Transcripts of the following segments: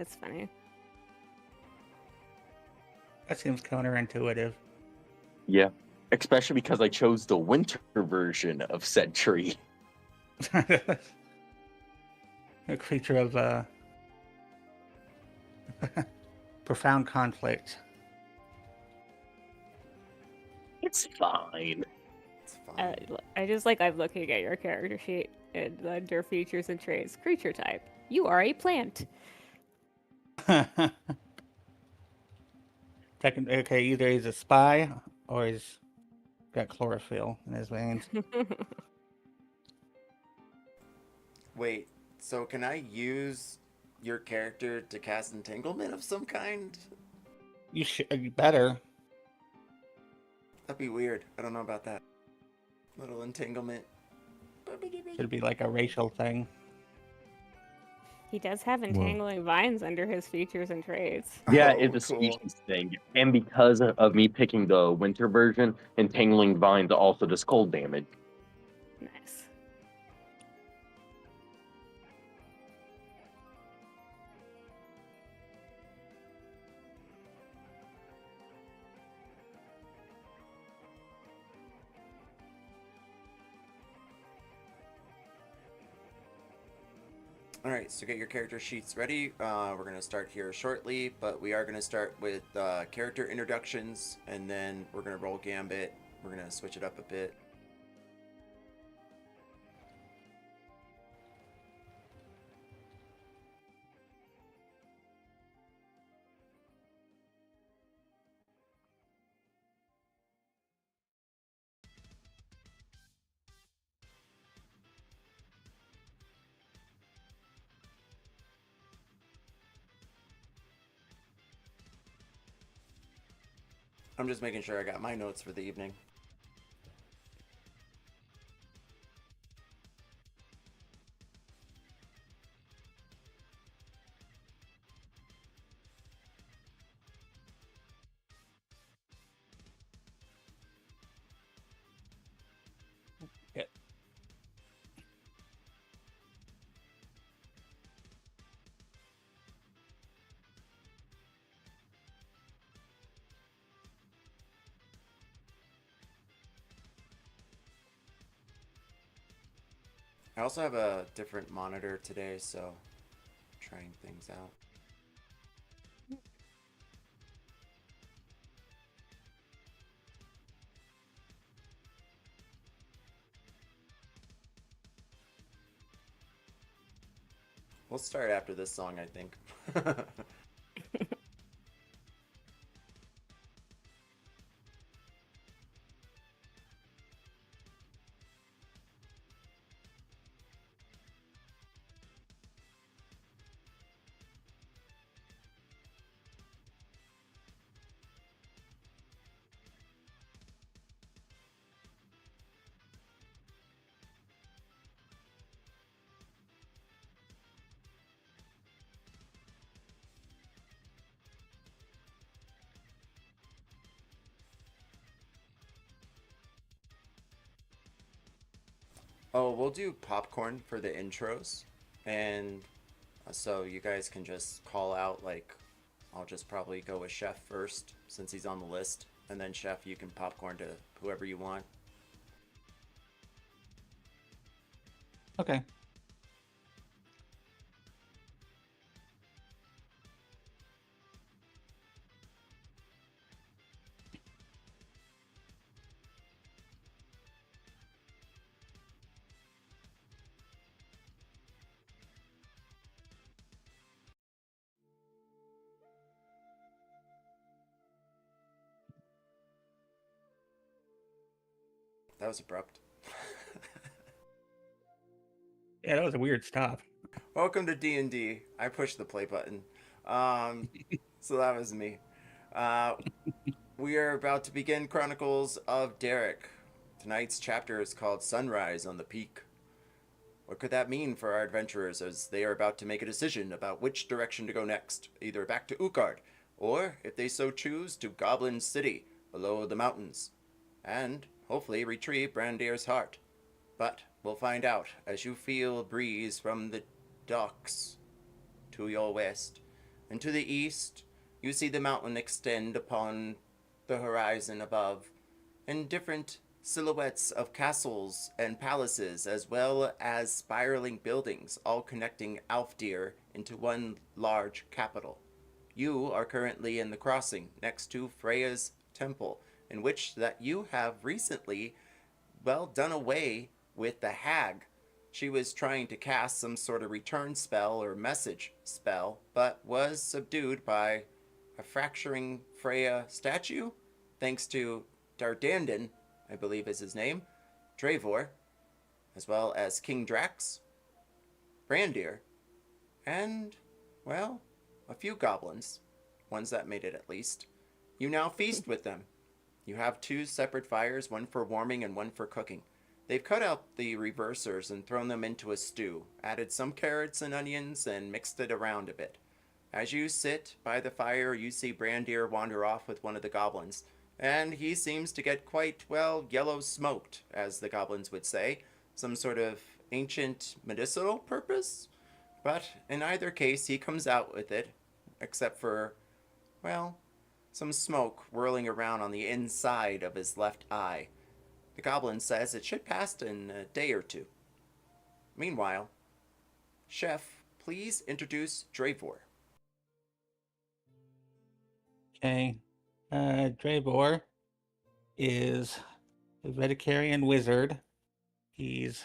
That's funny. That seems counterintuitive. Yeah, especially because I chose the winter version of said tree. A creature of profound conflict. It's fine. It's fine. I just like I'm looking at your character sheet and under features and traits. Creature type. You are a plant. Okay, either he's a spy or he's got chlorophyll in his veins. Wait, so can I use your character to cast entanglement of some kind? You better. That'd be weird. I don't know about that. Little entanglement. Should be like a racial thing. He does have entangling vines under his features and traits. Yeah, Oh, it's a cool. species thing. And because of me picking the winter version, entangling vines also does cold damage. Nice. Alright, so get your character sheets ready. We're going to start here shortly, but we are going to start with character introductions, and then we're going to roll Gambit. We're going to switch it up a bit. I'm just making sure I got my notes for the evening. Yeah. I also have a different monitor today, so trying things out. We'll start after this song, I think. Oh, we'll do popcorn for the intros, and so you guys can just call out, like, I'll just probably go with Chef first since he's on the list, and then Chef, you can popcorn to whoever you want. Okay. That was abrupt. Yeah, that was a weird stop. Welcome to D&D. I pushed the play button. So that was me. We are about to begin Chronicles of Derrik. Tonight's chapter is called Sunrise on the Peak. What could that mean for our adventurers as they are about to make a decision about which direction to go next, either back to Utgard, or, if they so choose, to Goblin City, below the mountains, and hopefully retrieve Brandir's heart. But we'll find out as you feel a breeze from the docks to your west. and to the east, you see the mountain extend upon the horizon above, and different silhouettes of castles and palaces, as well as spiraling buildings, all connecting Alfdir into one large capital. You are currently in the crossing next to Freya's temple, in which that you have recently, well, done away with the hag. She was trying to cast some sort of return spell or message spell, but was subdued by a fracturing Freya statue, thanks to Dardandon, I believe is his name, Dravor, as well as King Drax, Brandir, and, well, a few goblins, ones that made it at least. You now feast with them. You have 2 separate fires, one for warming and one for cooking. They've cut out the reversers and thrown them into a stew, added some carrots and onions, and mixed it around a bit. As you sit by the fire, you see Brandir wander off with one of the goblins, and he seems to get quite, well, yellow smoked, as the goblins would say, some sort of ancient medicinal purpose. But in either case, he comes out with it, except for, well, some smoke whirling around on the inside of his left eye. The goblin says it should pass in a day or 2. Meanwhile, Chef, please introduce Dravor. Okay. Dravor is a Vedicarian wizard. He's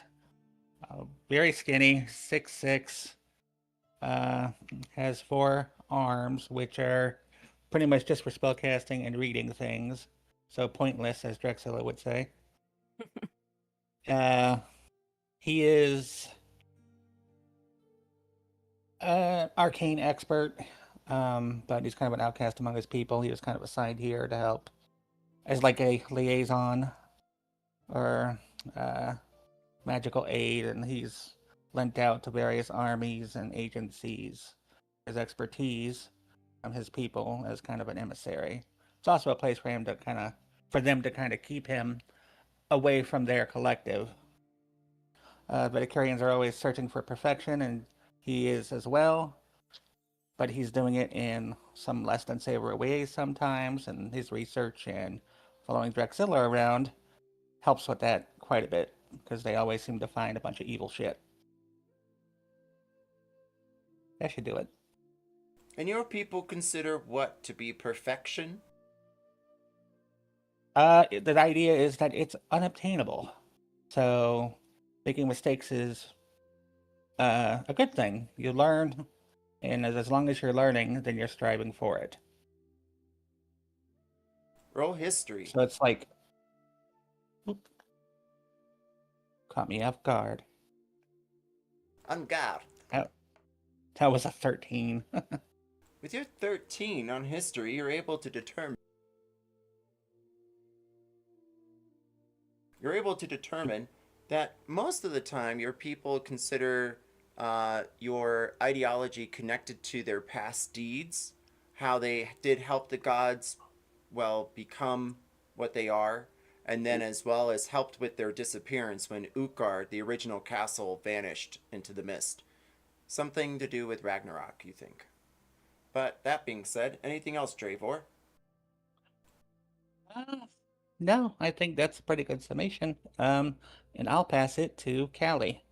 very skinny, 6'6", has 4 arms, which are pretty much just for spellcasting and reading things. So pointless, as Drexilla would say. He is an arcane expert, but he's kind of an outcast among his people. He was kind of assigned here to help as like a liaison or magical aid, and he's lent out to various armies and agencies his expertise from his people as kind of an emissary. It's also a place for him to for them to keep him away from their collective. Vedicarians are always searching for perfection, and he is as well, but he's doing it in some less than savory ways sometimes, and his research and following Drexilla around helps with that quite a bit, because they always seem to find a bunch of evil shit. That should do it. And your people consider what to be perfection? The idea is that it's unobtainable. So making mistakes is a good thing. You learn, and as long as you're learning, then you're striving for it. Roll history. So it's like, whoop, caught me off guard. On guard. That was a 13. With your 13 on history, you're able to determine that most of the time your people consider your ideology connected to their past deeds, how they did help the gods, well, become what they are, and then as well as helped with their disappearance when Utgard, the original castle, vanished into the mist. Something to do with Ragnarok, you think. But that being said, anything else, Dravor? No, I think that's a pretty good summation. And I'll pass it to Callie.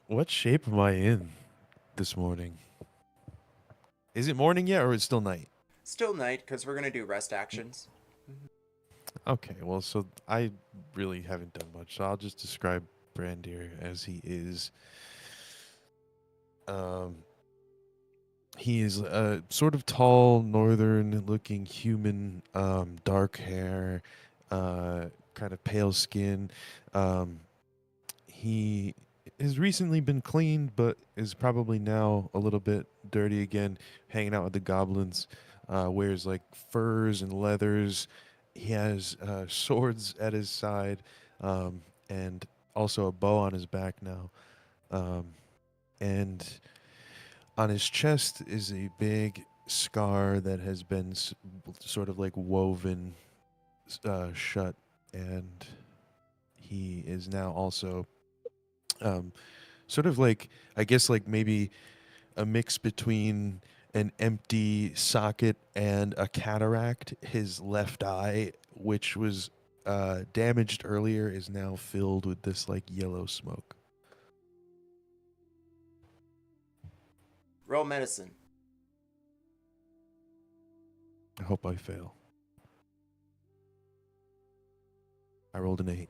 What shape am I in this morning? Is it morning yet, or is it still night? Still night, because we're going to do rest actions. Okay, well, so I really haven't done much, so I'll just describe Brandir as he is. He is a sort of tall, northern-looking human, dark hair, kind of pale skin. He has recently been cleaned, but is probably now a little bit dirty again, hanging out with the goblins. Wears like furs and leathers. He has swords at his side, and also a bow on his back now. And on his chest is a big scar that has been sort of like woven shut, and he is now also Sort of like, I guess, like maybe a mix between an empty socket and a cataract. His left eye, which was damaged earlier, is now filled with this like yellow smoke. Roll medicine. I hope I fail. I rolled an 8.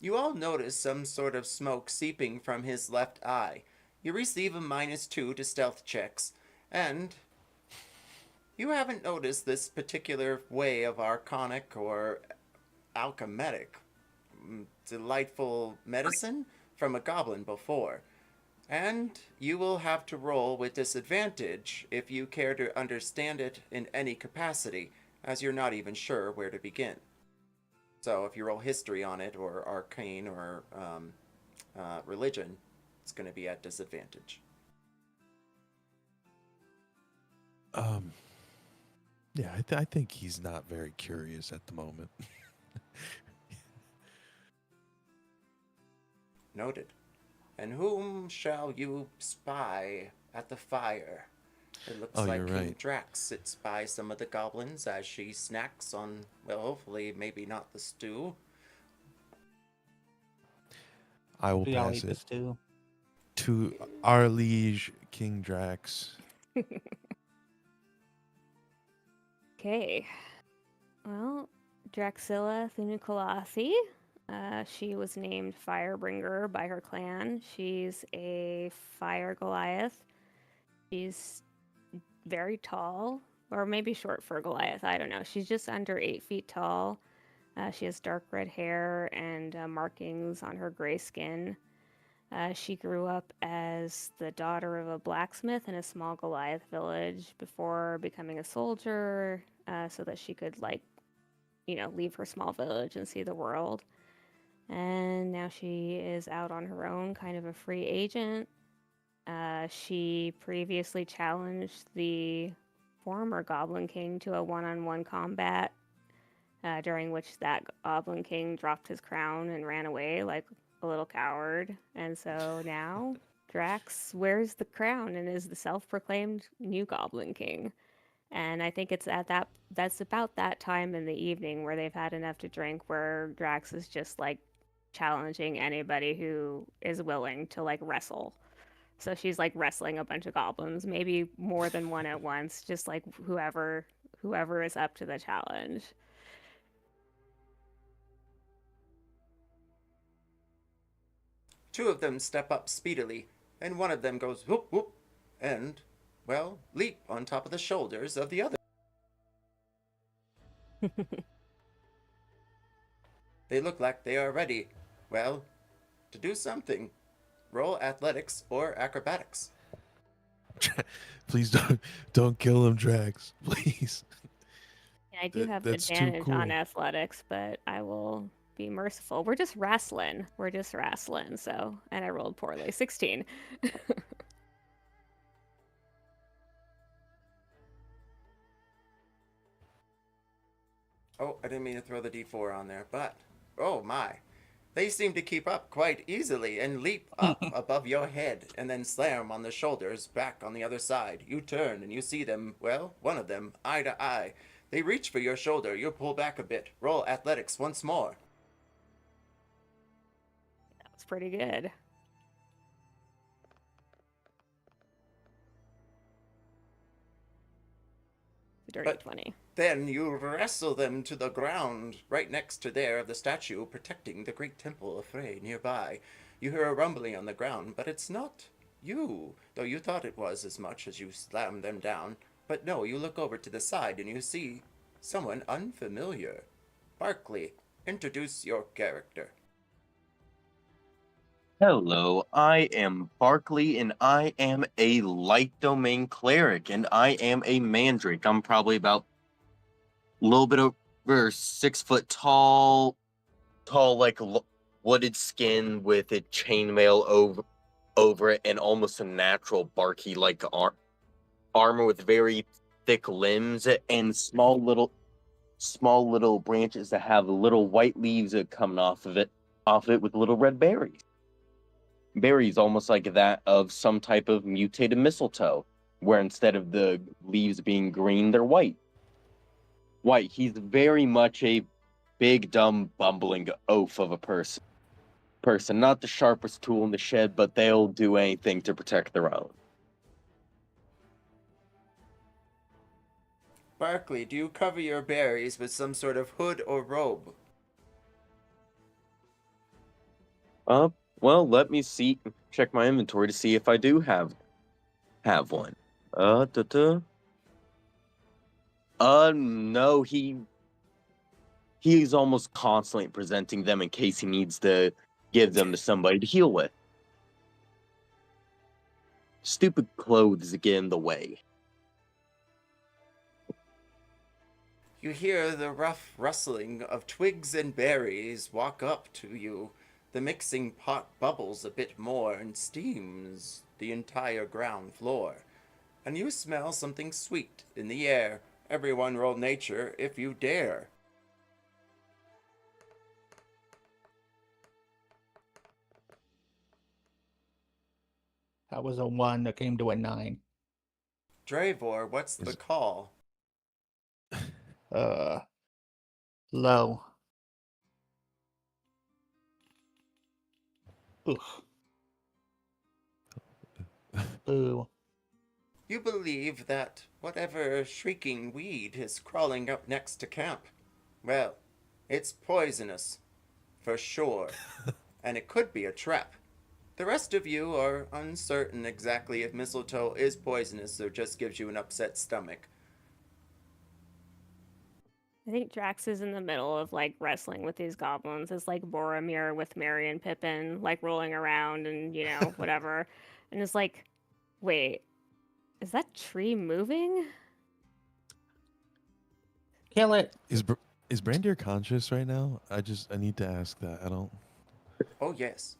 You all notice some sort of smoke seeping from his left eye. You receive a -2 to stealth checks, and you haven't noticed this particular way of arcanic or alchemic, delightful medicine from a goblin before. And you will have to roll with disadvantage if you care to understand it in any capacity, as you're not even sure where to begin. So if you roll history on it, or arcane, or religion, it's going to be at disadvantage. Yeah, I think he's not very curious at the moment. Noted. And whom shall you spy at the fire? It looks like you're King right. Drax sits by some of the goblins as she snacks on, well, hopefully maybe not the stew. I will We all pass eat it this too. to our liege, King Drax. Okay. Well, Draxilla Thunukalasi. She was named Firebringer by her clan. She's a fire Goliath. She's very tall, or maybe short for Goliath. I don't know. She's just under 8 feet tall. She has dark red hair and markings on her gray skin. She grew up as the daughter of a blacksmith in a small Goliath village before becoming a soldier, so that she could, leave her small village and see the world. And now she is out on her own, kind of a free agent. She previously challenged the former Goblin King to a one-on-one combat, during which that Goblin King dropped his crown and ran away like a little coward. And so now Drax wears the crown and is the self-proclaimed new Goblin King. And I think it's that's about that time in the evening where they've had enough to drink, where Drax is just like challenging anybody who is willing to like wrestle. So she's like wrestling a bunch of goblins, maybe more than one at once, just like whoever is up to the challenge. Two of them step up speedily, and one of them goes whoop whoop, and, well, leap on top of the shoulders of the other. They look like they are ready, well, to do something. Roll athletics or acrobatics. Please don't kill him, Drax. Please. Yeah, I do have That's too advantage on cool. athletics, but I will be merciful. We're just wrestling. So, and I rolled poorly. 16. Oh, I didn't mean to throw the d4 on there, but, oh my. They seem to keep up quite easily and leap up above your head and then slam on the shoulders back on the other side. You turn and you see them, well, one of them, eye to eye. They reach for your shoulder. You pull back a bit. Roll athletics once more. That was pretty good. Dirty But 20. Then you wrestle them to the ground, right next to there of the statue protecting the great temple of Frey nearby. You hear a rumbling on the ground, but it's not you, though you thought it was as much as you slammed them down. But no, you look over to the side and you see someone unfamiliar. Barkley, introduce your character. Hello, I am Barkley, and I am a light domain cleric, and I am a mandrake. I'm probably about a little bit over 6 foot tall, like wooded skin with a chainmail over it, and almost a natural barky like armor with very thick limbs and small little small little branches that have little white leaves that coming off of it with little red berries. Berries almost like that of some type of mutated mistletoe, where instead of the leaves being green, they're white. White. He's very much a big, dumb, bumbling oaf of a person. Not the sharpest tool in the shed, but they'll do anything to protect their own. Barkley, do you cover your berries with some sort of hood or robe? Well, let me check my inventory to see if I do have one. No, he's almost constantly presenting them in case he needs to give them to somebody to heal with. Stupid clothes get in the way. You hear the rough rustling of twigs and berries walk up to you. The mixing pot bubbles a bit more and steams the entire ground floor. And you smell something sweet in the air. Everyone roll nature if you dare. That was a 1 that came to a 9. Dravor, what's the call? Low. Oof. Boo. You believe that whatever shrieking weed is crawling up next to camp, well, it's poisonous, for sure, and it could be a trap. The rest of you are uncertain exactly if mistletoe is poisonous or just gives you an upset stomach. I think Drax is in the middle of like wrestling with these goblins. It's like Boromir with Merry and Pippin, like rolling around and whatever. And it's like, wait, is that tree moving? Kill it. Is Brandir conscious right now? I need to ask that. I don't. Oh, yes.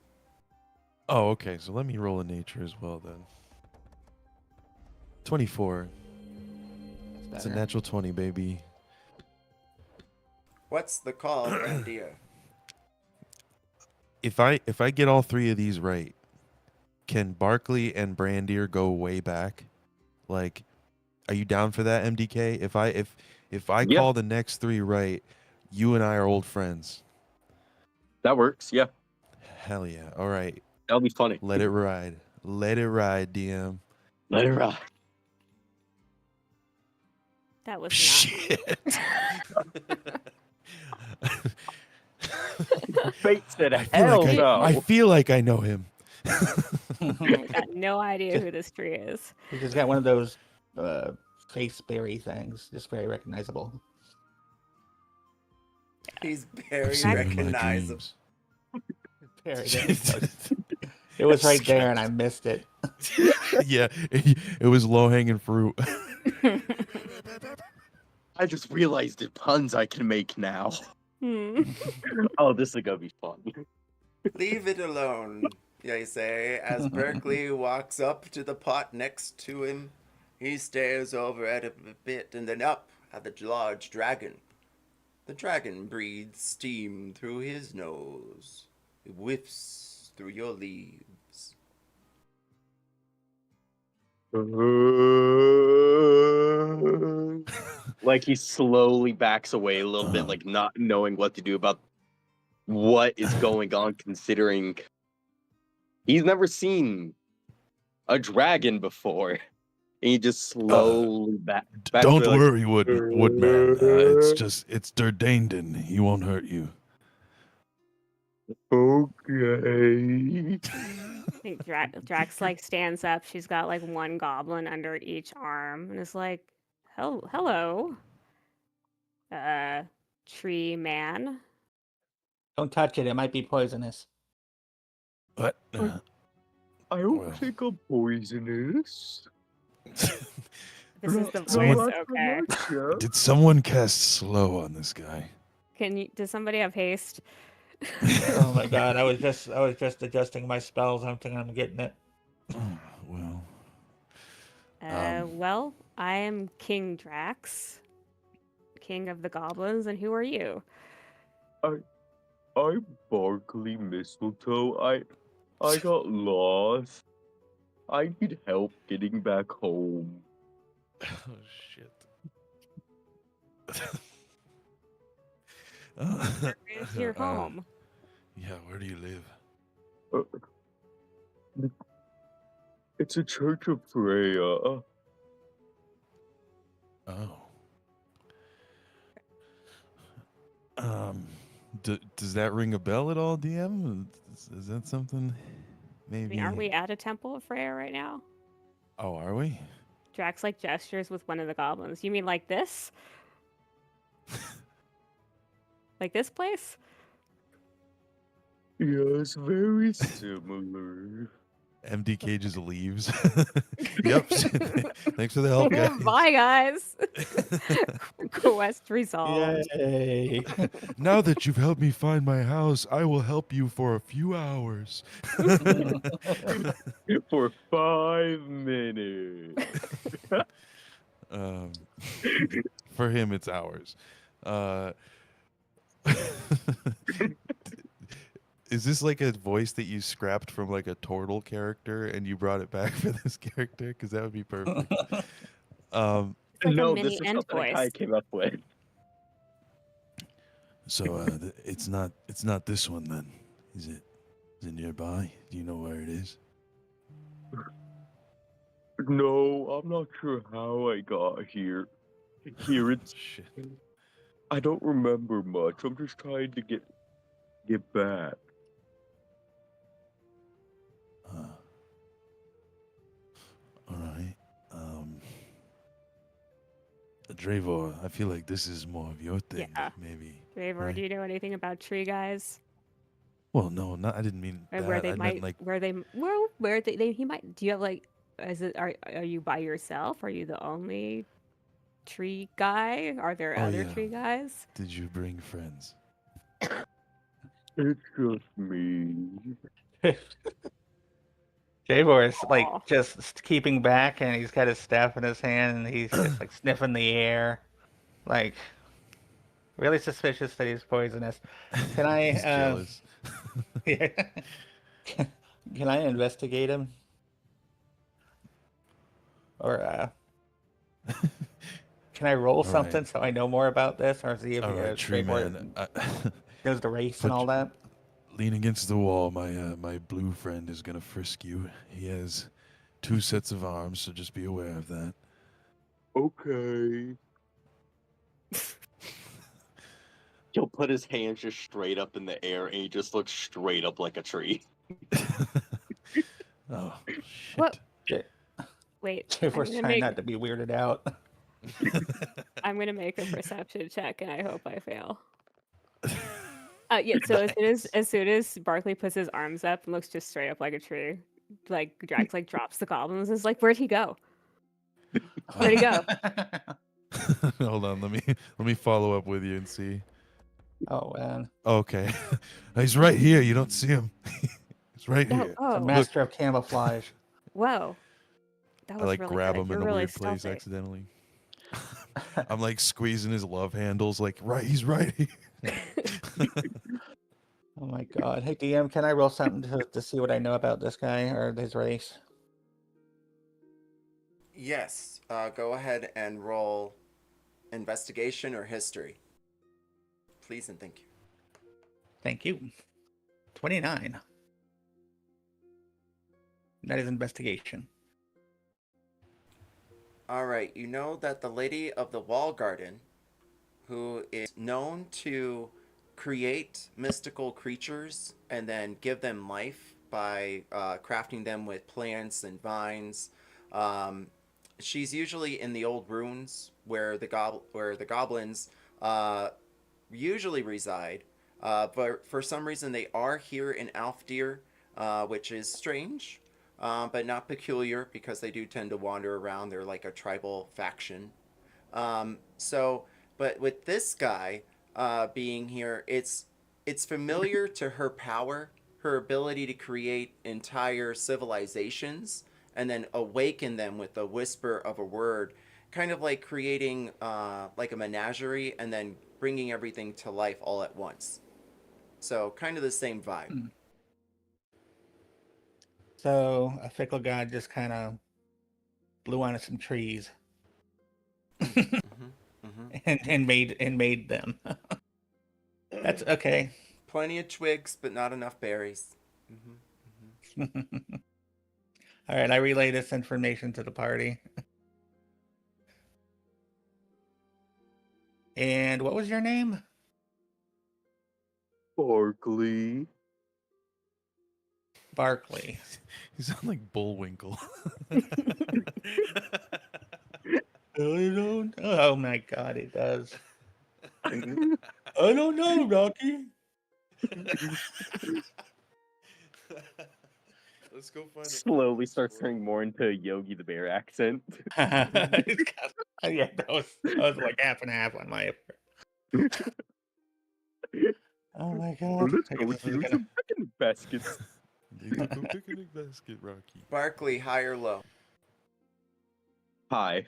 Oh, okay. So let me roll a nature as well then. 24. It's a natural 20, baby. What's the call, Brandir? If I get all three of these right, can Barkley and Brandir go way back? Like, are you down for that, MDK? If I Yeah. call the next three right, you and I are old friends. That works, yeah. Hell yeah. All right. That'll be funny. Let it ride. Let it ride, DM. Let it ride. That was Shit. Fate said, I feel hell like no. I feel like I know him. I got no idea who this tree is. He's just got one of those face berry things. Just very recognizable. He's I've very seen him in my recognizable. dreams. Very, very close. It was right there and I missed it. Yeah, it was low hanging fruit. I just realized the puns I can make now. Oh, this is gonna be fun. Leave it alone, they say, as Berkeley walks up to the pot next to him. He stares over at it a bit and then up at the large dragon. The dragon breathes steam through his nose. It whiffs through your leaves. Like he slowly backs away a little bit, like not knowing what to do about what is going on, considering he's never seen a dragon before. And he just slowly backs Don't away, worry, Woodman. It's Durdaindon. He won't hurt you. Okay. I think Drax like stands up. She's got like one goblin under each arm, and is like, "Hello, tree man." Don't touch it. It might be poisonous. What? I don't Well. think I'm poisonous. This is the Someone- voice. Okay. Did someone cast slow on this guy? Does somebody have haste? Oh my god! I was just adjusting my spells. I'm thinking I'm getting it. Well, Well, I am King Drax. king of the goblins, and who are you? I'm Barkley Mistletoe. I got lost. I need help getting back home. Oh shit. Where is your home? Yeah, where do you live? It's a church of Freya. Oh. Does that ring a bell at all, DM? Is that something? I Maybe. mean, are we at a temple of Freya right now? Oh, are we? Drax like gestures with one of the goblins. You mean like this? Like this place? Yes, very similar. MDK just leaves. Yep. Thanks for the help, guys. Bye, guys. Quest resolved. Yay! Now that you've helped me find my house, I will help you for a few hours. For 5 minutes. For him, it's hours. Is this like a voice that you scrapped from like a Turtle character and you brought it back for this character? Because that would be perfect. It's like a No, mini this is end something I voice. came up with. So it's not this one then, is it? Is it nearby? Do you know where it is? No, I'm not sure how I got here. Here it's Shit. I don't remember much. I'm just trying to get back. All right. Dravor, I feel like this is more of your thing, Yeah. maybe. Dravor, right? do you know anything about tree guys? Well, no, not. I didn't mean Or that. where they I might, meant like. where they he might. Do you have like? Are you by yourself? Are you the only tree guy? Are there Oh, other yeah. tree guys? Did you bring friends? It's just me. Javor's Aw. like just keeping back, and he's got his staff in his hand, and he's just like sniffing the air, like really suspicious that he's poisonous. Can I? He's jealous. Yeah. Can I investigate him? Or can I roll All something right. so I know more about this, or see if All right, tree man. knows the race and Put- all that? Lean against the wall. My blue friend is gonna frisk you. He has 2 sets of arms, so just be aware of that. Okay. He'll put his hands just straight up in the air and he just looks straight up like a tree. Oh shit! What? Wait, Javor's trying not to be weirded out. I'm gonna make a perception check, and I hope I fail. Yeah. So as soon as Barkley puts his arms up and looks just straight up like a tree, like Drax like drops the goblins. Is like, where'd he go? Where'd he go? Hold on, let me follow up with you and see. Oh man, Okay, he's right here. You don't see him. He's right Oh, here. the oh, master of camouflage. whoa. That I was like really grab good. him You're in a really weird place stealthy. accidentally. I'm like squeezing his love handles, like he's right here. Oh my god. Hey DM, can I roll something to see what I know about this guy or his race? Yes. Go ahead and roll investigation or history. Please and thank you. Thank you. 29. That is investigation. All right. You know that the Lady of the Wall Garden, who is known to create mystical creatures and then give them life by crafting them with plants and vines. She's usually in the old ruins where the goblins usually reside. But for some reason, they are here in Alfdir, which is strange, but not peculiar because they do tend to wander around. They're like a tribal faction. But with this guy being here, it's familiar to her power, her ability to create entire civilizations and then awaken them with the whisper of a word, kind of like creating like a menagerie and then bringing everything to life all at once. So kind of the same vibe. Hmm. So a fickle god just kind of blew onto some trees and made them. That's okay. Plenty of twigs, but not enough berries. All right, I relay this information to the party. And what was your name? Barkley. Barkley. You sound like Bullwinkle. I don't. Oh my God, it does. I don't know, Rocky. Let's go find. Slowly starts turning more into a Yogi the Bear accent. Yeah, that was like half and half on my part. Oh my God. Let's I go guess this is do gonna- some picnic baskets. Go picnic basket, Rocky. Barkley, high or low? Hi.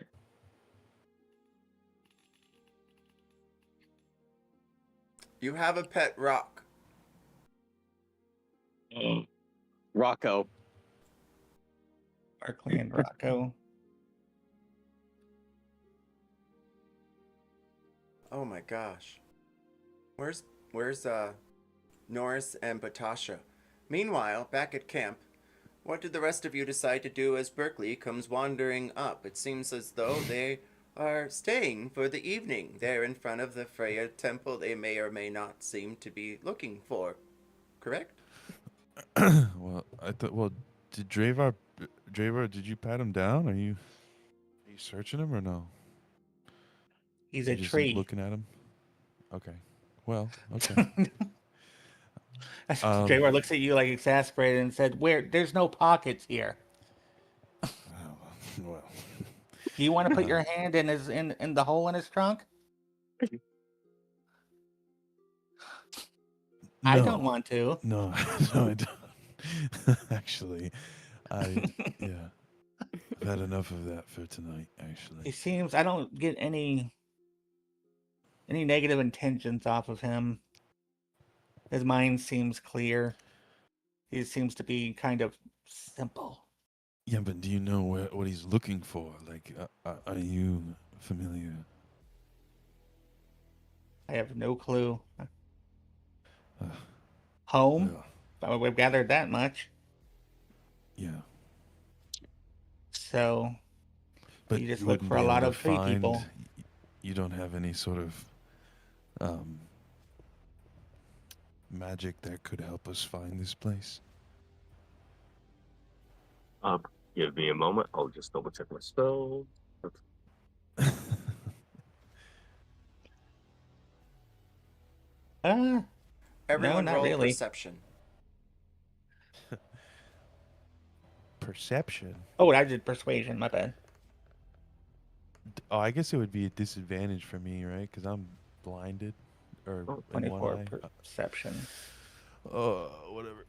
You have a pet rock. Rocco. Barkley and Rocco. Oh my gosh. Where's Norris and Batasha? Meanwhile, back at camp, what did the rest of you decide to do as Berkeley comes wandering up? It seems as though they are staying for the evening there in front of the Freya temple they may or may not seem to be looking for. Correct? Well, I thought. Well, did Dravar, did you pat him down? Are you searching him or no? He's You a just tree. looking at him. Okay. Well, okay. Jaywar looks at you like exasperated and said, "Where? There's no pockets here. Well, Do you want to put your hand in his in the hole in his trunk?" I don't want to. No, no, I don't. Actually, yeah, I've had enough of that for tonight. He Actually, seems. I don't get any negative intentions off of him. His mind seems clear. He seems to be kind of simple. yeah, but do you know what he's looking for? Like, are you familiar? I have no clue. Home? Well, We've gathered that much. yeah, So but you just you look wouldn't for be a able lot to of tree find. people. You don't have any sort of magic that could help us find this place. Give me a moment. I'll just double check my spell. Everyone not roll really. perception. Perception. Oh, I did persuasion. My bad. Oh, I guess it would be a disadvantage for me, right? Because I'm blinded, or in one 24 eye. perception. Whatever.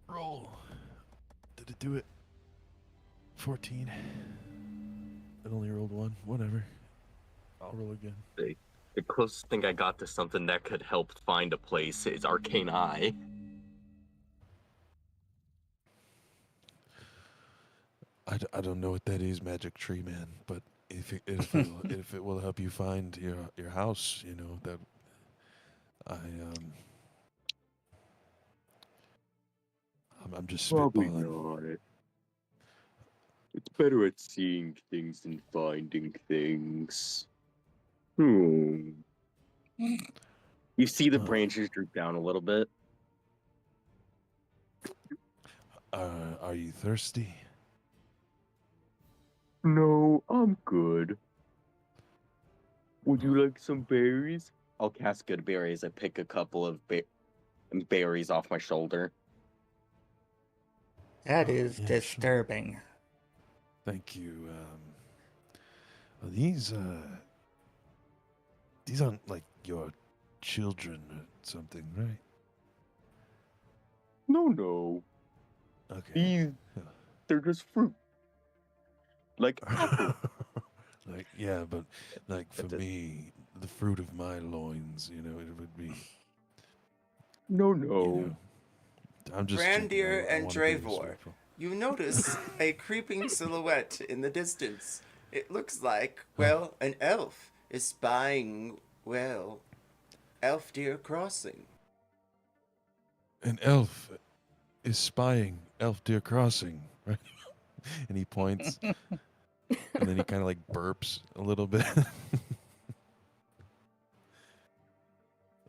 Roll. Did it do it? 14. I only rolled one. Whatever. I'll roll again. The closest thing I got to something that could help find a place is Arcane Eye. I don't know what that is, Magic Tree Man, but if it will help you find your house, you know that I'm just Probably spitballing. not. It's better at seeing things than finding things. You see the branches droop down a little bit. Are you thirsty? No, I'm good. Would you like some berries? I'll cast good berries. I pick a couple of berries off my shoulder. That is Yeah, sure. disturbing. Thank you. Well, these aren't like your children or something, right? No. Okay. These, they're just fruit. Like apple. Like, yeah, but like for But me, the fruit of my loins, it would be, No, you no. know, I'm just joking. Brandir I and want to be Dravor, respectful. you notice a creeping silhouette in the distance. It looks like, Huh. well, an elf is spying, well, Elfdeer Crossing. An elf is spying Elfdeer Crossing, right? And he points, and then he kind of like burps a little bit.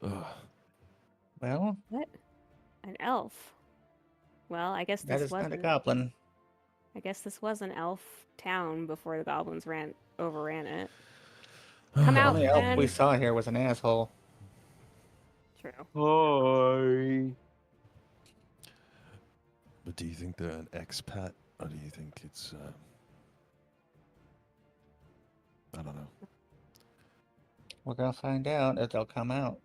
Ugh. Well, What? An elf? Well, I guess that this is not a wasn't. goblin. I guess this was an elf town before the goblins overran it. The Come out, only elf we then. saw here was an asshole. True. Hi. But do you think they're an expat, or do you think it's, I don't know. We're gonna find out if they'll come out.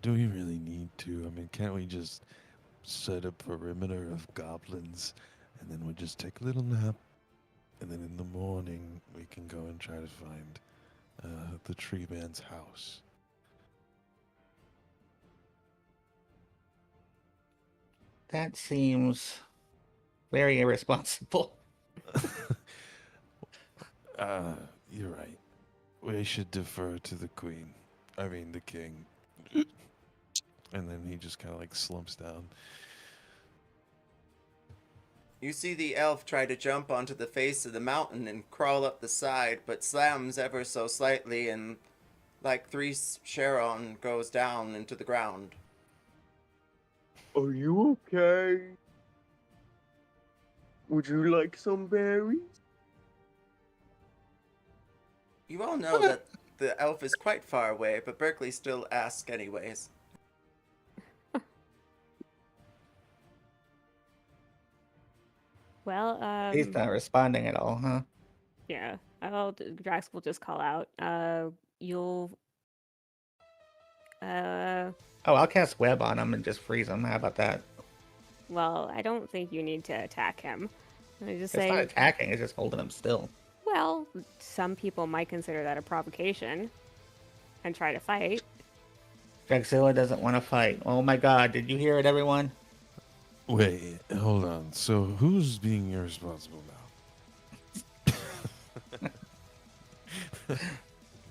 Do we really need to? I mean, can't we just set a perimeter of goblins, and then we just take a little nap, and then in the morning we can go and try to find the tree man's house? That seems very irresponsible. You're right. We should defer to the queen. I mean, the king. And then he just kind of like slumps down. You see the elf try to jump onto the face of the mountain and crawl up the side, but slams ever so slightly and, like 3 Sharon, goes down into the ground. Are you okay? Would you like some berries? You all know that the elf is quite far away, but Berkeley still asks anyways. Well, He's not responding at all, huh? yeah. Drax will just call out. You'll. Oh, I'll cast web on him and just freeze him. How about that? Well, I don't think you need to attack him. I just It's not say, attacking, it's just holding him still. well, some people might consider that a provocation and try to fight. Dragzilla doesn't want to fight. Oh my god, did you hear it, everyone? Wait, hold on. So who's being irresponsible now?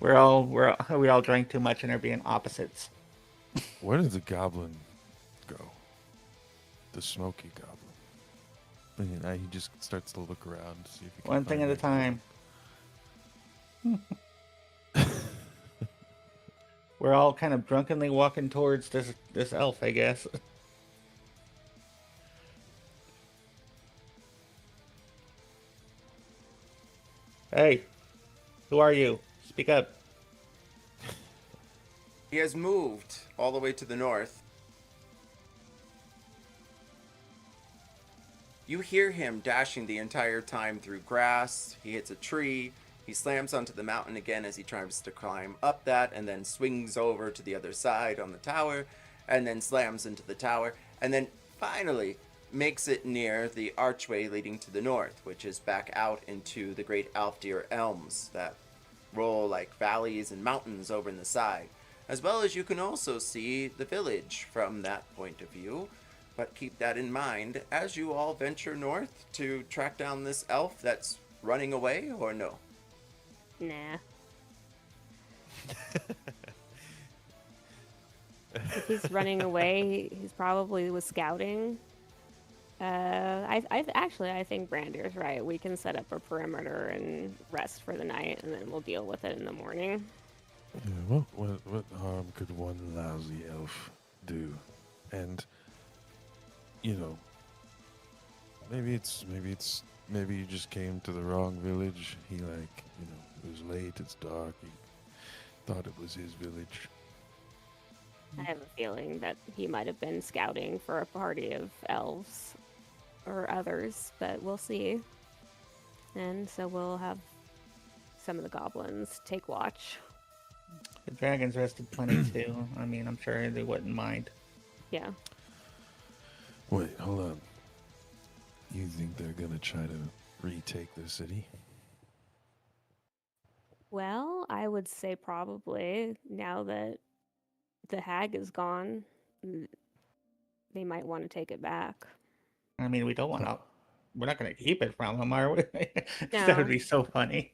We all drank too much and are being opposites. Where did the goblin go? The smoky goblin. And he just starts to look around to see if he can One thing at find a time. We're all kind of drunkenly walking towards this elf, I guess. Hey, who are you? Speak up. He has moved all the way to the north. You hear him dashing the entire time through grass. He hits a tree. He slams onto the mountain again as he tries to climb up that, and then swings over to the other side on the tower, and then slams into the tower, and then finally makes it near the archway leading to the north, which is back out into the great Alfdeer elms that roll like valleys and mountains over in the side. As well as you can also see the village from that point of view. But keep that in mind as you all venture north to track down this elf that's running away, or no? Nah. If he's running away, he's probably was scouting. I think Brandir's right. We can set up a perimeter and rest for the night, and then we'll deal with it in the morning. Yeah, what harm could one lousy elf do? And maybe you just came to the wrong village. He it was late, it's dark. He thought it was his village. I have a feeling that he might have been scouting for a party of elves or others, but we'll see. And so we'll have some of the goblins take watch. The dragons rested plenty too. I mean, I'm sure they wouldn't mind. Yeah. Wait, hold on. You think they're gonna try to retake the city? Well, I would say probably now that the hag is gone, they might want to take it back. I mean, we don't want to. We're not going to keep it from them, are we? That would No, be so funny.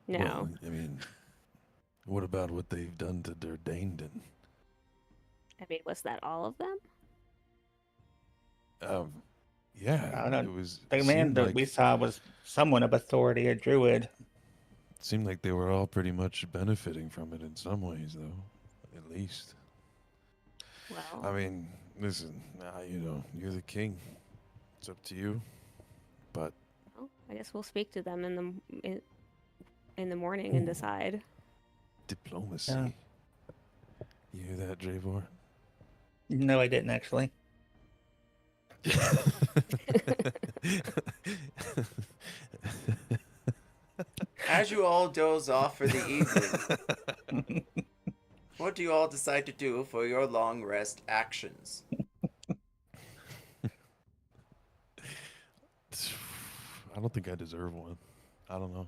no. Well, I mean, what about what they've done to Derdanden? I mean, was that all of them? Yeah, I don't it know. was. The man Seemed that we saw was someone of authority, a druid. seemed like they were all pretty much benefiting from it in some ways, though. At least. Well, I mean, listen, you're the king. It's up to you. But well, I guess we'll speak to them in the morning and Ooh. decide. diplomacy. Yeah. You hear that, Javor? No, I didn't actually. As you all doze off for the evening, what do you all decide to do for your long rest actions? I don't think I deserve one. I don't know.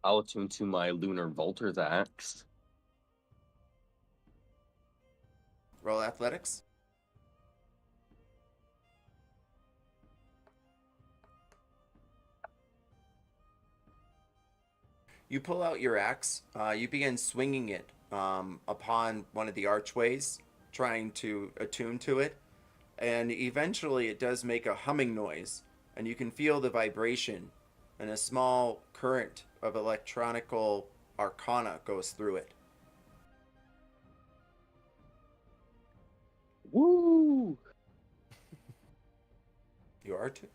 I'll attune to my lunar Volter's axe. Roll athletics. You pull out your axe. You begin swinging it upon one of the archways, trying to attune to it. And eventually it does make a humming noise. And you can feel the vibration. And a small current of electronical arcana goes through it. Woo! You are tuned.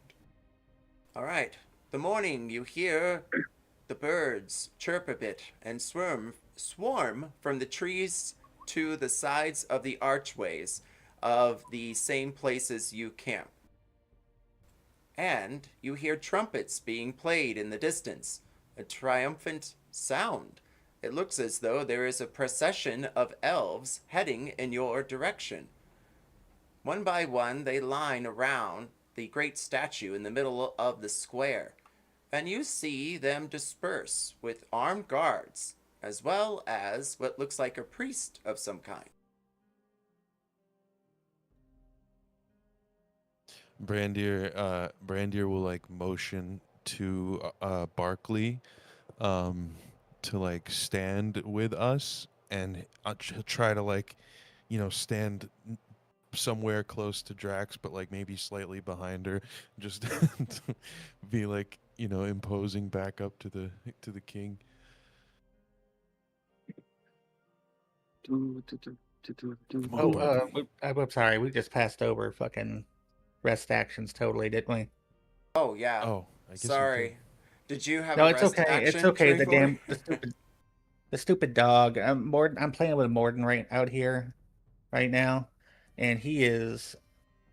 All right. The morning you hear the birds chirp a bit and swarm from the trees to the sides of the archways of the same places you camp. And you hear trumpets being played in the distance, a triumphant sound. It looks as though there is a procession of elves heading in your direction. One by one, they line around the great statue in the middle of the square, and you see them disperse with armed guards, as well as what looks like a priest of some kind. Brandier will like motion to Barkley to like stand with us, and he'll try to like stand somewhere close to Drax, but like maybe slightly behind her, just to be like imposing back up to the king. Come on, Oh, Barkley. I'm sorry. We just passed over fucking rest actions totally, didn't we? Oh, yeah. Oh, I guess we Sorry. Did you have No, a it's rest okay. It's action, okay. Trevor? The stupid dog. I'm playing with Morden right out here, right now, and he is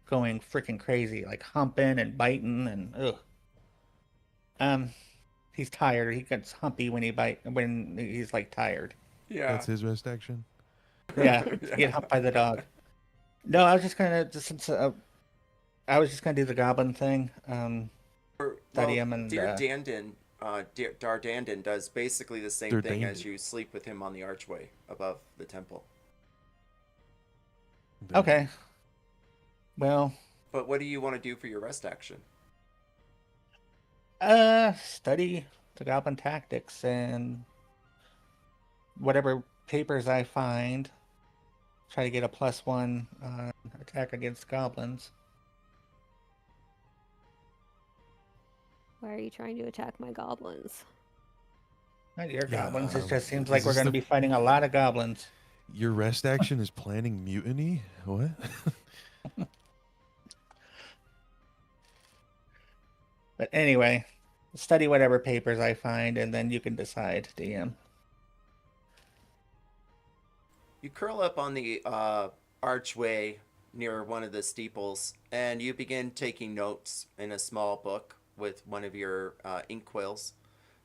going freaking crazy, like humping and biting and ugh. He's tired. He gets humpy when he's like tired. Yeah. That's his rest action. Yeah, to get humped by the dog. No, I was just gonna I was just gonna do the goblin thing. Study him and Dear Dandin, Dardandin does basically the same thing as you sleep with him on the archway above the temple. Okay. Well, But what do you want to do for your rest action? study the goblin tactics and whatever papers I find. Try to get a +1 attack against goblins. Why are you trying to attack my goblins? Not your Yeah, goblins. It just seems is like we're this going to be fighting a lot of goblins. Your rest action is planning mutiny? What? But anyway, study whatever papers I find, and then you can decide, DM. You curl up on the archway near one of the steeples, and you begin taking notes in a small book with one of your inkwells,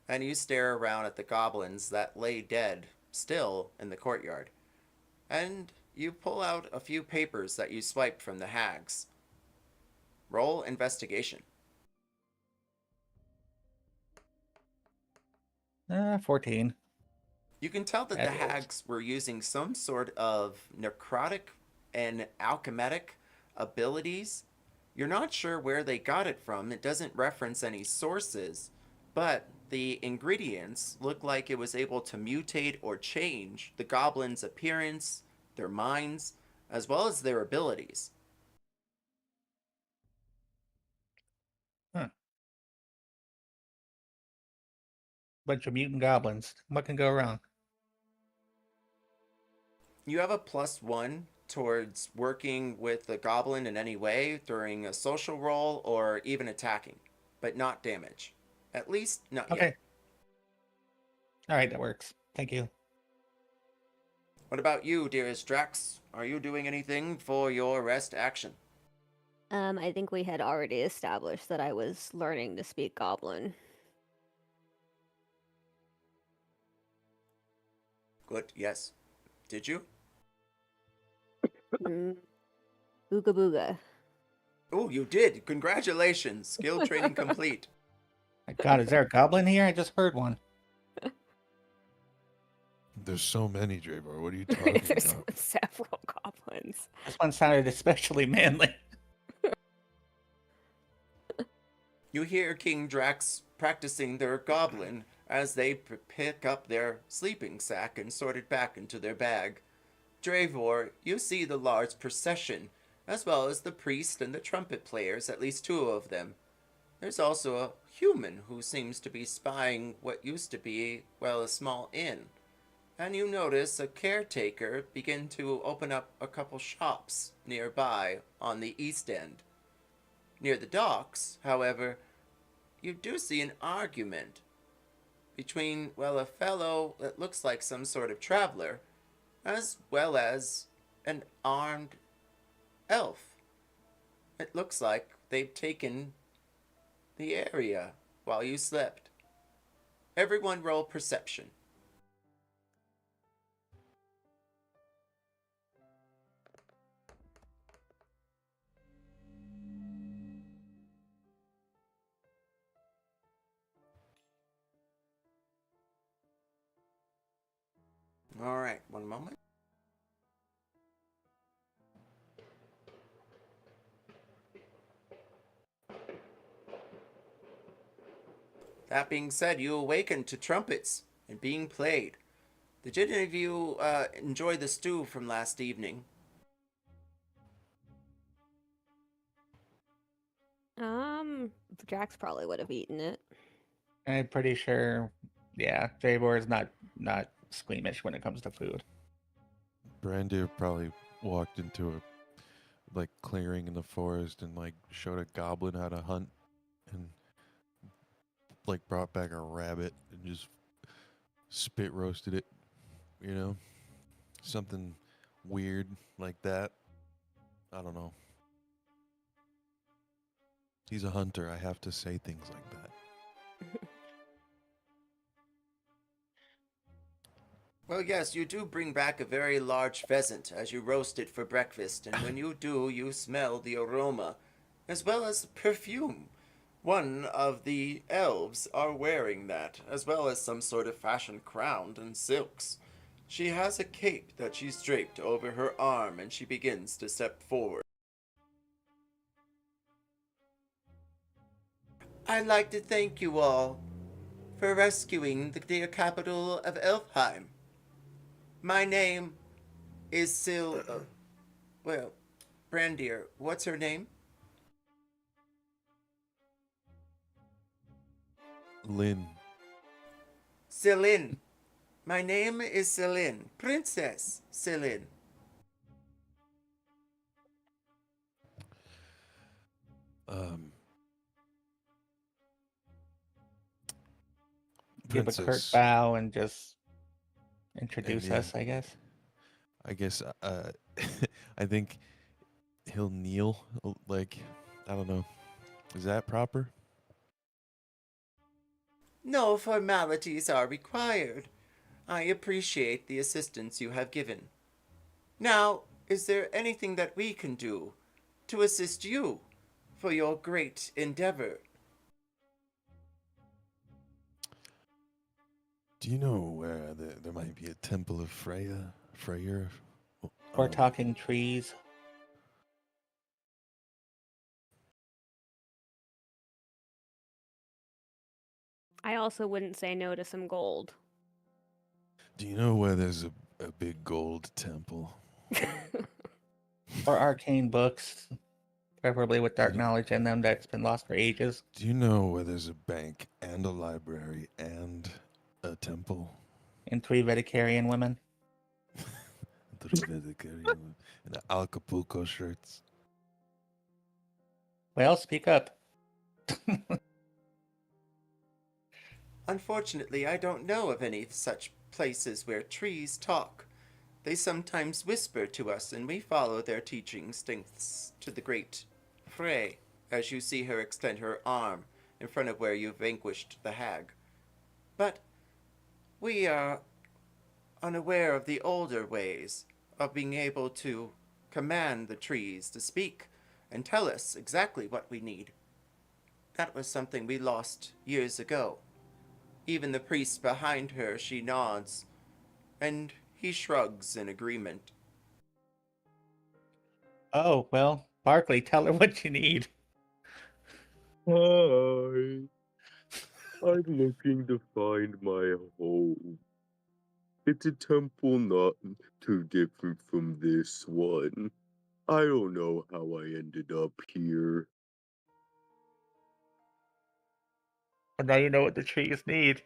and you stare around at the goblins that lay dead still in the courtyard. And you pull out a few papers that you swiped from the hags. Roll investigation. 14. You can tell that That the rolls. hags were using some sort of necrotic and alchemitic abilities. You're not sure where they got it from. It doesn't reference any sources, but the ingredients look like it was able to mutate or change the goblins' appearance, their minds, as well as their abilities. Huh. Bunch of mutant goblins. What can go wrong? You have a +1 towards working with the goblin in any way during a social roll or even attacking, but not damage. At least not Okay. yet. All right, that works. Thank you. What about you, dearest Drax? Are you doing anything for your rest action? I think we had already established that I was learning to speak Goblin. Good, yes. Did you? Mm, Ooga booga. Oh, you did. Congratulations. Skill training complete. My God, is there a goblin here? I just heard one. There's so many, Dravar. What are you talking There's about? several goblins. This one sounded especially manly. You hear King Drax practicing their goblin as they pick up their sleeping sack and sort it back into their bag. Dravor, you see the large procession, as well as the priest and the trumpet players, at least 2 of them. There's also a human who seems to be spying what used to be, well, a small inn. And you notice a caretaker begin to open up a couple shops nearby on the east end. Near the docks, however, you do see an argument between, well, a fellow that looks like some sort of traveler, as well as an armed elf. It looks like they've taken the area while you slept. Everyone roll perception. All right, one moment. That being said, you awaken to trumpets and being played. Did any of you enjoy the stew from last evening? Drax probably would have eaten it. I'm pretty sure, yeah, Javor is not squeamish when it comes to food. Brandir probably walked into a clearing in the forest and showed a goblin how to hunt and brought back a rabbit and just spit roasted it, you know? Something weird like that. I don't know. He's a hunter. I have to say things like that. Well, yes, you do bring back a very large pheasant as you roast it for breakfast, and when you do, you smell the aroma, as well as the perfume. One of the elves are wearing that, as well as some sort of fashion crown and silks. She has a cape that she's draped over her arm, and she begins to step forward. I'd like to thank you all for rescuing the dear capital of Elfheim. My name is Brandir, what's her name? Lynn. Celine. My name is Celine, Princess Celine. Give a curt Princess. bow and just introduce yeah. us, I guess. I guess, I think he'll kneel, I don't know. Is that proper? No formalities are required. I appreciate the assistance you have given. Now, is there anything that we can do to assist you for your great endeavor. Do you know where there might be a temple of Freya? Freyr? We're talking trees. I also wouldn't say no to some gold. Do you know where there's a big gold temple? Or arcane books, preferably with dark knowledge in them that's been lost for ages. Do you know where there's a bank and a library and a temple? And 3 Vedicarian women. And the Acapulco shirts. Well, speak up. Unfortunately, I don't know of any such places where trees talk. They sometimes whisper to us, and we follow their teachings thanks to the great Frey, as you see her extend her arm in front of where you vanquished the hag. But we are unaware of the older ways of being able to command the trees to speak and tell us exactly what we need. That was something we lost years ago. Even the priest behind her, she nods, and he shrugs in agreement. Oh, well, Barkley, tell her what you need. Hi. I'm looking to find my home. It's a temple not too different from this one. I don't know how I ended up here. And now you know what the trees need.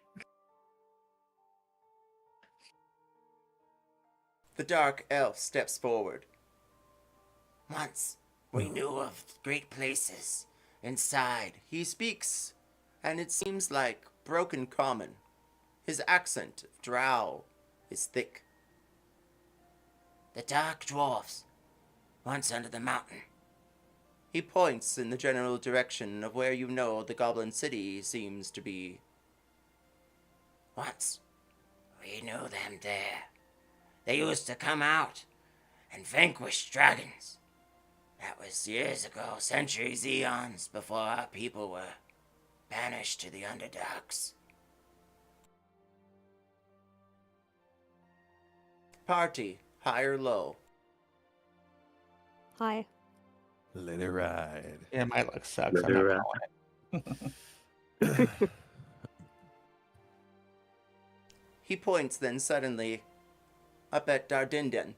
The dark elf steps forward. Once we knew of great places. Inside, he speaks, and it seems like broken common. His accent of drow is thick. The dark dwarfs, once under the mountain. He points in the general direction of where you know the goblin city seems to be. Once, we knew them there. They used to come out and vanquish dragons. That was years ago, centuries, eons before our people were banished to the Underdarks. Party, high or low? Hi. Let it ride. Yeah, my luck sucks. Let I'm not her rolling it. He points then suddenly up at Dardindan.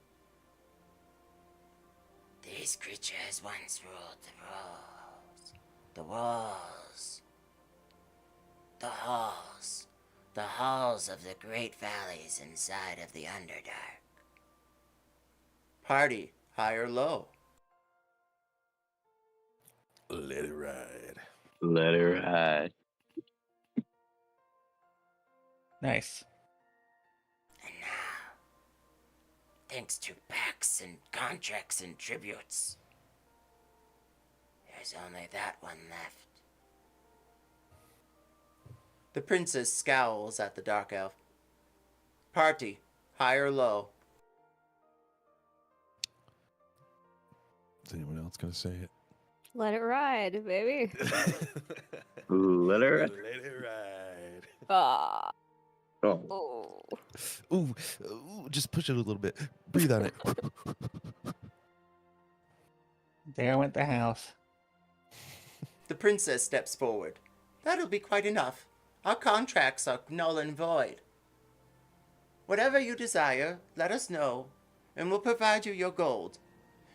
These creatures once ruled the walls, the halls of the great valleys inside of the Underdark. Party, high or low? Let it ride. Let her hide. Nice. And now, thanks to pacts and contracts and tributes, there's only that one left. The princess scowls at the dark elf. Party, high or low? Is anyone else gonna say it? Let it ride, baby. Let her Let ride. it ride. Ah. Oh. Oh. Ooh, just push it a little bit. Breathe on it. There went the house. The princess steps forward. That'll be quite enough. Our contracts are null and void. Whatever you desire, let us know, and we'll provide you your gold.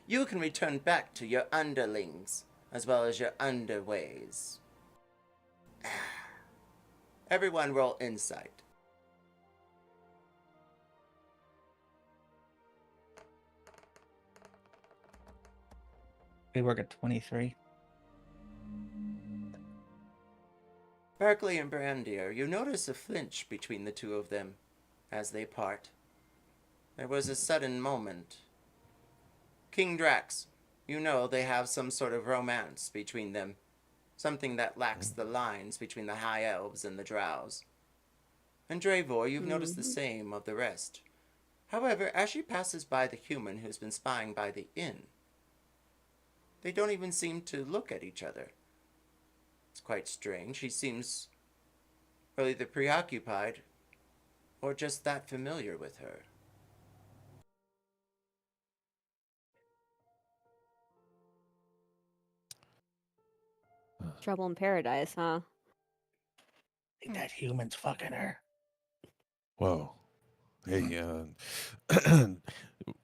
You can return back to your underlings, as well as your underways. Everyone roll insight. We work at 23. Berkeley and Brandier, you notice a flinch between the two of them as they part. There was a sudden moment. King Drax, you know they have some sort of romance between them, something that lacks the lines between the High Elves and the Drows. And Dravor, you've noticed the same of the rest. However, as she passes by the human who's been spying by the inn, They don't even seem to look at each other. It's quite strange. He seems either preoccupied or just that familiar with her. Trouble in paradise, huh? think that human's fucking her. Whoa. Hey,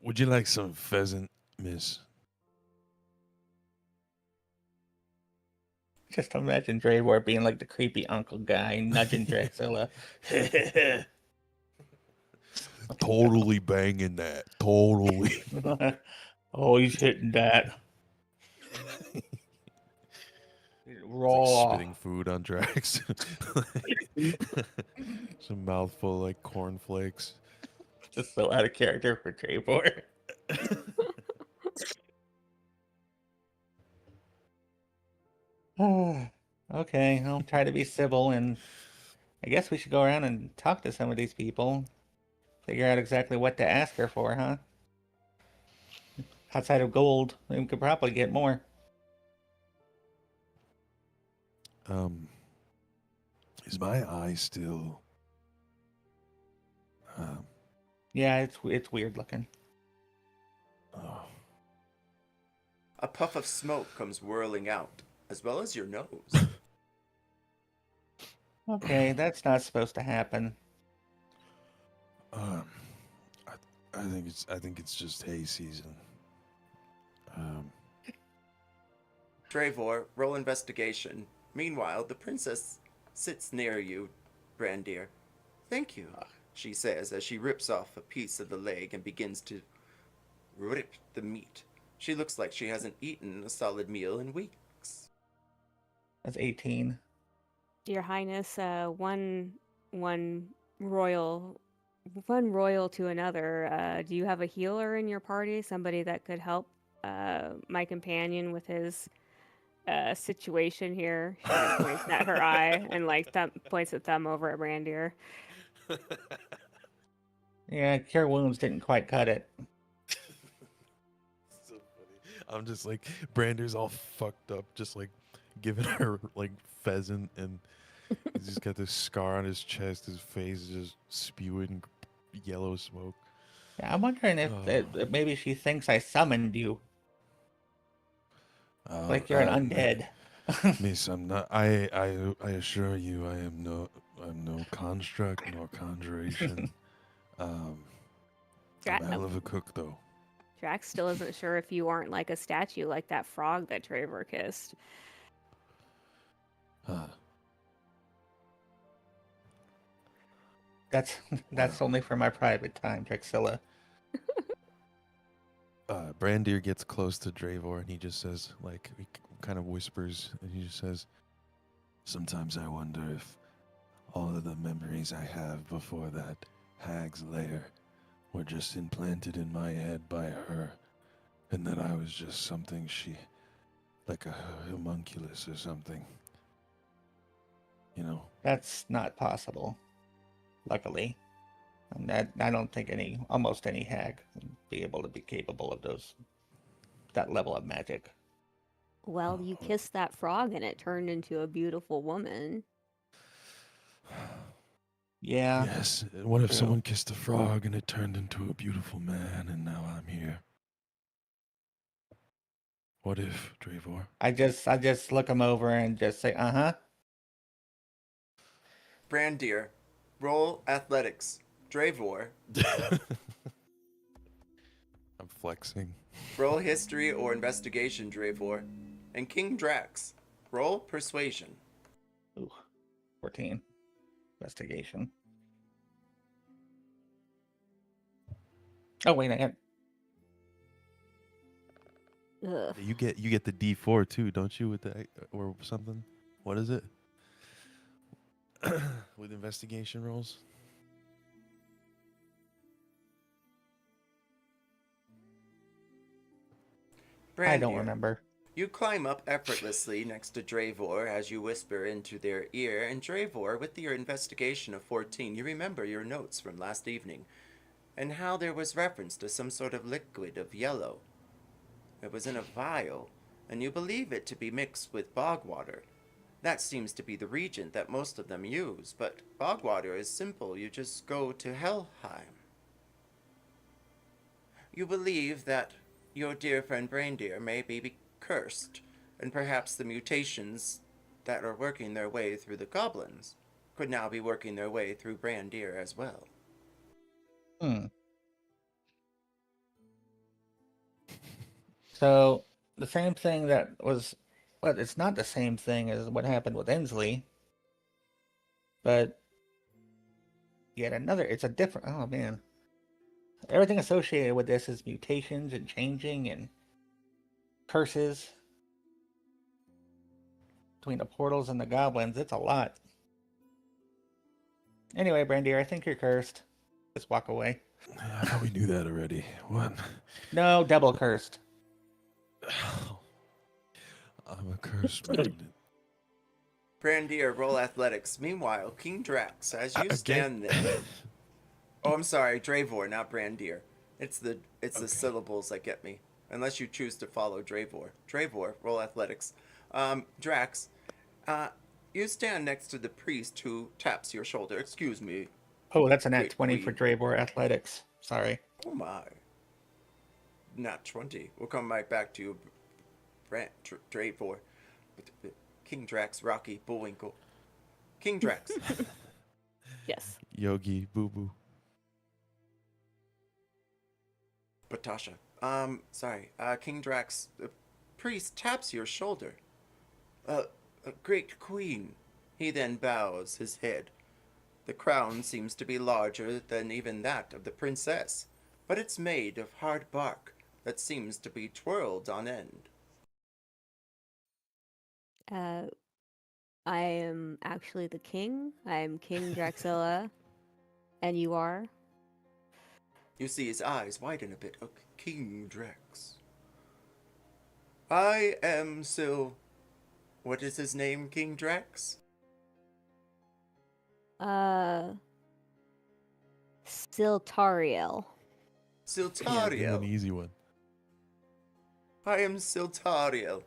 would you like some pheasant, miss? Just imagine Dravor being like the creepy uncle guy nudging Drexilla. Totally banging that. Totally. Oh, he's hitting that. It's Raw. like spitting food on Drax. Some mouthful like cornflakes. Just so out of character for Dravor. Okay, I'll try to be civil, and I guess we should go around and talk to some of these people. Figure out exactly what to ask her for, huh? Outside of gold, we could probably get more. Is my eye still? Yeah, it's weird looking. Oh, A puff of smoke comes whirling out, as well as your nose. Okay, that's not supposed to happen. I think it's just hay season. Dravor, roll investigation. Meanwhile, the princess sits near you, Brandir. Thank you, she says as she rips off a piece of the leg and begins to rip the meat. She looks like she hasn't eaten a solid meal in weeks. That's 18. Your Highness, one royal to another. Do you have a healer in your party? Somebody that could help my companion with his situation here? She like, points at her eye and like points a thumb over at Brandir. Yeah, cure wounds didn't quite cut it. So funny. I'm just like Brander's all fucked up, just like giving her like pheasant, and he's just got this scar on his chest. His face is just spewing yellow smoke. Yeah, I'm wondering if that maybe she thinks I summoned you. Like you're an undead. Miss, I'm not. I assure you, I'm no construct nor conjuration. I'm a hell of a cook, though. Drax still isn't sure if you aren't like a statue like that frog that Dravor kissed. That's only for my private time, Drexilla. Brandir gets close to Dravor and he just says, like, he kind of whispers, and he just says, "Sometimes I wonder if all of the memories I have before that hag's lair were just implanted in my head by her, and that I was just something like a homunculus or something. You know?" That's not possible. Luckily. I don't think almost any hag would be able to be capable of that level of magic. Well, you kissed that frog and it turned into a beautiful woman. Yeah. Yes. What if True. someone kissed a frog and it turned into a beautiful man, and now I'm here? What if, Dravor? I just look him over and just say, uh-huh. Brandir, roll athletics. Dravor, I'm flexing. roll history or investigation, Dravor. And King Drax, roll persuasion. Ooh, 14. Investigation. Oh, wait, I got... Ugh. You get the D4 too, don't you? With the or something. What is it? With investigation rolls. Brandir, I don't remember. you climb up effortlessly next to Dravor as you whisper into their ear, and Dravor, with your investigation of 14, you remember your notes from last evening, and how there was reference to some sort of liquid of yellow. It was in a vial, and you believe it to be mixed with bog water. That seems to be the reagent that most of them use, but bog water is simple. You just go to Helheim. You believe that your dear friend Reindeer may be cursed, and perhaps the mutations that are working their way through the goblins could now be working their way through Brandir as well. Hmm. So the same thing that was, well, it's not the same thing as what happened with Inslee, but yet another. It's a different. Oh man, everything associated with this is mutations and changing and curses between the portals and the goblins. It's a lot. Anyway, Brandir, I think you're cursed. Just walk away. I thought we knew that already. What? No, double cursed. I'm a cursed magnet. Brandir, roll athletics. Meanwhile, King Drax, as you Again? stand there. Oh, I'm sorry, Dravor, not Brandir. It's the syllables that get me. Unless you choose to follow Dravor. Dravor, roll athletics. Drax, you stand next to the priest who taps your shoulder. Excuse me. Oh, that's a nat Great 20 for queen. Dravor Athletics. Sorry. Oh my. Not 20. We'll come right back to you, Dravor. King Drax, Rocky, Bullwinkle. King Drax. Yes. Yogi, Boo Boo. Batasha. Sorry. King Drax, the priest taps your shoulder. A great queen. He then bows his head. The crown seems to be larger than even that of the princess, but it's made of hard bark that seems to be twirled on end. I am actually the king. I am King Draxilla. And you are? You see his eyes widen a bit. Oh, King Drax. I am What is his name, King Drax? Siltariel. Give him an Siltariel. easy one. I am Siltariel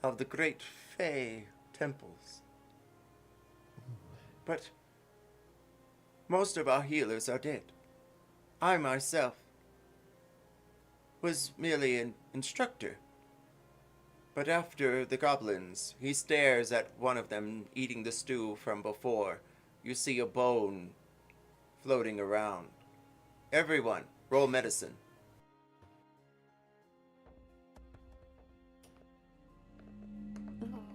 of the great Fey temples. But most of our healers are dead. I myself was merely an instructor. But after the goblins, he stares at one of them eating the stew from before. You see a bone floating around. Everyone, roll medicine.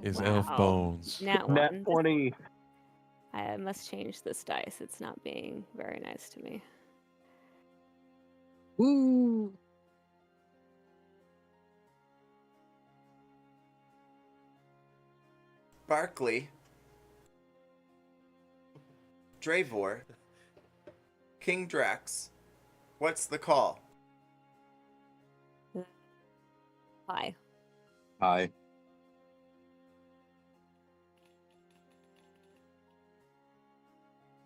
Is elf Wow. bones. Nat Nat 1. 20. I must change this dice. It's not being very nice to me. Woo! Barkley, Dravor, King Drax, what's the call? Hi. Hi.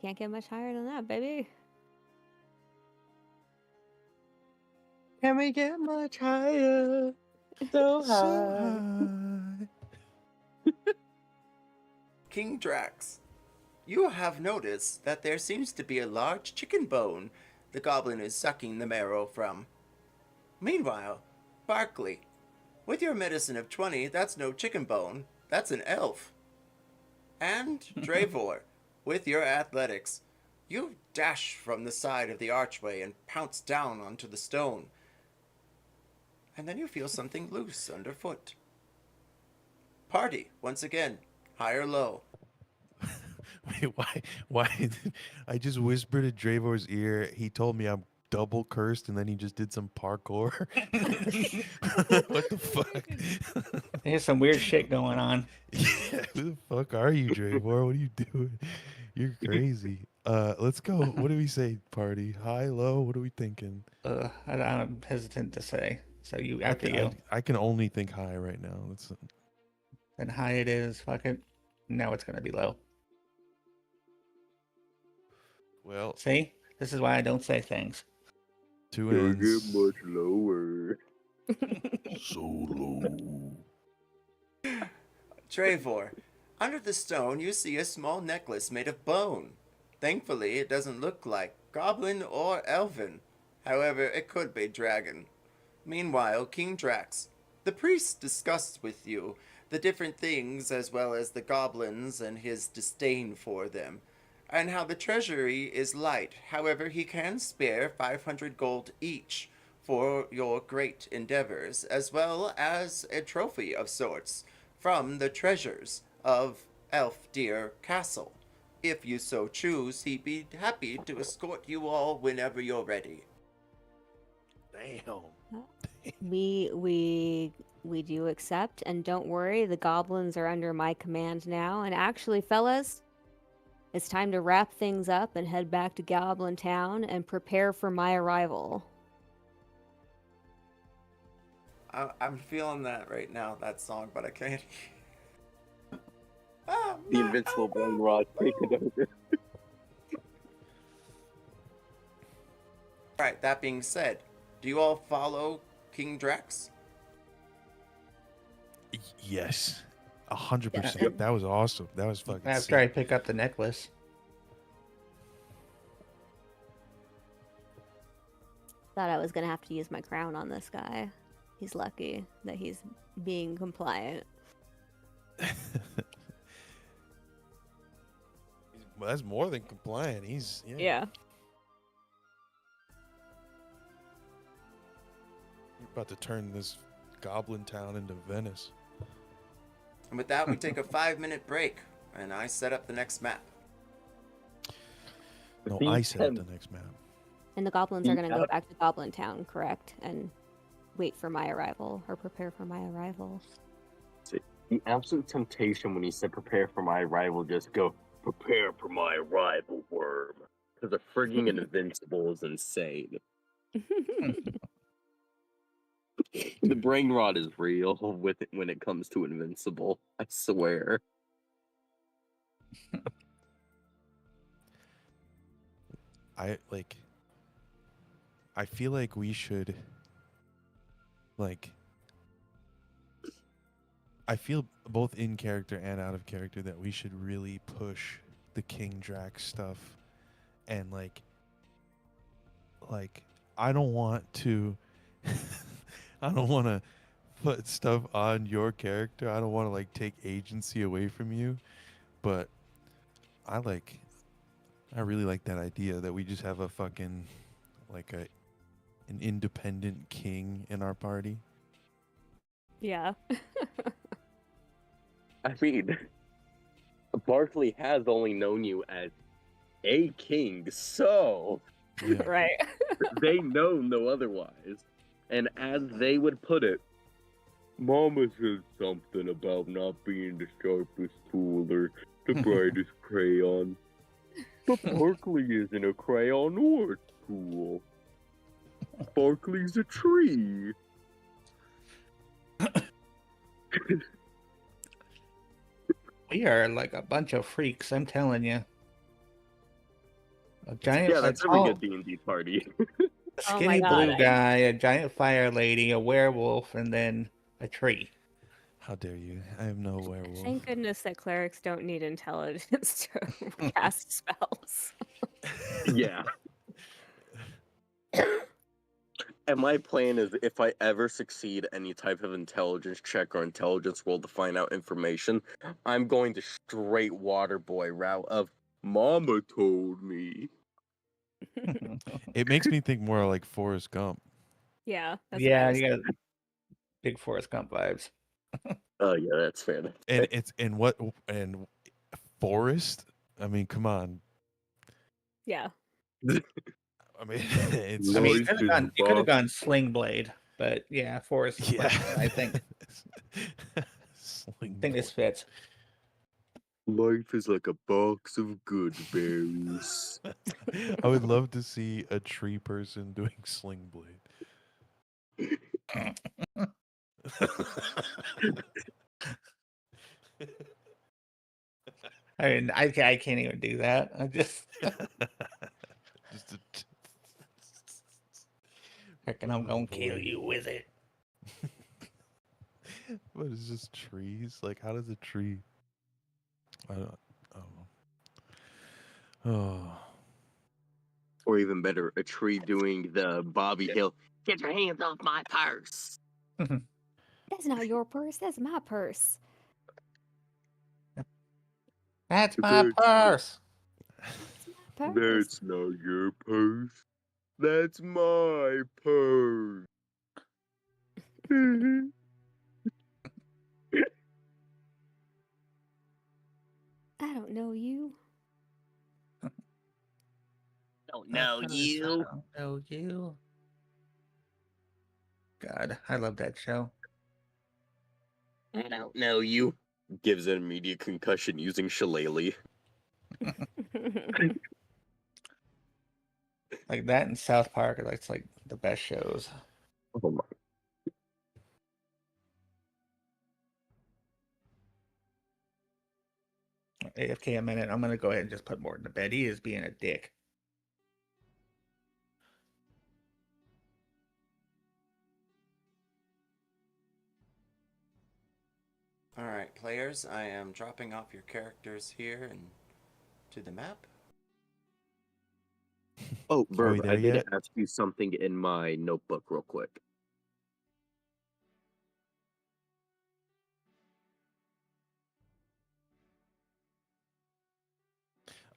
Can't get much higher than that, baby. Can we get much higher? So So high. King Drax, you have noticed that there seems to be a large chicken bone the goblin is sucking the marrow from. Meanwhile, Barkley, with your medicine of 20, that's no chicken bone, that's an elf. And Dravor, with your athletics, you dash from the side of the archway and pounce down onto the stone. And then you feel something loose underfoot. Party, once again, high or low. Wait, why? I just whispered at Dravor's ear. He told me I'm double cursed, and then he just did some parkour. What the fuck? There's some weird shit going on. Yeah, who the fuck are you, Dravor? What are you doing? You're crazy. Let's go. What do we say, party? High, low? What are we thinking? I'm hesitant to say. So you, after you. I can only think high right now. Let's. And high it is. Fuck it. Now it's going to be low. Well, See? This is why I don't say things. two Don't ends. get much lower. So low. Trevor, under the stone you see a small necklace made of bone. Thankfully, it doesn't look like goblin or elven. However, it could be dragon. Meanwhile, King Drax, the priest discussed with you the different things as well as the goblins and his disdain for them, and how the treasury is light. However, he can spare 500 gold each for your great endeavors, as well as a trophy of sorts from the treasures of Elfdeer Castle. If you so choose, he'd be happy to escort you all whenever you're ready. Damn. We do accept, and don't worry, the goblins are under my command now. And actually, fellas, it's time to wrap things up and head back to Goblin Town and prepare for my arrival. I'm feeling that right now, that song, but I can't. The invincible bone rod taken over. Alright, that being said, do you all follow King Drax? Yes. 100%. Yeah. That was awesome. That was fucking After I sick. pick up the necklace. Thought I was gonna have to use my crown on this guy. He's lucky that he's being compliant. Well, that's more than compliant. He's Yeah. You're about to turn this goblin town into Venice. And with that, we take a 5-minute break, and I set up the next map. No, The I set up intent- the next map. And the goblins are The gonna go out- back to Goblin Town, correct? And wait for my arrival, or prepare for my arrival. The absolute temptation when he said prepare for my arrival, just go, prepare for my arrival, worm. Because the frigging invincible is insane. The brain rot is real with it when it comes to invincible. I swear. I feel like we should I feel both in character and out of character that we should really push the King Drax stuff and like I don't want to I don't want to put stuff on your character. I don't want to like take agency away from you, but I really like that idea that we just have a fucking an independent king in our party. Yeah. I mean, Barkley has only known you as a king, so Yeah. Right. they know no otherwise. And as they would put it, Mama said something about not being the sharpest tool or the brightest crayon. But Barkley isn't a crayon or a tool. Barkley's a tree. We are like a bunch of freaks, I'm telling you. A giant, Yeah, that's tall, every good D&D party. Oh my skinny God, blue guy, a giant fire lady, a werewolf, and then a tree. How dare you? I am no werewolf. Thank goodness that clerics don't need intelligence to cast spells. Yeah. And my plan is if I ever succeed any type of intelligence check or intelligence roll to find out information, I'm going the straight water boy route of Mama told me. It makes me think more like Forrest Gump. Yeah. That's Yeah, what I was you got big Forrest Gump vibes. Oh yeah, that's fair. And it's and Forrest? I mean, come on. Yeah. I mean, it's I mean, you Life could have is gone Sling Blade, but yeah, Forrest. yeah. I think this fits. Life is like a box of good berries. I would love to see a tree person doing Sling Blade. I mean, I can't even do that. I just Just reckon I'm gonna kill you with it. But it's just trees. Like, how does a tree? I don't. Oh. Oh. Or even better, a tree doing the Bobby Hill. Get your hands off my purse. That's not your purse. That's my purse. That's my That's, purse. That's my purse. that's not your purse. That's my purse. I don't know you. Don't My know purse, you. I don't know you. God, I love that show. I don't know you. Gives an immediate concussion using shillelagh. Like that in South Park, that's like the best shows. Oh my. AFK a minute. I'm gonna go ahead and just put Morton to bed. He is being a dick. Alright, players, I am dropping off your characters here and to the map. Oh, we Verve, there I need yet? to ask you something in my notebook real quick.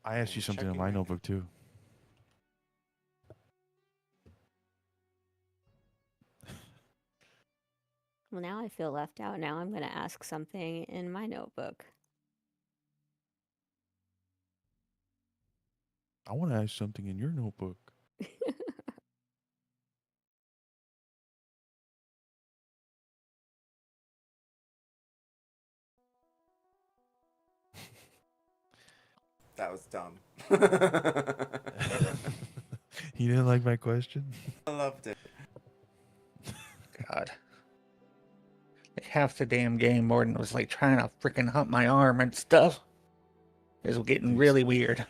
I asked you I'm something in checking my right now. notebook too. Well, now I feel left out. Now I'm going to ask something in my notebook. I want to ask something in your notebook. That was dumb. You didn't like my question? I loved it. God. Like half the damn game, Morton was like trying to freaking hump my arm and stuff. It was getting Dude, really weird.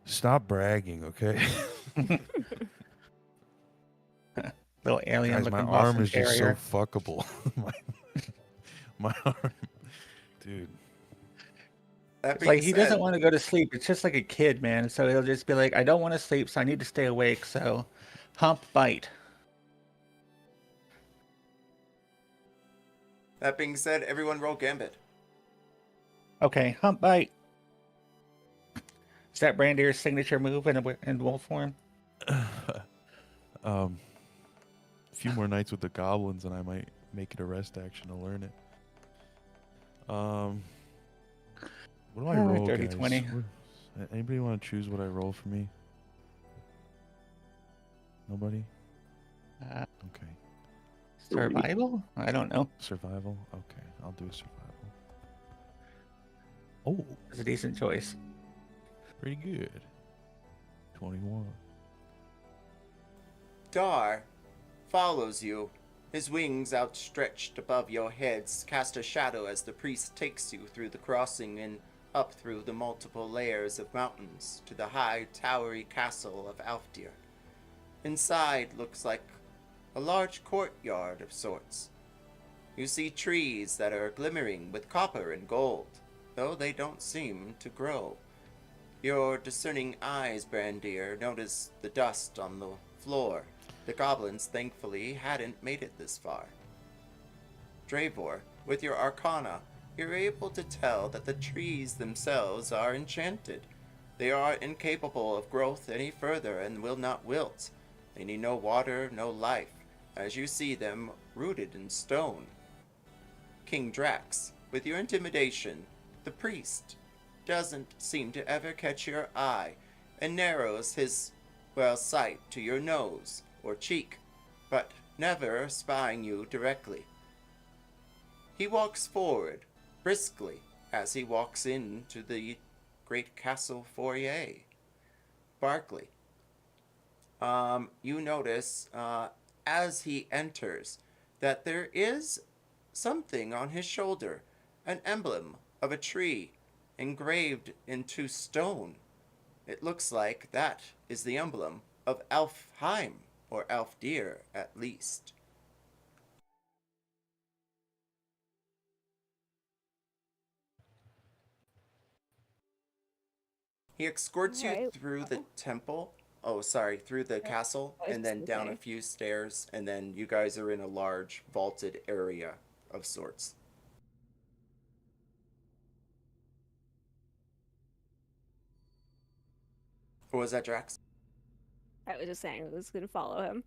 Stop bragging, okay? Little alien Guys, looking my Boston arm is just so Terrier. fuckable. my arm, dude. That It's being like he said, doesn't want to go to sleep. It's just like a kid, man. So he'll just be like, I don't want to sleep, so I need to stay awake. So hump bite. that being said, everyone roll Gambit. Okay, hump bite. Is that Brandier's signature move in wolf form? A few more nights with the goblins, and I might make it a rest action to learn it. What do I roll, Dirty guys? 20. Anybody want to choose what I roll for me? Nobody? Uh, Okay. survival? I don't know. Survival? Okay, I'll do a survival. Oh, It's a decent choice. pretty good. 21. Dar follows you. His wings outstretched above your heads cast a shadow as the priest takes you through the crossing and up through the multiple layers of mountains to the high, towery castle of Alfdir. Inside looks like a large courtyard of sorts. You see trees that are glimmering with copper and gold, though they don't seem to grow. Your discerning eyes, Brandir, notice the dust on the floor. The goblins, thankfully, hadn't made it this far. Dravor, with your arcana, you're able to tell that the trees themselves are enchanted. They are incapable of growth any further and will not wilt. They need no water, no life, as you see them rooted in stone. King Drax, with your intimidation, the priest doesn't seem to ever catch your eye and narrows his, sight to your nose or cheek, but never spying you directly. He walks forward, briskly, as he walks into the great castle foyer. Barkley, you notice, as he enters, that there is something on his shoulder, an emblem of a tree engraved into stone. It looks like that is the emblem of Alfheim, or Alfdir at least. He escorts you Alright. through the temple. Oh, sorry, through the castle, I was and then gonna down a say. few stairs, and then you guys are in a large vaulted area of sorts. What was that, Drax? I was just saying I was gonna follow him.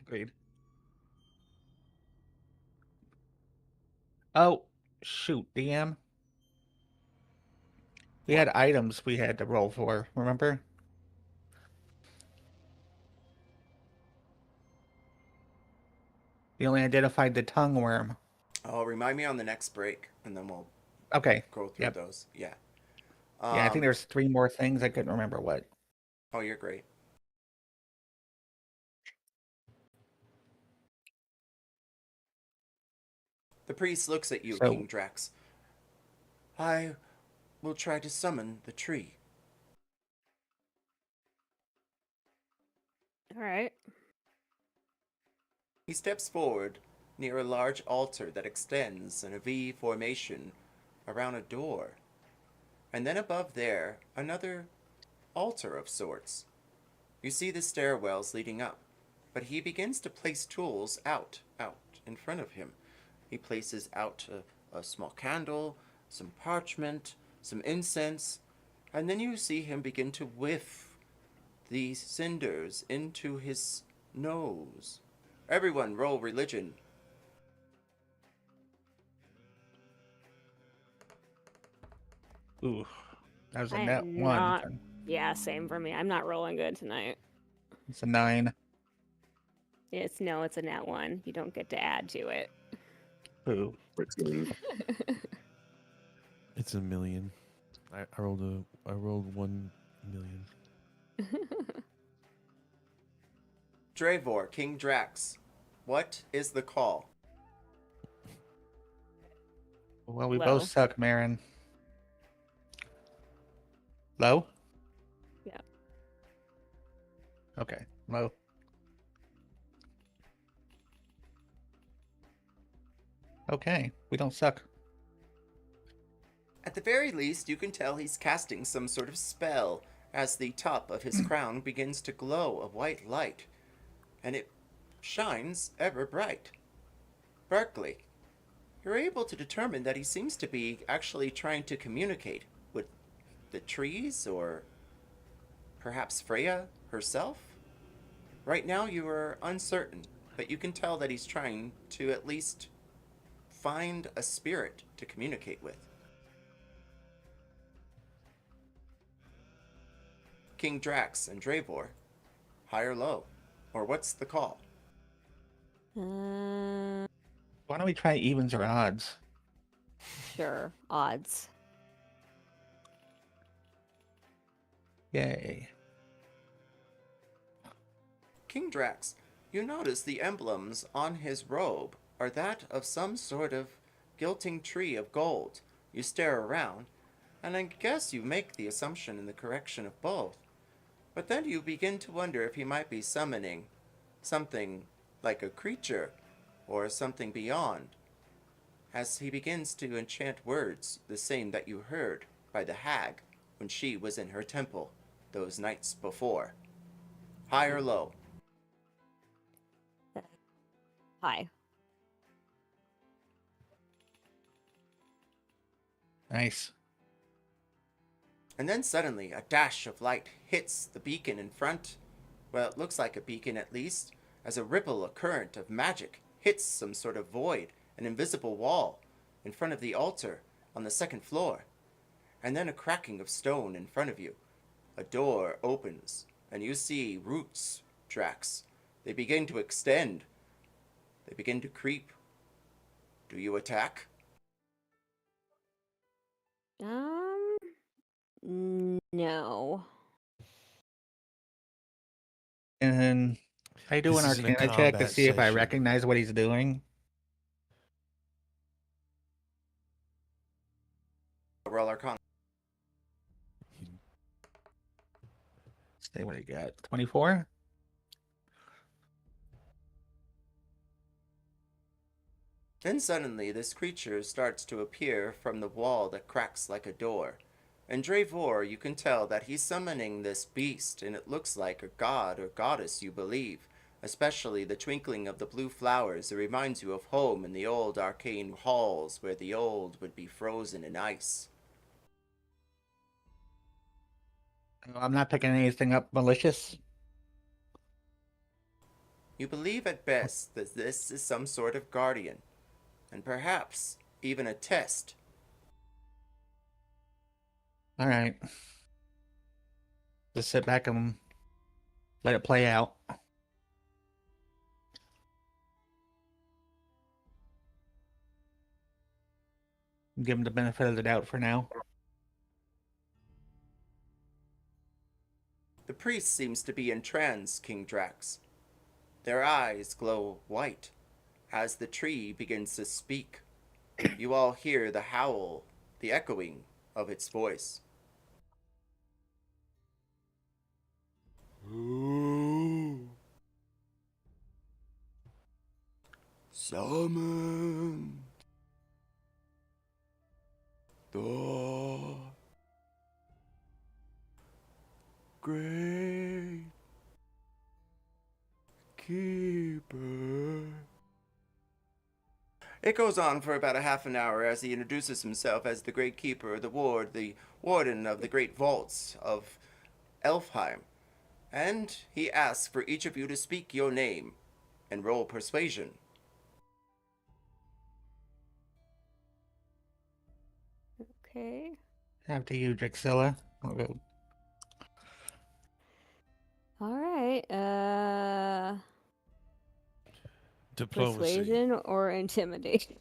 Agreed. Oh, shoot, DM. We had items we had to roll for, remember? We only identified the tongue worm. Oh, remind me on the next break, and then we'll Okay. go through Yep. those. Yeah. Yeah, I think there's 3 more things. I couldn't remember what. Oh, you're great. The priest looks at you, So- King Drax. I will try to summon the tree. Alright. He steps forward near a large altar that extends in a V formation around a door. And then above there, another altar of sorts. You see the stairwells leading up, but he begins to place tools out in front of him. He places out a small candle, some parchment, some incense, and then you see him begin to whiff these cinders into his nose. Everyone roll religion. Ooh, that was a I net am 1. not. Yeah, same for me. I'm not rolling good tonight. It's a 9. It's a nat 1. You don't get to add to it. Ooh. It's a million. I rolled 1 million. Dravor, King Drax, what is the call? Well, we Low. both suck, Marin. Low? Yeah. Okay, low. Okay, we don't suck. At the very least, you can tell he's casting some sort of spell as the top of his crown begins to glow a white light, and it shines ever bright. Berkeley, you're able to determine that he seems to be actually trying to communicate with the trees, or perhaps Freya herself? Right now you are uncertain, but you can tell that he's trying to at least find a spirit to communicate with. King Drax and Dravor, high or low? Or what's the call? Uh, Why don't we try evens or odds? sure. Odds. Yay. King Drax, you notice the emblems on his robe are that of some sort of gilting tree of gold. You stare around, and I guess you make the assumption in the correction of both. But then you begin to wonder if he might be summoning something like a creature or something beyond, as he begins to enchant words the same that you heard by the hag when she was in her temple those nights before. High or low? High. Nice. And then suddenly a dash of light hits the beacon in front. Well, it looks like a beacon at least, as a ripple, a current of magic hits some sort of void, an invisible wall in front of the altar on the second floor. And then a cracking of stone in front of you. A door opens, and you see roots, Drax. They begin to extend. They begin to creep. Do you attack? No. And I do This an isn't a Arcana check to combat see if I session. recognize what he's doing. Roll Arcana. Say what he got. 24? Then suddenly this creature starts to appear from the wall that cracks like a door. And Dravor, you can tell that he's summoning this beast, and it looks like a god or goddess you believe. Especially the twinkling of the blue flowers, it reminds you of home in the old arcane halls where the old would be frozen in ice. I'm not picking anything up malicious. You believe at best that this is some sort of guardian, and perhaps even a test. All right. Just sit back and let it play out. Give him the benefit of the doubt for now. The priest seems to be in trance, King Drax. Their eyes glow white as the tree begins to speak. You all hear the howl, the echoing of its voice. Summon the Great Keeper. It goes on for about a half an hour as he introduces himself as the Great Keeper, the warden of the Great Vaults of Elfheim. And he asks for each of you to speak your name and roll persuasion. Okay. After you, Drixilla. I'll go. All right. Diplomacy. Persuasion or intimidation?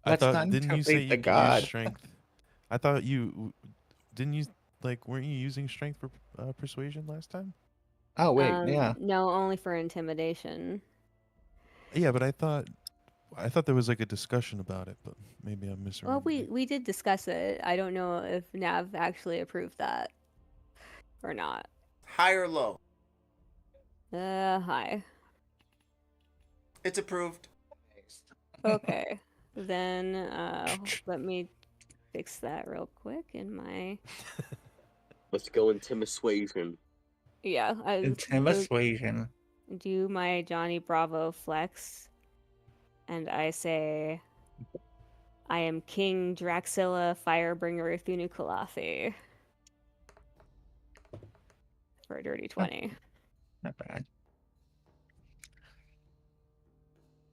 I Let's thought, not didn't you say intimidate you the could god. use strength? I thought you didn't you weren't you using strength for persuasion last time? Oh, wait, yeah. No, only for intimidation. Yeah, but I thought there was like a discussion about it, but maybe I'm Well, misremembering. we did discuss it. I don't know if Nav actually approved that or not. High or low? Hi. It's approved. Okay. Then let me fix that real quick in my Let's go into persuasion. yeah. I Intimidation. do my Johnny Bravo flex, and I say, "I am King Draxilla Firebringer Thunukalathi." For a dirty 20. Not bad.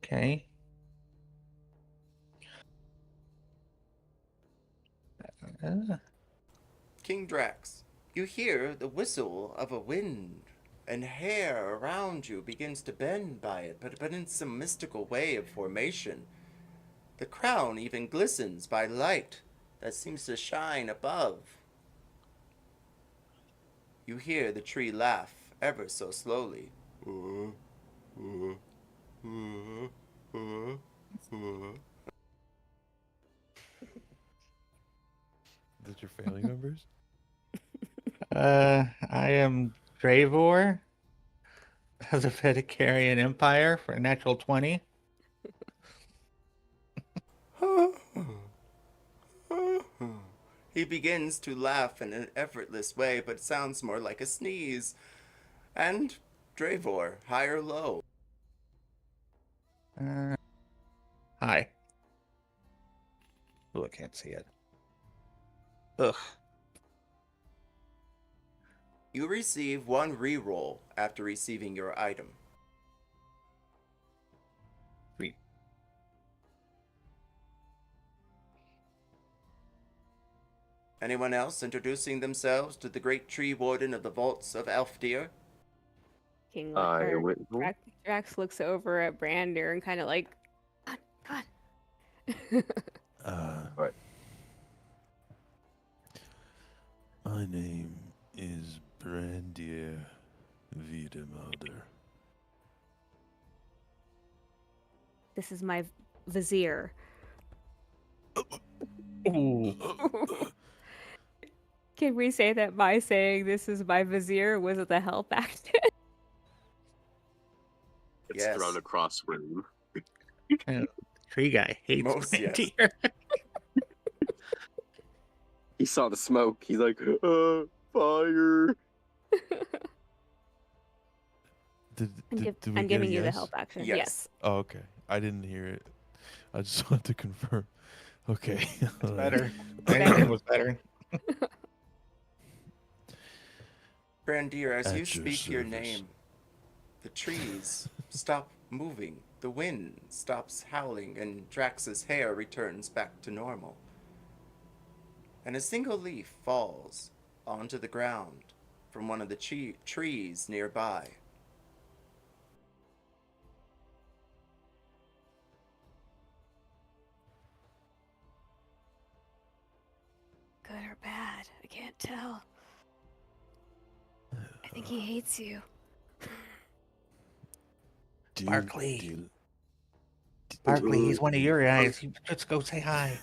Okay. King Drax, you hear the whistle of a wind, and hair around you begins to bend by it, but in some mystical way of formation. The crown even glistens by light that seems to shine above. You hear the tree laugh ever so slowly. Is that your family members? I am Dravor of the Vedicarian Empire for a natural 20. He begins to laugh in an effortless way, but sounds more like a sneeze. And Dravor, high or low? Hi. Oh, I can't see it. Ugh. You receive one reroll after receiving your item. Sweet. Anyone else introducing themselves to the great tree warden of the vaults of Elfdir? King I or went. Drax looks over at Brander and kind of like, come on. Right. My name is Brandir Wiedemelder. This is my vizier. Ooh. Can we say that by saying this is my vizier was the help action? Yes. thrown across room. Tree guy hates Most, yes. Grandier. He saw the smoke. He's like, fire. I'm giving you the help action. Yes. Yes. Oh, okay. I didn't hear it. I just wanted to confirm. Okay. It's better. Better. Anything was better. Brandir, as At you your speak your service. name, the trees stop moving, the wind stops howling, and Drax's hair returns back to normal. And a single leaf falls onto the ground from one of the trees nearby. Good or bad? I can't tell. I think he hates you. Do Barkley. Do Barkley, he's one of your guys. Let's go say hi.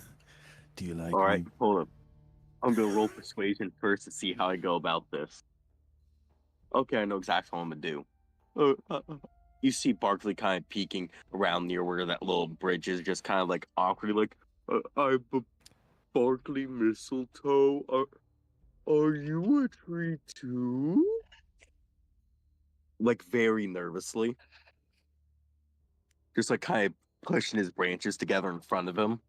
you like All right, me? hold up. I'm gonna roll persuasion first to see how I go about this. Okay, I know exactly what I'm gonna do. You see Barkley kind of peeking around near where that little bridge is, just kind of like awkwardly, like, I'm a Barkley mistletoe. Are you a tree too? Like very nervously. Just like kind of pushing his branches together in front of him.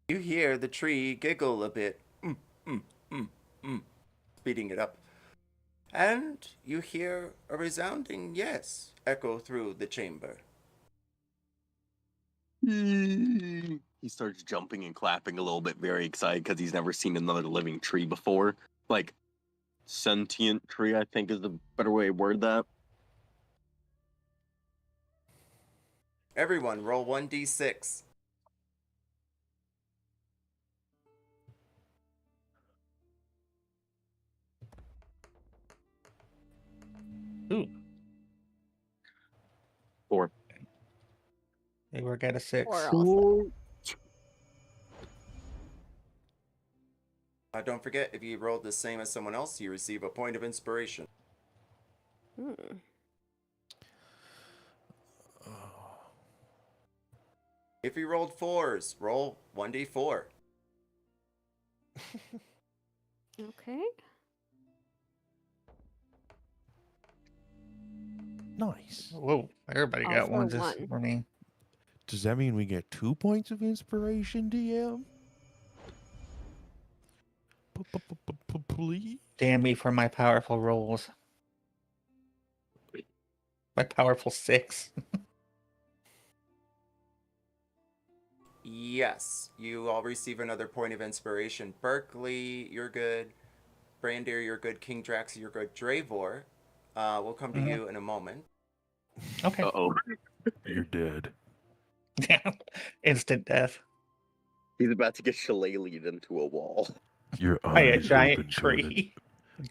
You hear the tree giggle a bit, speeding it up. And you hear a resounding yes echo through the chamber. He starts jumping and clapping a little bit, very excited because he's never seen another living tree before. Like, sentient tree, I think is the better way to word that. Everyone, roll 1d6. Ooh, 4. they work at a 6. Or also. Don't forget, if you rolled the same as someone else, you receive a point of inspiration. Hmm. If you rolled 4s, roll 1d4. Okay. Nice. Whoa, everybody got Also ones this one. morning. Does that mean we get 2 points of inspiration, DM? Please? Damn me for my powerful rolls. My powerful 6. Yes, you all receive another point of inspiration. Berkeley, you're good. Brandir, you're good. King Drax, you're good. Dravor, we'll come to you in a moment. Okay. Uh-oh. You're dead. Yeah. Instant death. He's about to get shillelied into a wall. Your By a eyes giant open, turn it tree.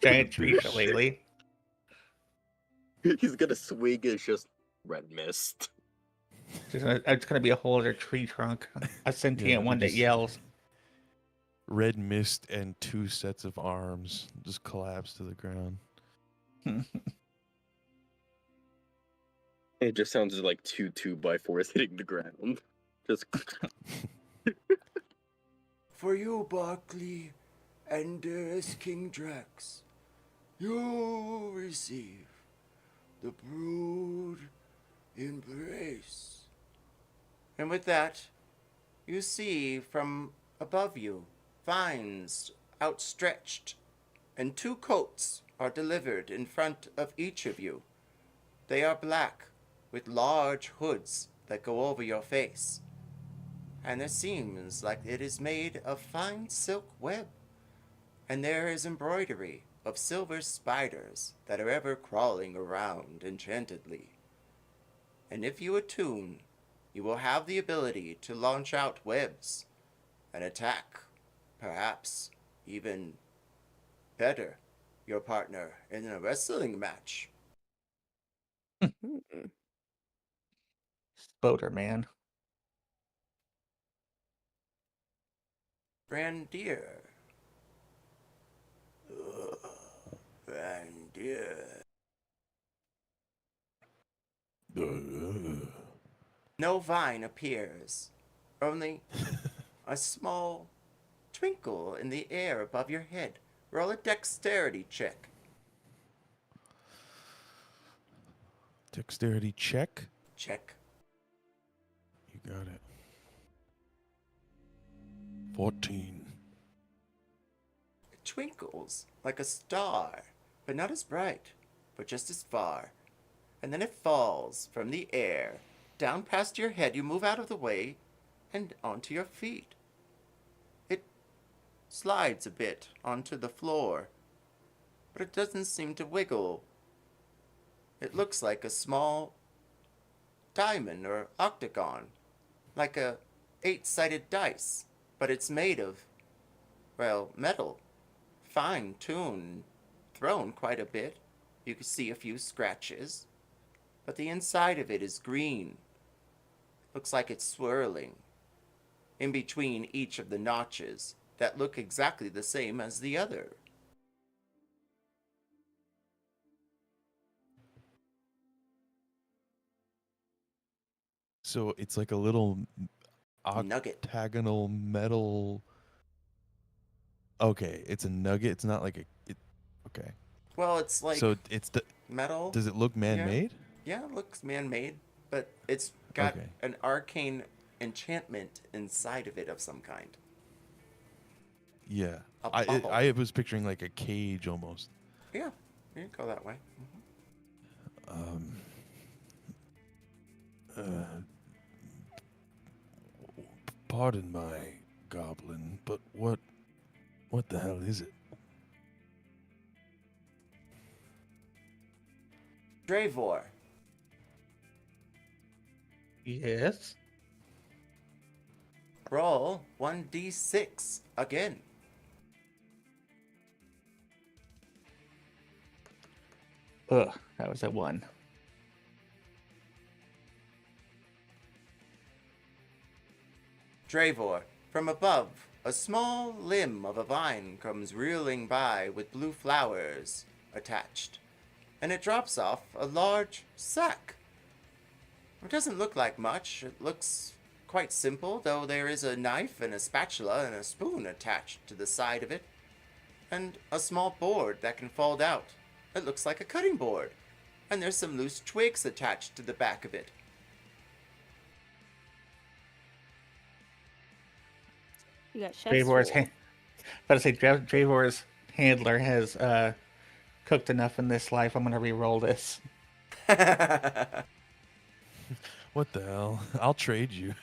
Giant tree abyss. shillelagh. He's gonna swing, it's just red mist. It's gonna be a whole other tree trunk. A sentient one that just- yells. Red mist and 2 sets of arms just collapse to the ground. It just sounds like 2 2x4s hitting the ground. Just For you, Barkley, and dearest King Drax, you receive the brood embrace. And with that, you see from above you vines outstretched, and 2 coats are delivered in front of each of you. They are black, with large hoods that go over your face, and it seems like it is made of fine silk web, and there is embroidery of silver spiders that are ever crawling around enchantedly. And if you attune, you will have the ability to launch out webs and attack, perhaps even better, your partner in a wrestling match. Hmm. Boater man. Brandir. Brandir. No vine appears, only a small twinkle in the air above your head. Roll a dexterity check. Dexterity check. Check. You got it. 14. It twinkles like a star, but not as bright, but just as far. And then it falls from the air, down past your head. You move out of the way and onto your feet. It slides a bit onto the floor, but it doesn't seem to wiggle. It looks like a small diamond or octagon, like a 8-sided dice, but it's made of, well, metal, fine-tuned, thrown quite a bit. You can see a few scratches, but the inside of it is green. Looks like it's swirling in between each of the notches that look exactly the same as the other. So it's like a little Nugget. octagonal metal. Okay, it's a nugget. It's not like a. Okay. Well, it's like So it's metal. Does it look man-made? Yeah, it looks man-made, but it's got Okay. an arcane enchantment inside of it of some kind. Yeah. A I bubble. was picturing like a cage almost. Yeah, you can go that way. Pardon my goblin, but what the hell is it? Dravor, Yes. roll 1d6 again. Ugh, that was a 1. Dravor, from above, a small limb of a vine comes reeling by with blue flowers attached, and it drops off a large sack. It doesn't look like much. It looks quite simple, though there is a knife and a spatula and a spoon attached to the side of it, and a small board that can fold out. It looks like a cutting board, and there's some loose twigs attached to the back of it. You got chef's Dravor's, roll. about to say, Dravor's handler has cooked enough in this life. I'm going to re-roll this. What the hell? I'll trade you.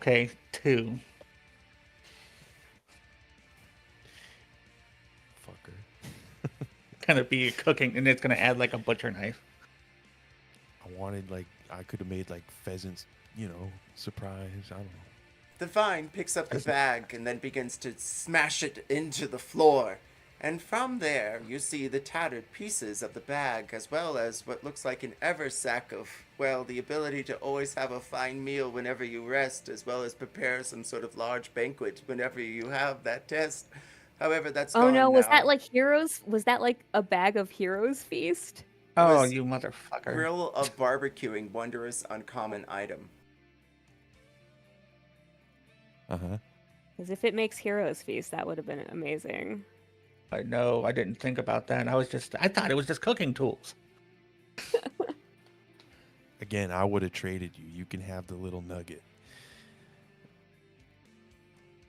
Okay, 2. Fucker. Gonna be cooking, and it's gonna add like a butcher knife. I wanted like I could have made like pheasants, surprise. I don't know. The vine picks up the bag and then begins to smash it into the floor. And from there, you see the tattered pieces of the bag, as well as what looks like an eversack of, well, the ability to always have a fine meal whenever you rest, as well as prepare some sort of large banquet whenever you have that test. However, that's Oh gone no, was now. that like heroes? Was that like a bag of heroes feast? Oh, was you motherfucker. Grill of barbecuing wondrous uncommon item. Uh-huh. Because if it makes heroes feast, that would have been amazing. I know, I didn't think about that. I thought it was just cooking tools. Again, I would have traded you. You can have the little nugget.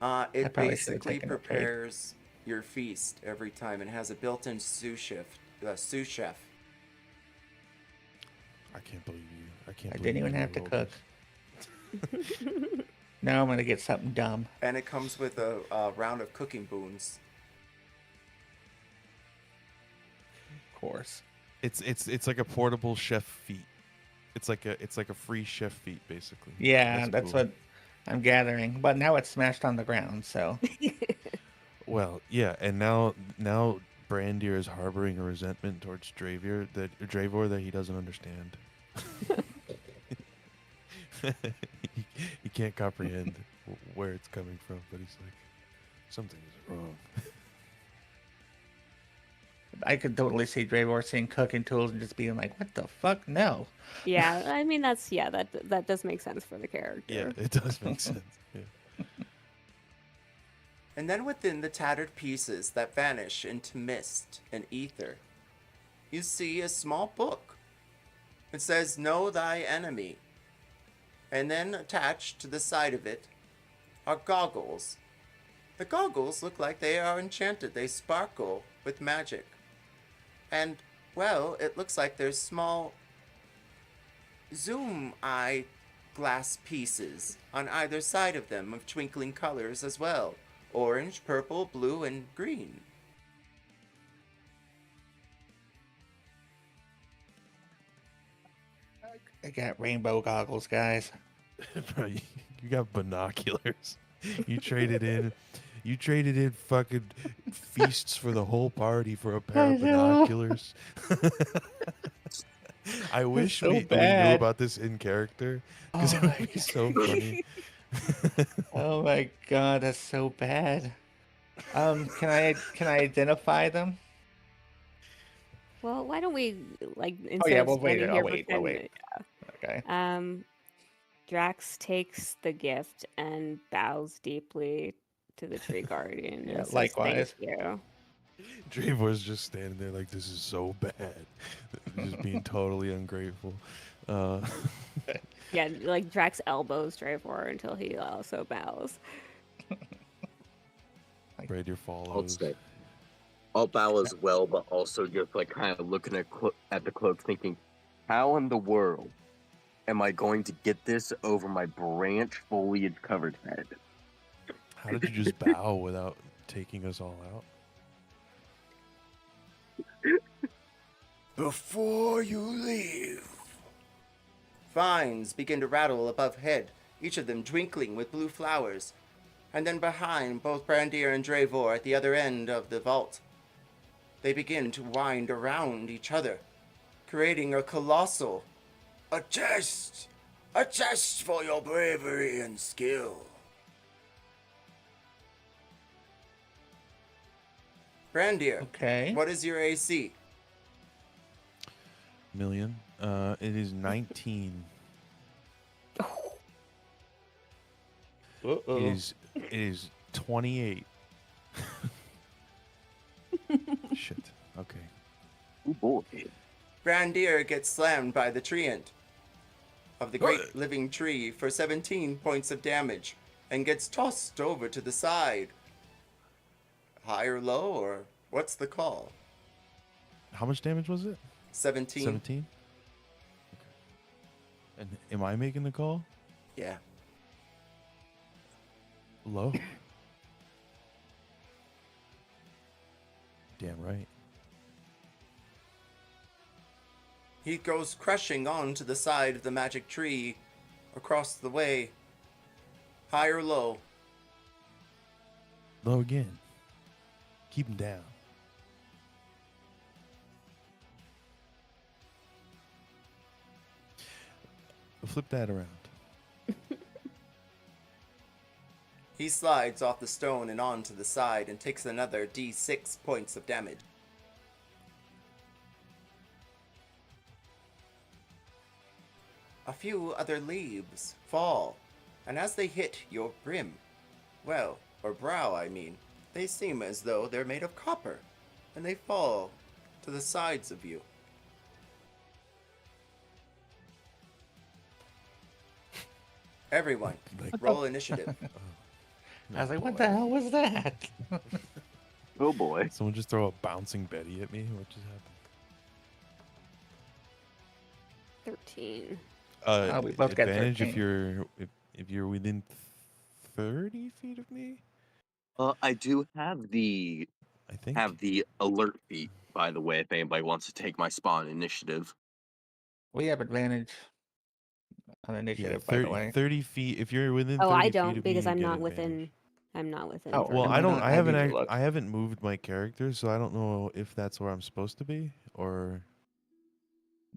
It probably should have basically taken a trade. prepares your feast every time and has a built-in sous chef. I can't believe you. I can't. I believe didn't even you have to rolled cook. this. Now I'm gonna get something dumb. And it comes with a round of cooking boons. Of course. It's like a portable chef feat. It's like a free chef feat basically. Yeah, that's cool. what I'm gathering. But now it's smashed on the ground, so Well, yeah, and now Brandir is harboring a resentment towards Dravor that he doesn't understand. he can't comprehend where it's coming from, but he's like, something is wrong. I could totally see Dravor seeing cooking tools and just being like, "What the fuck? No." Yeah, I mean that does make sense for the character. Yeah, it does make sense. Yeah. And then within the tattered pieces that vanish into mist and ether, you see a small book. It says, "Know thy enemy." And then attached to the side of it are goggles. The goggles look like they are enchanted. They sparkle with magic. And, well, it looks like there's small zoom eye glass pieces on either side of them of twinkling colors as well. Orange, purple, blue, and green. I got rainbow goggles, guys. Bro, you got binoculars. You traded in. You traded in fucking feasts for the whole party for a pair I of know. binoculars. I wish so we knew bad. about this in character because Oh it my would be so funny. Oh my god, that's so bad. Can I identify them? Well, why don't we like Oh instead yeah, of we'll wait. standing I'll here wait. I'll pretending? wait. Okay. Drax takes the gift and bows deeply to the tree guardian Yeah, and says, likewise. "Thank you." Dravor's just standing there like, this is so bad. Just being totally ungrateful. Yeah, like Drax elbows Dravor until he also bows. Bradier I'll follows. say. I'll bow as well, but also just like kind of looking at the cloak, thinking, how in the world am I going to get this over my branch foliage covered head? How did you just bow without taking us all out? Before you leave. Vines begin to rattle above head, each of them twinkling with blue flowers. And then behind both Brandir and Dravor at the other end of the vault, they begin to wind around each other, creating a colossal, a test for your bravery and skill. Brandir, Okay. what is your AC? Million. It is 19. Uh-oh. It is 28. Shit. Okay. Oh boy. Brandir gets slammed by the treant of the great living tree for 17 points of damage and gets tossed over to the side. High or low, or what's the call? How much damage was it? 17. 17? Okay. And am I making the call? Yeah. Low. Damn right. He goes crushing onto the side of the magic tree across the way. High or low? Low again. Keep him down. Flip that around. He slides off the stone and onto the side and takes another d6 points of damage. A few other leaves fall, and as they hit your brim, well, or brow I mean, they seem as though they're made of copper, and they fall to the sides of you. Everyone, roll initiative. I was like, what the hell was that? Oh boy. Someone just throw a bouncing Betty at me? What just happened? 13. We both got Advantage 13. if you're within 30 feet of me, I do have I think. the alert feat, by the way, if anybody wants to take my spawn initiative. We have advantage on Yeah, initiative, by the way. 30 feet. If you're within Oh, 30 I feet don't of because me, I'm you get not advantage. within. I'm not within. Oh, Well, 30. I don't. not- I I haven't. need to look. I haven't moved my character, so I don't know if that's where I'm supposed to be, or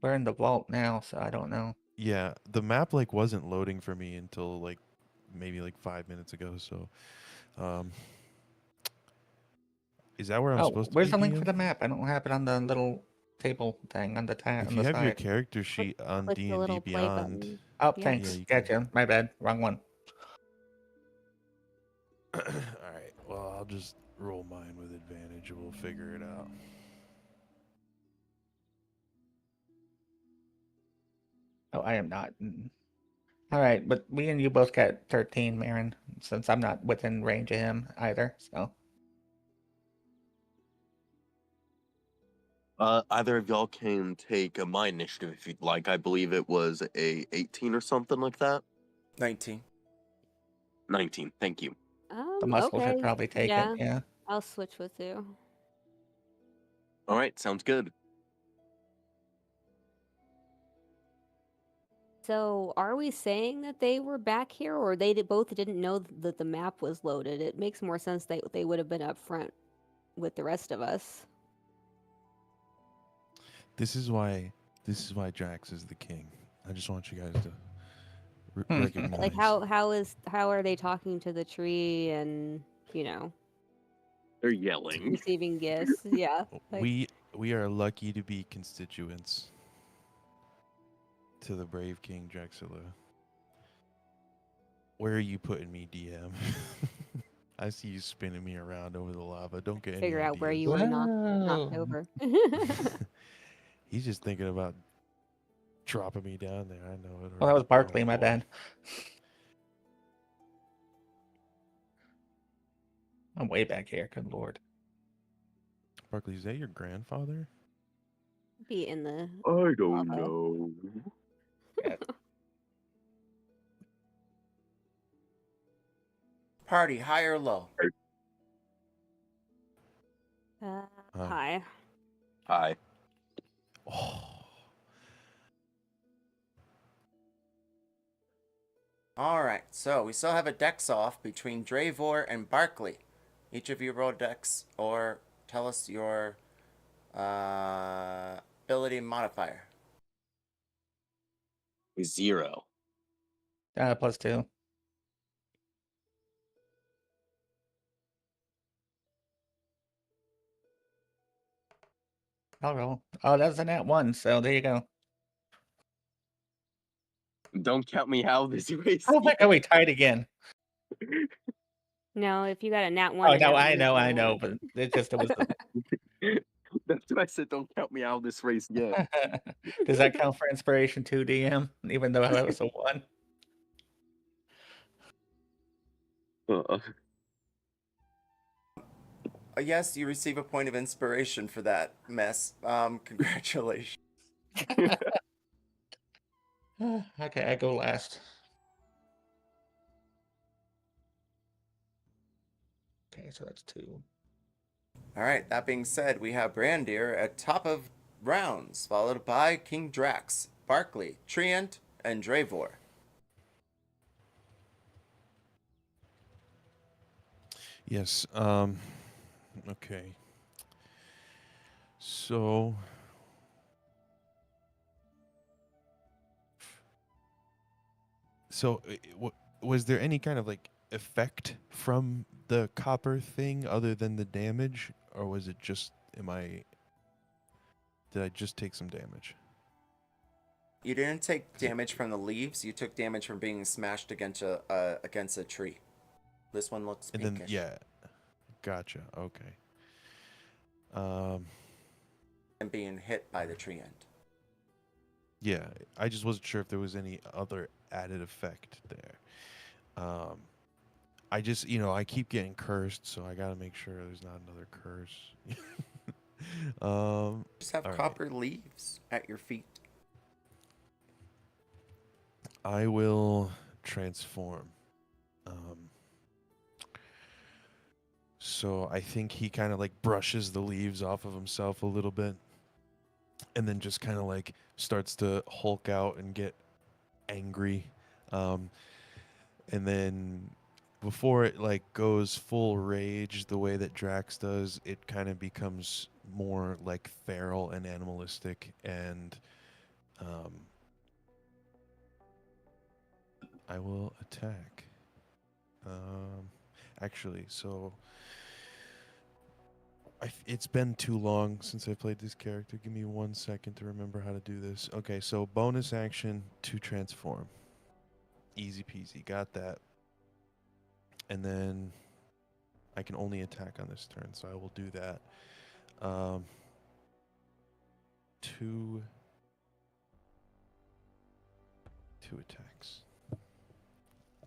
We're in the vault now, so I don't know. yeah, the map like wasn't loading for me until like maybe like 5 minutes ago. So, Is that where I'm Oh, supposed to where's be, the link for DM? the map? I don't have it on the little table thing on the If on you the have your side. character sheet on Click the D&D little play Beyond, button. Oh, Yeah. thanks. you can. Gotcha. My bad. Wrong one. All right. Well, I'll just roll mine with advantage. We'll figure it out. Oh, I am not. All right, but we and you both got 13, Marin, since I'm not within range of him either. So Either of y'all can take my initiative if you'd like. I believe it was a 18 or something like that. 19. 19. Thank you. the muscle should Okay. probably take it. Yeah, Yeah. I'll switch with you. All right, sounds good. So, are we saying that they were back here, or both didn't know that the map was loaded? It makes more sense that they would have been up front with the rest of us. This is why Drax is the king. I just want you guys to Hmm. recognize. Like, how are they talking to the tree and They're yelling. receiving gifts? Yeah, like, we are lucky to be constituents to the brave King Drexila. Where are you putting me, DM? I see you spinning me around over the lava. Don't get any figure out where ideas. you were knocked Whoa. over. He's just thinking about dropping me down there. I know it. Well, that was already. Barkley. Oh, My boy. bad. I'm way back here. Good lord. Barkley, is that your grandfather? Be in the I don't lava. know. Party, high or low? Hi. Hi. Oh. All right, so we still have a dex off between Dravor and Barkley. Each of you roll dex or tell us your ability modifier. 0. +2. I'll roll. Oh, that's a nat 1. So there you go. Don't count me out of this race. Oh my god, we tied again. No, if you got a nat 1, Oh a no, nat I 1 is know, a I nat know, 1. but it was That's what I said. Don't count me out of this race yet. Does that count for inspiration too, DM? Even though that was a 1. Yes, you receive a point of inspiration for that mess. Congratulations. Okay, I go last. Okay, so that's 2. All right, that being said, we have Brandir at top of rounds, followed by King Drax, Barkley, Treant, and Dravor. Yes. Okay. So was there any kind of like effect from the copper thing other than the damage, or was it just did I just take some damage? You didn't take damage from the leaves. You took damage from being smashed against a tree. This one looks And pinkish. then yeah, gotcha. Okay. And being hit by the tree end. Yeah, I just wasn't sure if there was any other added effect there. I just, I keep getting cursed, so I gotta make sure there's not another curse. Just have copper leaves at your feet. I will transform. So I think he kind of like brushes the leaves off of himself a little bit, and then just kind of like starts to hulk out and get angry. And then before it like goes full rage the way that Drax does, it kind of becomes more like feral and animalistic, and I will attack. Actually, so It's been too long since I played this character. Give me 1 second to remember how to do this. Okay, so bonus action to transform. Easy peasy. Got that. And then I can only attack on this turn, so I will do that. Two attacks.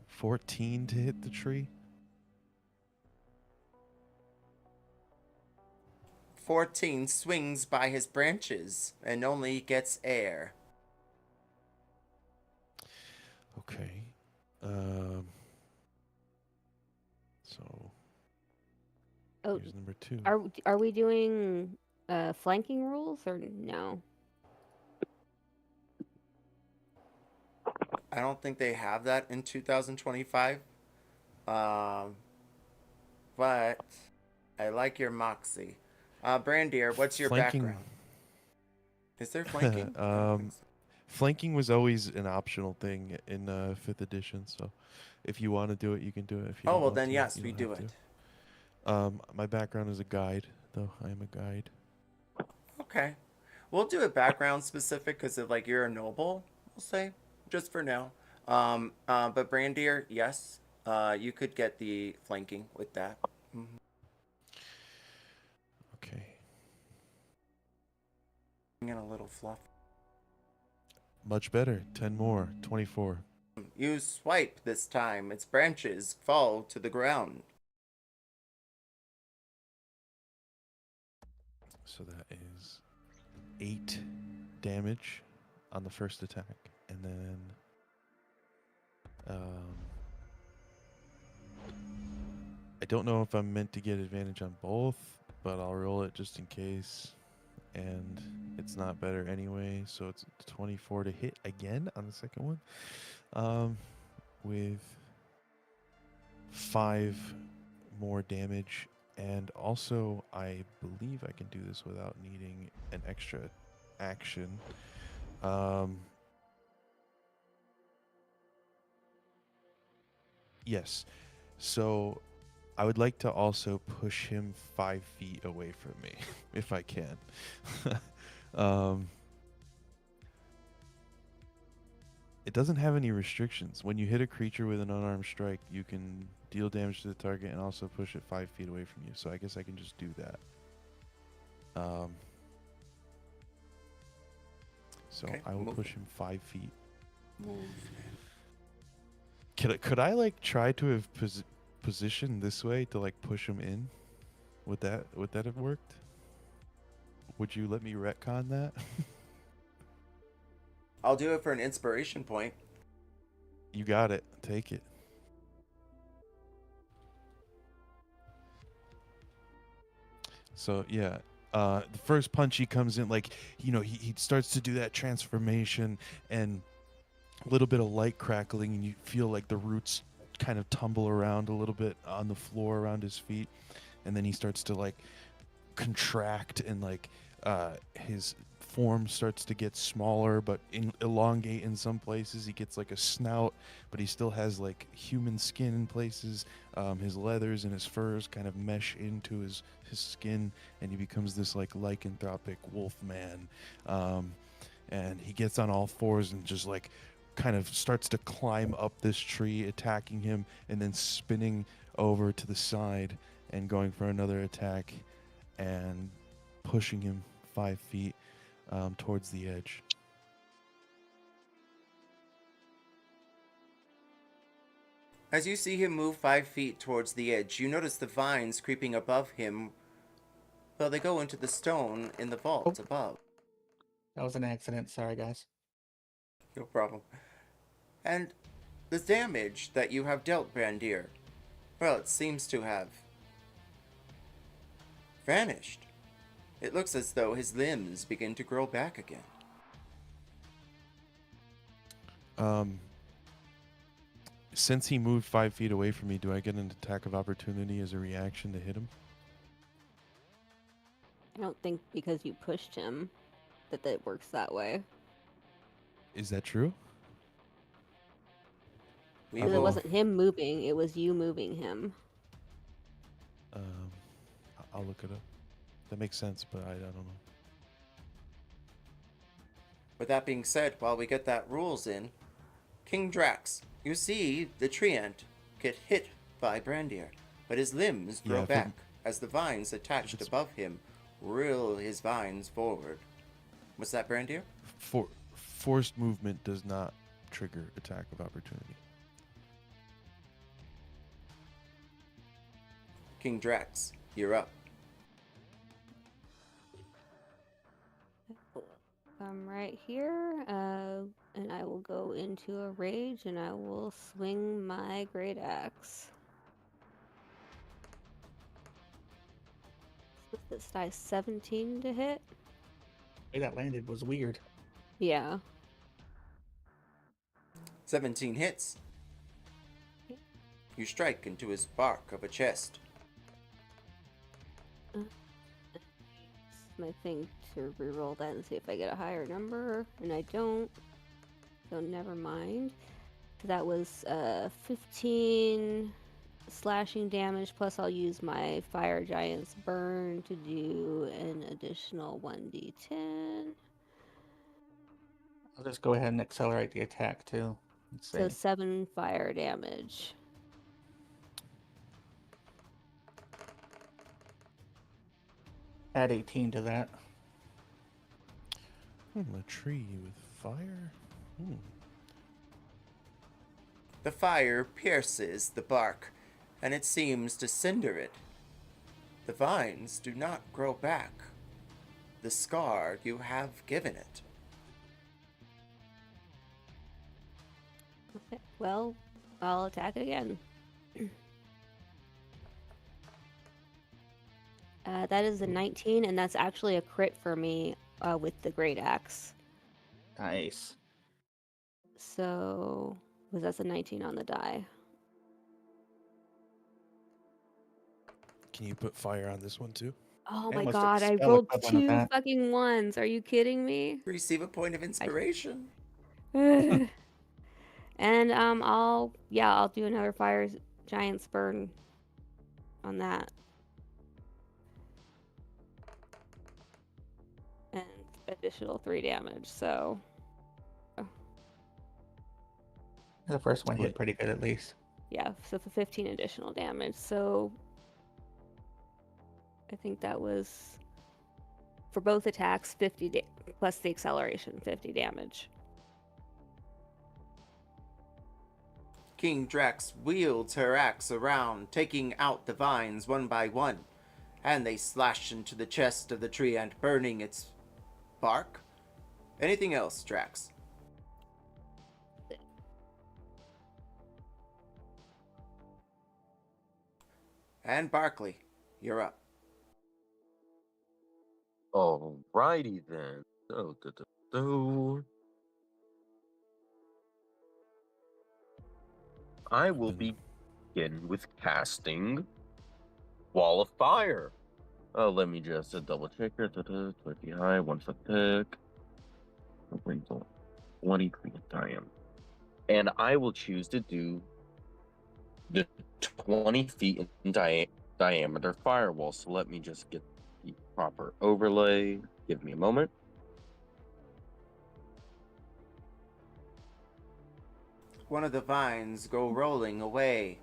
14 to hit the tree. 14 swings by his branches and only gets air. Okay. So Oh, here's number 2. are we doing flanking rules or no? I don't think they have that in 2025. But I like your moxie. Brandier, what's your Flanking- background? Is there flanking? I don't think so. Flanking was always an optional thing in 5th edition, so if you want to do it, you can do it. If you Oh, don't well want then to, yes, you we don't do have it. to. My background is a guide, though. I am a guide. Okay. We'll do it background specific because of like you're a noble, we'll say, just for now. But Brandier, yes, you could get the flanking with that. Mhm. Okay. And a little fluff. Much better. 10 more. 24. You swipe this time. Its branches fall to the ground. So that is 8 damage on the first attack. And then I don't know if I'm meant to get advantage on both, but I'll roll it just in case. And it's not better anyway, so it's 24 to hit again on the second one. With 5 more damage. And also, I believe I can do this without needing an extra action. Yes. So I would like to also push him 5 feet away from me, if I can. It doesn't have any restrictions. When you hit a creature with an unarmed strike, you can deal damage to the target and also push it 5 feet away from you. So I guess I can just do that. So Okay, I will move. push him 5 feet. Move. Could I like try to have positioned this way to like push him in? Would that have worked? Would you let me retcon that? I'll do it for an inspiration point. You got it. Take it. So yeah, the first punch he comes in, like, you know, he starts to do that transformation and a little bit of light crackling, and you feel like the roots kind of tumble around a little bit on the floor around his feet, and then he starts to like contract, and like his form starts to get smaller but elongate in some places. He gets like a snout, but he still has like human skin in places. His leathers and his furs kind of mesh into his skin, and he becomes this like lycanthropic wolf man. And he gets on all fours and just like kind of starts to climb up this tree, attacking him, and then spinning over to the side and going for another attack and pushing him 5 feet towards the edge. As you see him move 5 feet towards the edge, you notice the vines creeping above him. Well, they go into the stone in the vault above. That was an accident. Sorry, guys. No problem. And the damage that you have dealt, Brandier, well, it seems to have vanished. It looks as though his limbs begin to grow back again. Since he moved 5 feet away from me, do I get an attack of opportunity as a reaction to hit him? I don't think because you pushed him that works that way. Is that true? Because it wasn't him moving, it was you moving him. I'll look it up. That makes sense, but I don't know. With that being said, while we get that rules in, King Drax, you see the treant get hit by Brandir, but his limbs grow Yeah, if it- back as the vines attached it's- above him reel his vines forward. What's that, Brandir? Forced movement does not trigger attack of opportunity. King Drax, you're up. I'm right here, and I will go into a rage, and I will swing my great axe. This die 17 to hit. The way that landed was weird. Yeah. 17 hits. You strike into his bark of a chest. My thing to reroll that and see if I get a higher number, and I don't, so never mind. So that was 15 slashing damage, plus I'll use my fire giant's burn to do an additional 1d10. I'll just go ahead and accelerate the attack too. Let's see. So 7 fire damage. Add 18 to that. A tree with fire? The fire pierces the bark, and it seems to cinder it. The vines do not grow back. The scar you have given it. Okay, well, I'll attack again. That is a 19, and that's actually a crit for me with the great axe. Nice. So, was that's a 19 on the die? Can you put fire on this one too? Oh I my almost god, I expel rolled equivalent of 2 that. fucking ones. Are you kidding me? Receive a point of inspiration. And I'll do another fire giant's burn on that. And additional 3 damage, so The first one hit Wait. pretty good at least. yeah, so for 15 additional damage. So I think that was for both attacks 50 plus the acceleration, 50 damage. King Drax wields her axe around, taking out the vines one by one, and they slash into the chest of the tree and burning its bark. Anything else, Drax? And Barkley, you're up. Alrighty then. So. I will begin with casting Wall of Fire. Let me just double check here. 20 high, 1 foot thick. 20 feet diameter. And I will choose to do the 20 feet in diameter firewall. So let me just get the proper overlay. Give me a moment. One of the vines go rolling away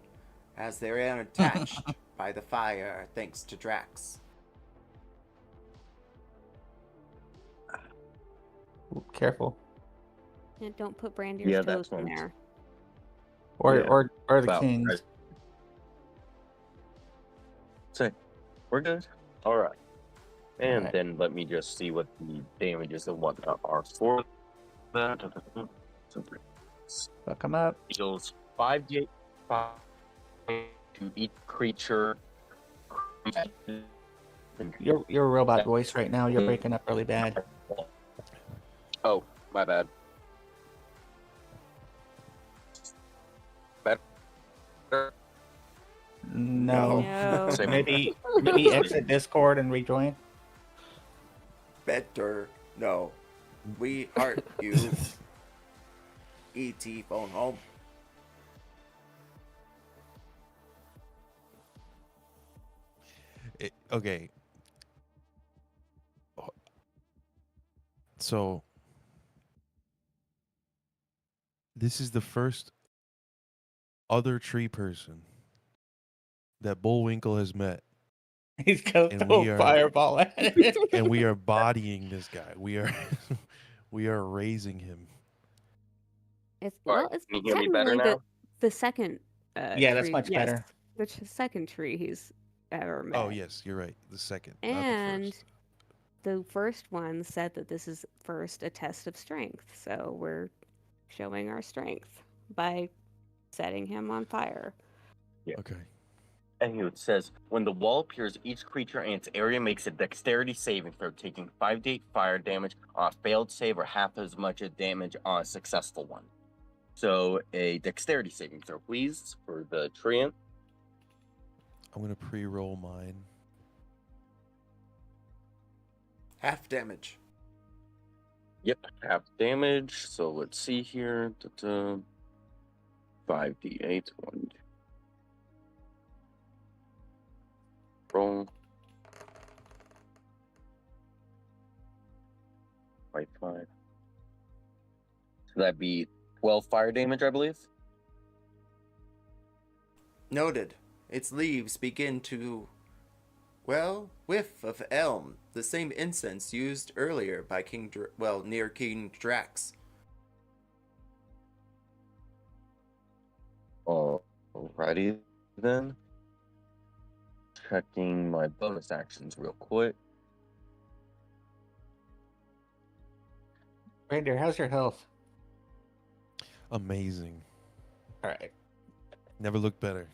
as they're unattached by the fire thanks to Drax. Ooh, careful. And don't put Brandir's Yeah, toes that's in one. there. Or Yeah, or the about kings. right. Say, we're good. All right. And Alright. then let me just see what the damages and whatnot are for that. Fuck them up. Deals 5d8 to each creature. You're a robot voice right now. You're breaking up really bad. Oh, my bad. Better. No. No. Same. Maybe exit Discord and rejoin. Better. No. We heart you. E.T. phone home. Okay. So this is the first other tree person that Bullwinkle has met, He's going to And throw we a are- fireball at it. and we are bodying this guy. We are we are raising him. It's All right, it's can you hear me better technically now? the second Yeah, that's tree. much Yes, better. second tree he's ever met. Oh yes, you're right. The second, not the And first. the first one said that this is first a test of strength, so we're showing our strength by setting him on fire. Okay. And it says, when the wall appears, each creature in its area makes a dexterity saving throw, taking 5d8 fire damage on a failed save or half as much damage on a successful one. So a dexterity saving throw, please, for the treant. I'm gonna pre-roll mine. Half damage. Yep, half damage. So let's see here. 5d8. One. Roll. 5. So that'd be 12 fire damage, I believe. Noted. Its leaves begin to, well, whiff of elm, the same incense used earlier by near King Drax. Alrighty then. Checking my bonus actions real quick. Reindeer, how's your health? Amazing. All right. Never looked better.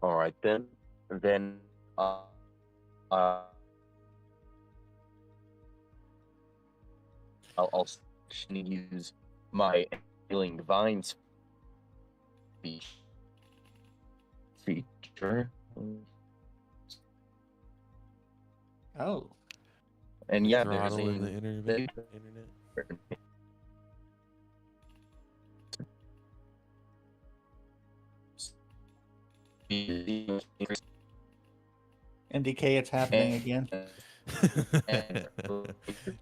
Alright then. Then I'll use my healing vines feature. Oh. And yeah, there's Throttle in the a internet. NDK, it's happening again.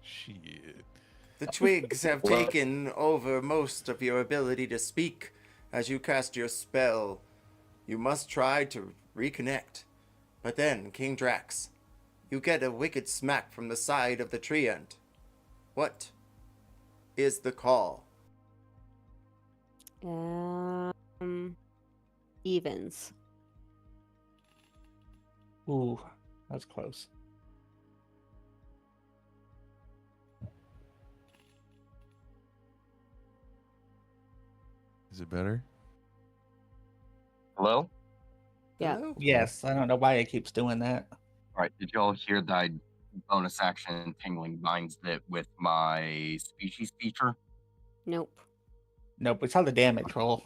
Shit. The twigs have taken over most of your ability to speak as you cast your spell. You must try to reconnect. But then, King Drax, you get a wicked smack from the side of the treant. What is the call? Evens. Ooh, that's close. Is it better? Hello? Yeah. Hello? Yes, I don't know why it keeps doing that. Alright, did y'all hear that bonus action tingling binds that with my species feature? Nope. Nope, we saw the damage roll.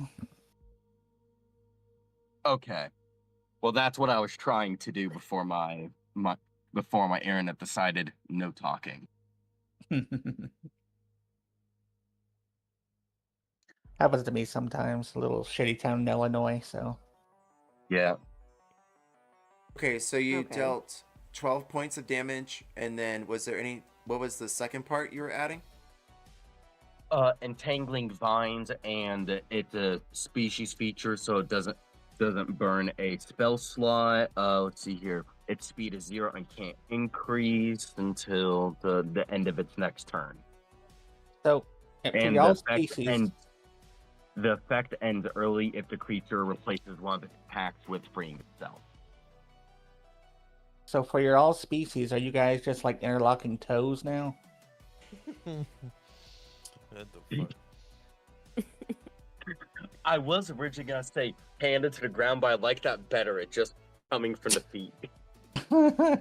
Okay. Well, that's what I was trying to do before my internet decided no talking. Happens to me sometimes. A little shitty town in Illinois, so. Yeah. Okay, so you Okay. dealt 12 points of damage, and then what was the second part you were adding? Entangling vines, and it's a species feature, so it doesn't burn a spell slot. Let's see here. Its speed is 0 and can't increase until the end of its next turn. So, for And y'all species, the effect ends early if the creature replaces one of its attacks with freeing itself. so for your all species, are you guys just like interlocking toes now? What the fuck? I was originally gonna say handed to the ground, but I like that better. It just coming from the feet. You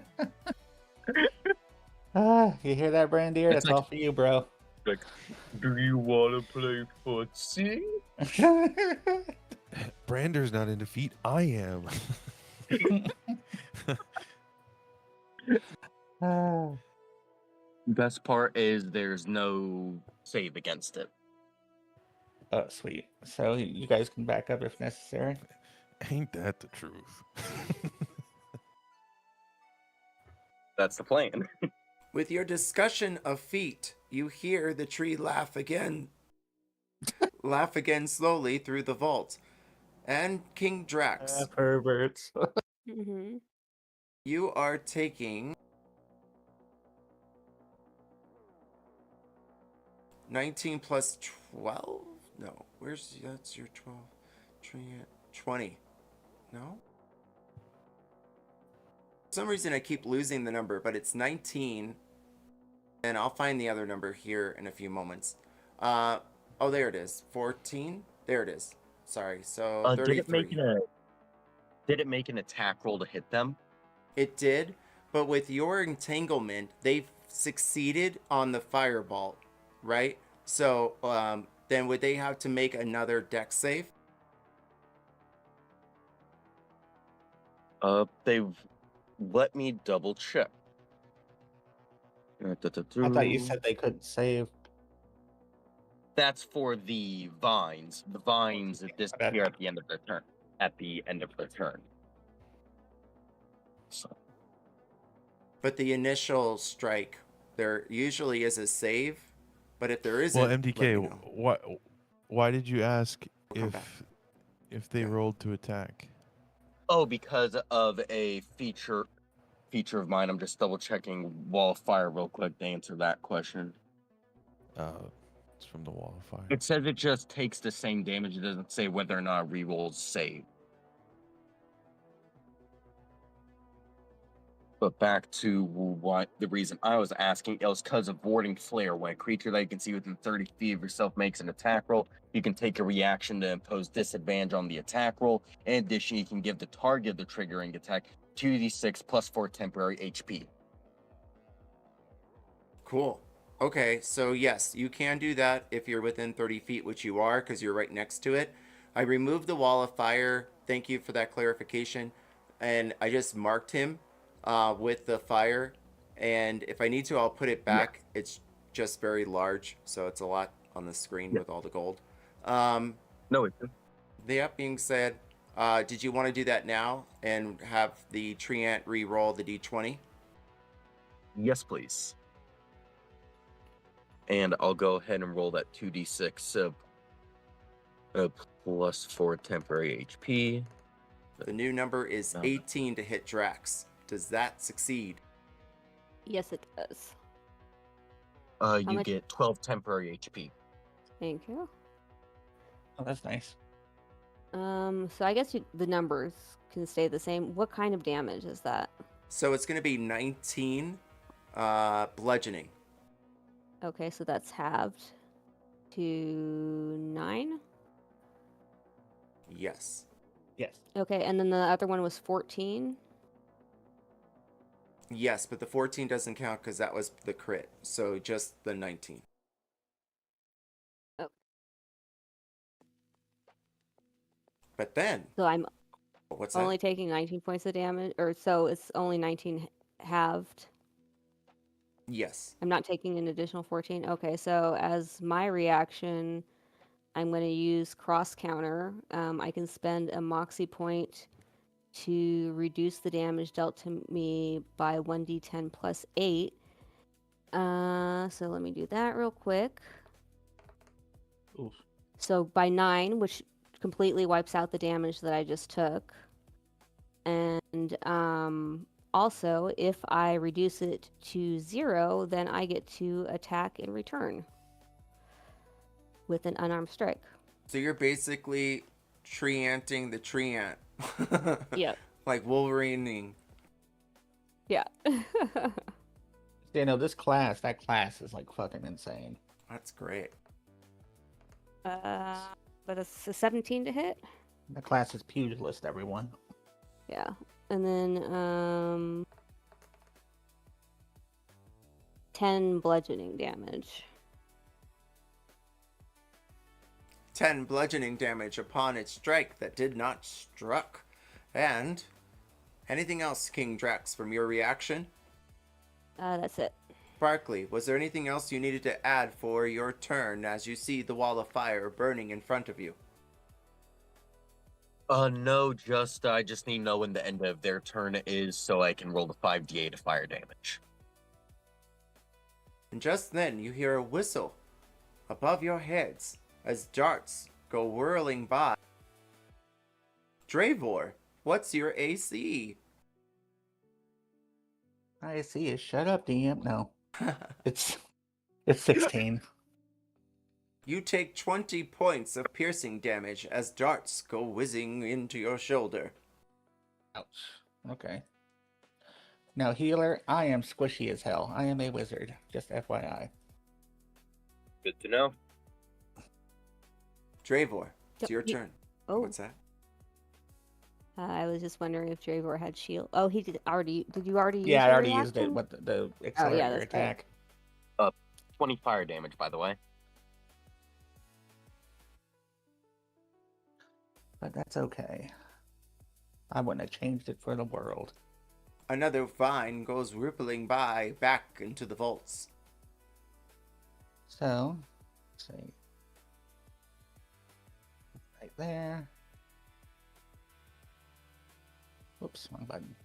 hear that, Brandier? It's That's like- all for you, bro. Like, do you want to play footsie? Brander's not in defeat. I am. Best part is there's no save against it. Oh, sweet. So you guys can back up if necessary. Ain't that the truth? That's the plan. With your discussion of feet, you hear the tree laugh again. Laugh again slowly through the vault. And King Drax, Perverts. Mm-hmm. you are taking 19 plus 12? No, that's your 12. 20. No? For some reason I keep losing the number, but it's 19. And I'll find the other number here in a few moments. Oh, there it is. 14? There it is. Sorry, so 33. Did it make an attack roll to hit them? It did, but with your entanglement, they've succeeded on the fireball, right? So then would they have to make another dex save? They've let me double check. I thought you said they couldn't save. That's for the vines. The vines disappear at the end of their turn. So. But the initial strike, there usually is a save. But if there isn't, Well, let MDK, me know. why did you ask We'll come back. if they Yeah. rolled to attack? Oh, because of a feature of mine. I'm just double checking Wall of Fire real quick to answer that question. It's from the Wall of Fire. It says it just takes the same damage. It doesn't say whether or not rerolls save. But back to what the reason I was asking, it was because of Warding Flare. When a creature that you can see within 30 feet of yourself makes an attack roll, you can take a reaction to impose disadvantage on the attack roll. In addition, you can give the target of the triggering attack 2d6 plus 4 temporary HP. Cool. Okay, so yes, you can do that if you're within 30 feet, which you are because you're right next to it. I removed the Wall of Fire. Thank you for that clarification. And I just marked him with the fire. And if I need to, I'll put it back. Yeah. It's just very large, so it's a lot on the screen with all the gold. No, it's that being said, did you want to do that now and have the treant re-roll the d20? Yes, please. And I'll go ahead and roll that 2d6 plus 4 temporary HP. The new number is 18 to hit Drax. Does that succeed? Yes, it does. You get 12 temporary HP. Thank you. Oh, that's nice. So I guess the numbers can stay the same. What kind of damage is that? So it's going to be 19 bludgeoning. Okay, so that's halved to 9. Yes. Yes. Okay, and then the other one was 14. Yes, but the 14 doesn't count because that was the crit. So just the 19. Oh. But then. So I'm what's only that? taking 19 points of damage, or so it's only 19 halved. Yes. I'm not taking an additional 14. Okay, so as my reaction, I'm going to use cross counter. I can spend a moxie point to reduce the damage dealt to me by 1d10 plus 8. So let me do that real quick. Oof. So by 9, which completely wipes out the damage that I just took. And also, if I reduce it to 0, then I get to attack in return with an unarmed strike. So you're basically treanting the treant. Yep. Like Wolverining. Yeah. You know, that class is like fucking insane. That's great. But it's a 17 to hit. The class is pugilist, everyone. Yeah. And then 10 bludgeoning damage. 10 bludgeoning damage upon its strike that did not struck. And anything else, King Drax, from your reaction? That's it. Barkley, was there anything else you needed to add for your turn as you see the wall of fire burning in front of you? No, I just need to know when the end of their turn is so I can roll the 5d8 of fire damage. And just then you hear a whistle above your heads as darts go whirling by. Dravor, what's your AC? I see it. Shut up, DM. No, it's 16. You take 20 points of piercing damage as darts go whizzing into your shoulder. Ouch. Okay. Now, healer, I am squishy as hell. I am a wizard. Just FYI. Good to know. Dravor, it's Yep, your turn. Oh, What's that? I was just wondering if Dravor had shield. Oh, he did already. Did you already use Yeah, I your already used it reaction? with the accelerator that's right. attack. 20 fire damage, by the way. But that's okay. I wouldn't have changed it for the world. Another vine goes rippling by back into the vaults. So, let's see. Right there. Whoops, wrong button.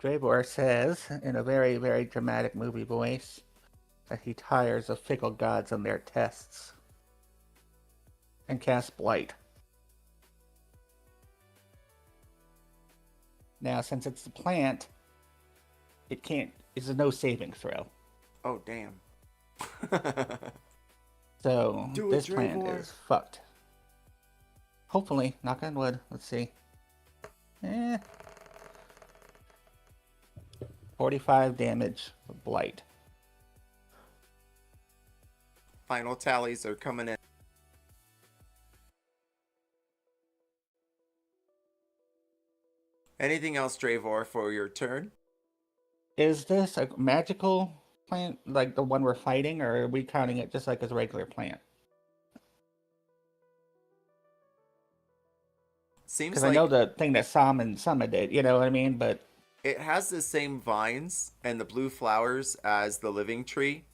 Dravor says, in a very, very dramatic movie voice, that he tires of fickle gods and their tests. And casts Blight. Now, since it's a plant, it can't, it's a no saving throw. Oh, damn. So, Do it, this plant Dravor. is fucked. Hopefully, knock on wood. Let's see. 45 damage of Blight. Final tallies are coming in. Anything else, Dravor, for your turn? Is this a magical plant, like the one we're fighting, or are we counting it just like as a regular plant? Seems Because like I know the thing that Sama did, you know what I mean? But it has the same vines and the blue flowers as the living tree,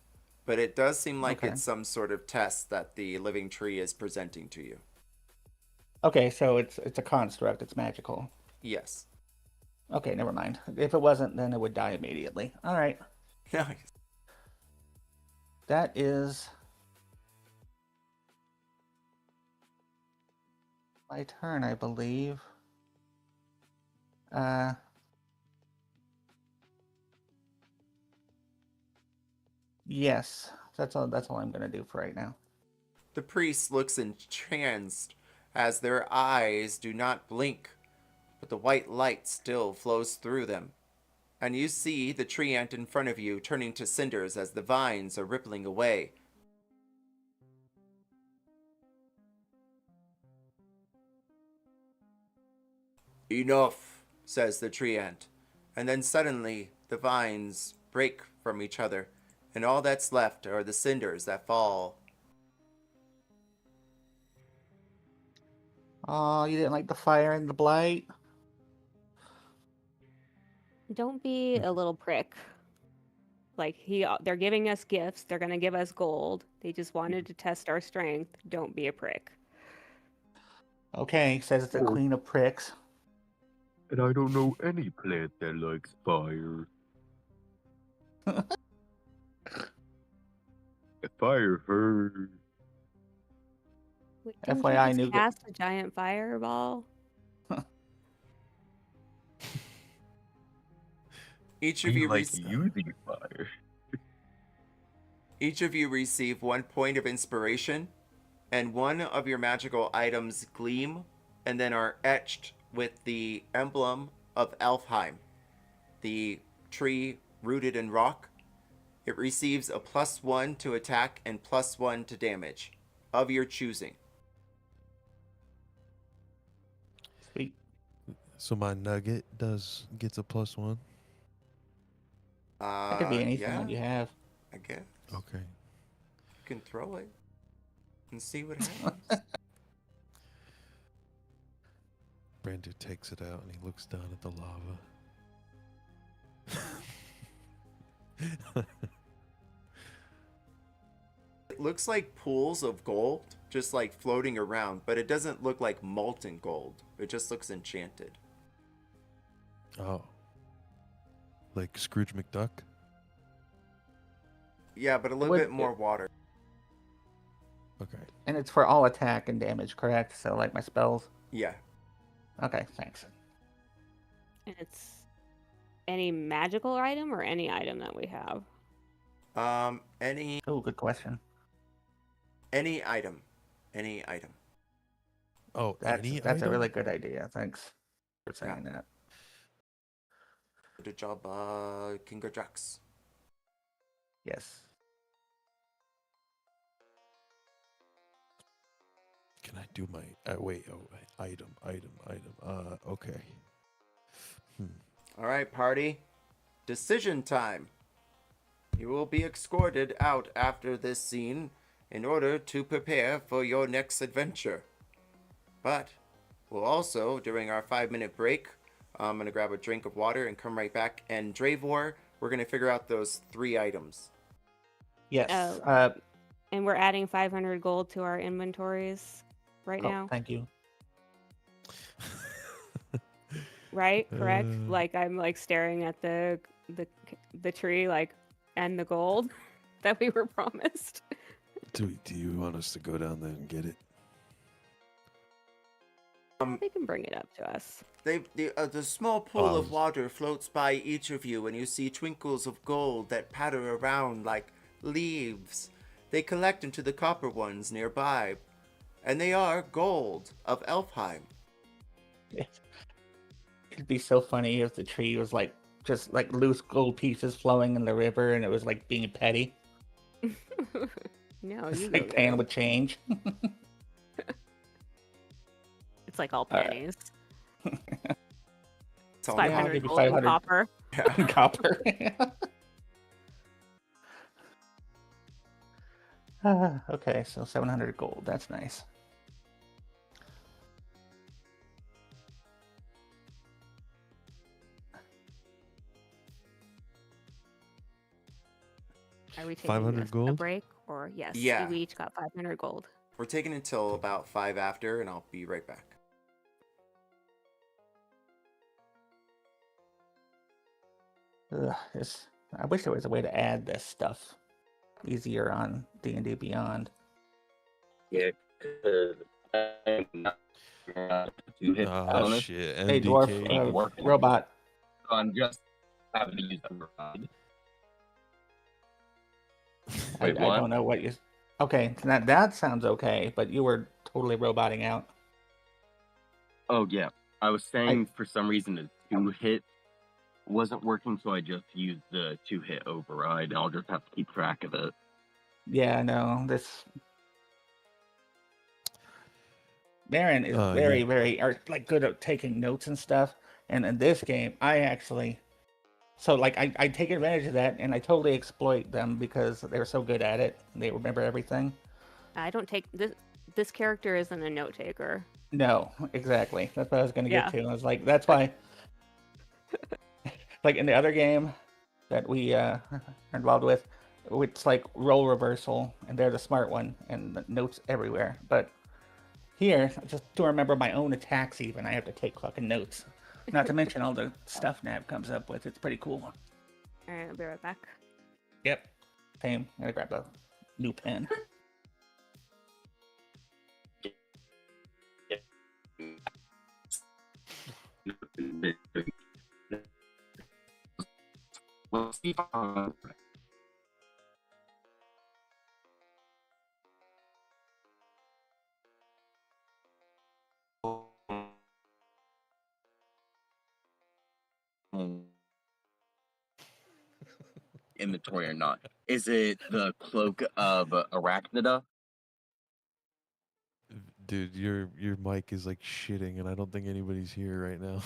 but it does seem like Okay. it's some sort of test that the living tree is presenting to you. okay, so it's a construct. It's magical. Yes. Okay, never mind. If it wasn't, then it would die immediately. All right, Nice. that is my turn, I believe. Yes, that's all. That's all I'm gonna do for right now. The priest looks entranced as their eyes do not blink, but the white light still flows through them. And you see the tree ant in front of you turning to cinders as the vines are rippling away. Enough, says the tree ant. And then suddenly the vines break from each other, and all that's left are the cinders that fall. Oh, you didn't like the fire and the blight? Don't be a little prick. Like they're giving us gifts. They're gonna give us gold. They just wanted to test our strength. Don't be a prick. Okay, says it's the Oh. queen of pricks. And I don't know any plant that likes fire. Fire hurts. Wait, didn't FYI, you just Nougat. cast a giant fireball? Each of We you like receive using fire. Each of you receive 1 point of inspiration, and one of your magical items gleam and then are etched with the emblem of Elfheim, the tree rooted in rock. It receives a +1 to attack and +1 to damage of your choosing. Sweet. So my nugget gets a +1. That could be anything Yeah, that you have. I guess. Okay. You can throw it and see what happens. Brander takes it out and he looks down at the lava. It looks like pools of gold just like floating around, but it doesn't look like molten gold. It just looks enchanted. Oh. like Scrooge McDuck? Yeah, but a little Would- bit more water. Okay. And it's for all attack and damage, correct? So like my spells. Yeah. Okay, thanks. And it's any magical item or any item that we have? Any Oh, good question. item. Any item. Oh, That's any a item? really good idea. Thanks for saying that. Good job, King Drax. Yes. Can I do my item. Okay. All right, party. Decision time. You will be escorted out after this scene in order to prepare for your next adventure. But we'll also, during our 5-minute break, I'm going to grab a drink of water and come right back. And Dravor, we're going to figure out those 3 items. Yes. Oh. And we're adding 500 gold to our inventories right now. Thank you. Right? Correct? Uh. Like I'm like staring at the tree, like, and the gold that we were promised. Do you want us to go down there and get it? They can bring it up to us. The small pool of water floats by each of you, and you see twinkles of gold that patter around like leaves. They collect into the copper ones nearby, and they are gold of Elfheim. It'd be so funny if the tree was like just like loose gold pieces flowing in the river, and it was like being petty. No, It's you like go paying there. with change. It's like all All right. pennies. It's It's all now. 500 give you gold in 500. copper. Yeah. Copper. Okay, so 700 gold. That's nice. Are we taking 500 a gold? break? Or yes, Yeah. we each got 500 gold. We're taking until about 5 after, and I'll be right back. I wish there was a way to add this stuff easier on D&D Beyond. Yeah, because I'm not two-hit Oh bonus, shit! Hey, MDK. dwarf, ain't working. robot. so I'm just having to use override. I Wait, what? don't know what you. Okay, that sounds okay, but you were totally roboting out. Oh yeah, I was saying for some reason the 2-hit wasn't working, so I just used the 2-hit override. I'll just have to keep track of it. Yeah, no, this. Baron is Yeah. very like good at taking notes and stuff. And in this game, I actually, so like I take advantage of that, and I totally exploit them because they're so good at it. They remember everything. I don't take this. This character isn't a note taker. No, exactly. That's what I was gonna Yeah. get to. I was like, that's why. Like in the other game that we are involved with, it's like role reversal, and they're the smart one, and the notes everywhere. But here, just to remember my own attacks, even I have to take fucking notes. Not to mention all the stuff Nab comes up with. It's pretty cool. All right, I'll be right back. Yep. Same. I gotta grab a new pen. Let's see if I- inventory or not. Is it the cloak of Arachnida? Dude, your mic is like shitting, and I don't think anybody's here right now.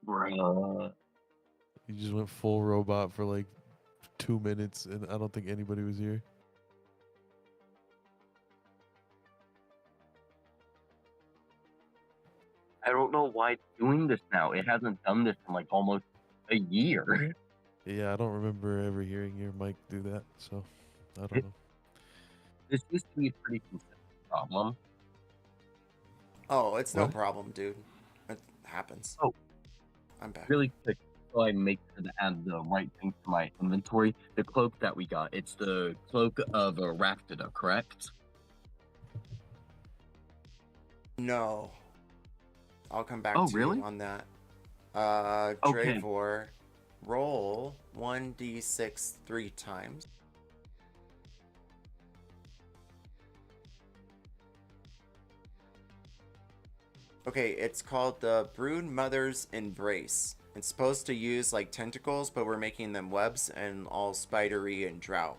Bruh. You just went full robot for like 2 minutes, and I don't think anybody was here. I don't know why it's doing this now. It hasn't done this in like almost a year. Yeah, I don't remember ever hearing your mic do that, so I don't know. This used to be a pretty consistent problem. Oh, it's no What? problem, dude. It happens. Oh. I'm back. Really quick, so I make sure to add the right thing to my inventory. The cloak that we got, it's the cloak of a Raftida, correct? No. I'll come back Oh, to really? you on that. Okay. Dravor, roll 1d6 3 times. Okay, it's called the Brood Mother's Embrace. It's supposed to use like tentacles, but we're making them webs and all spidery and drow.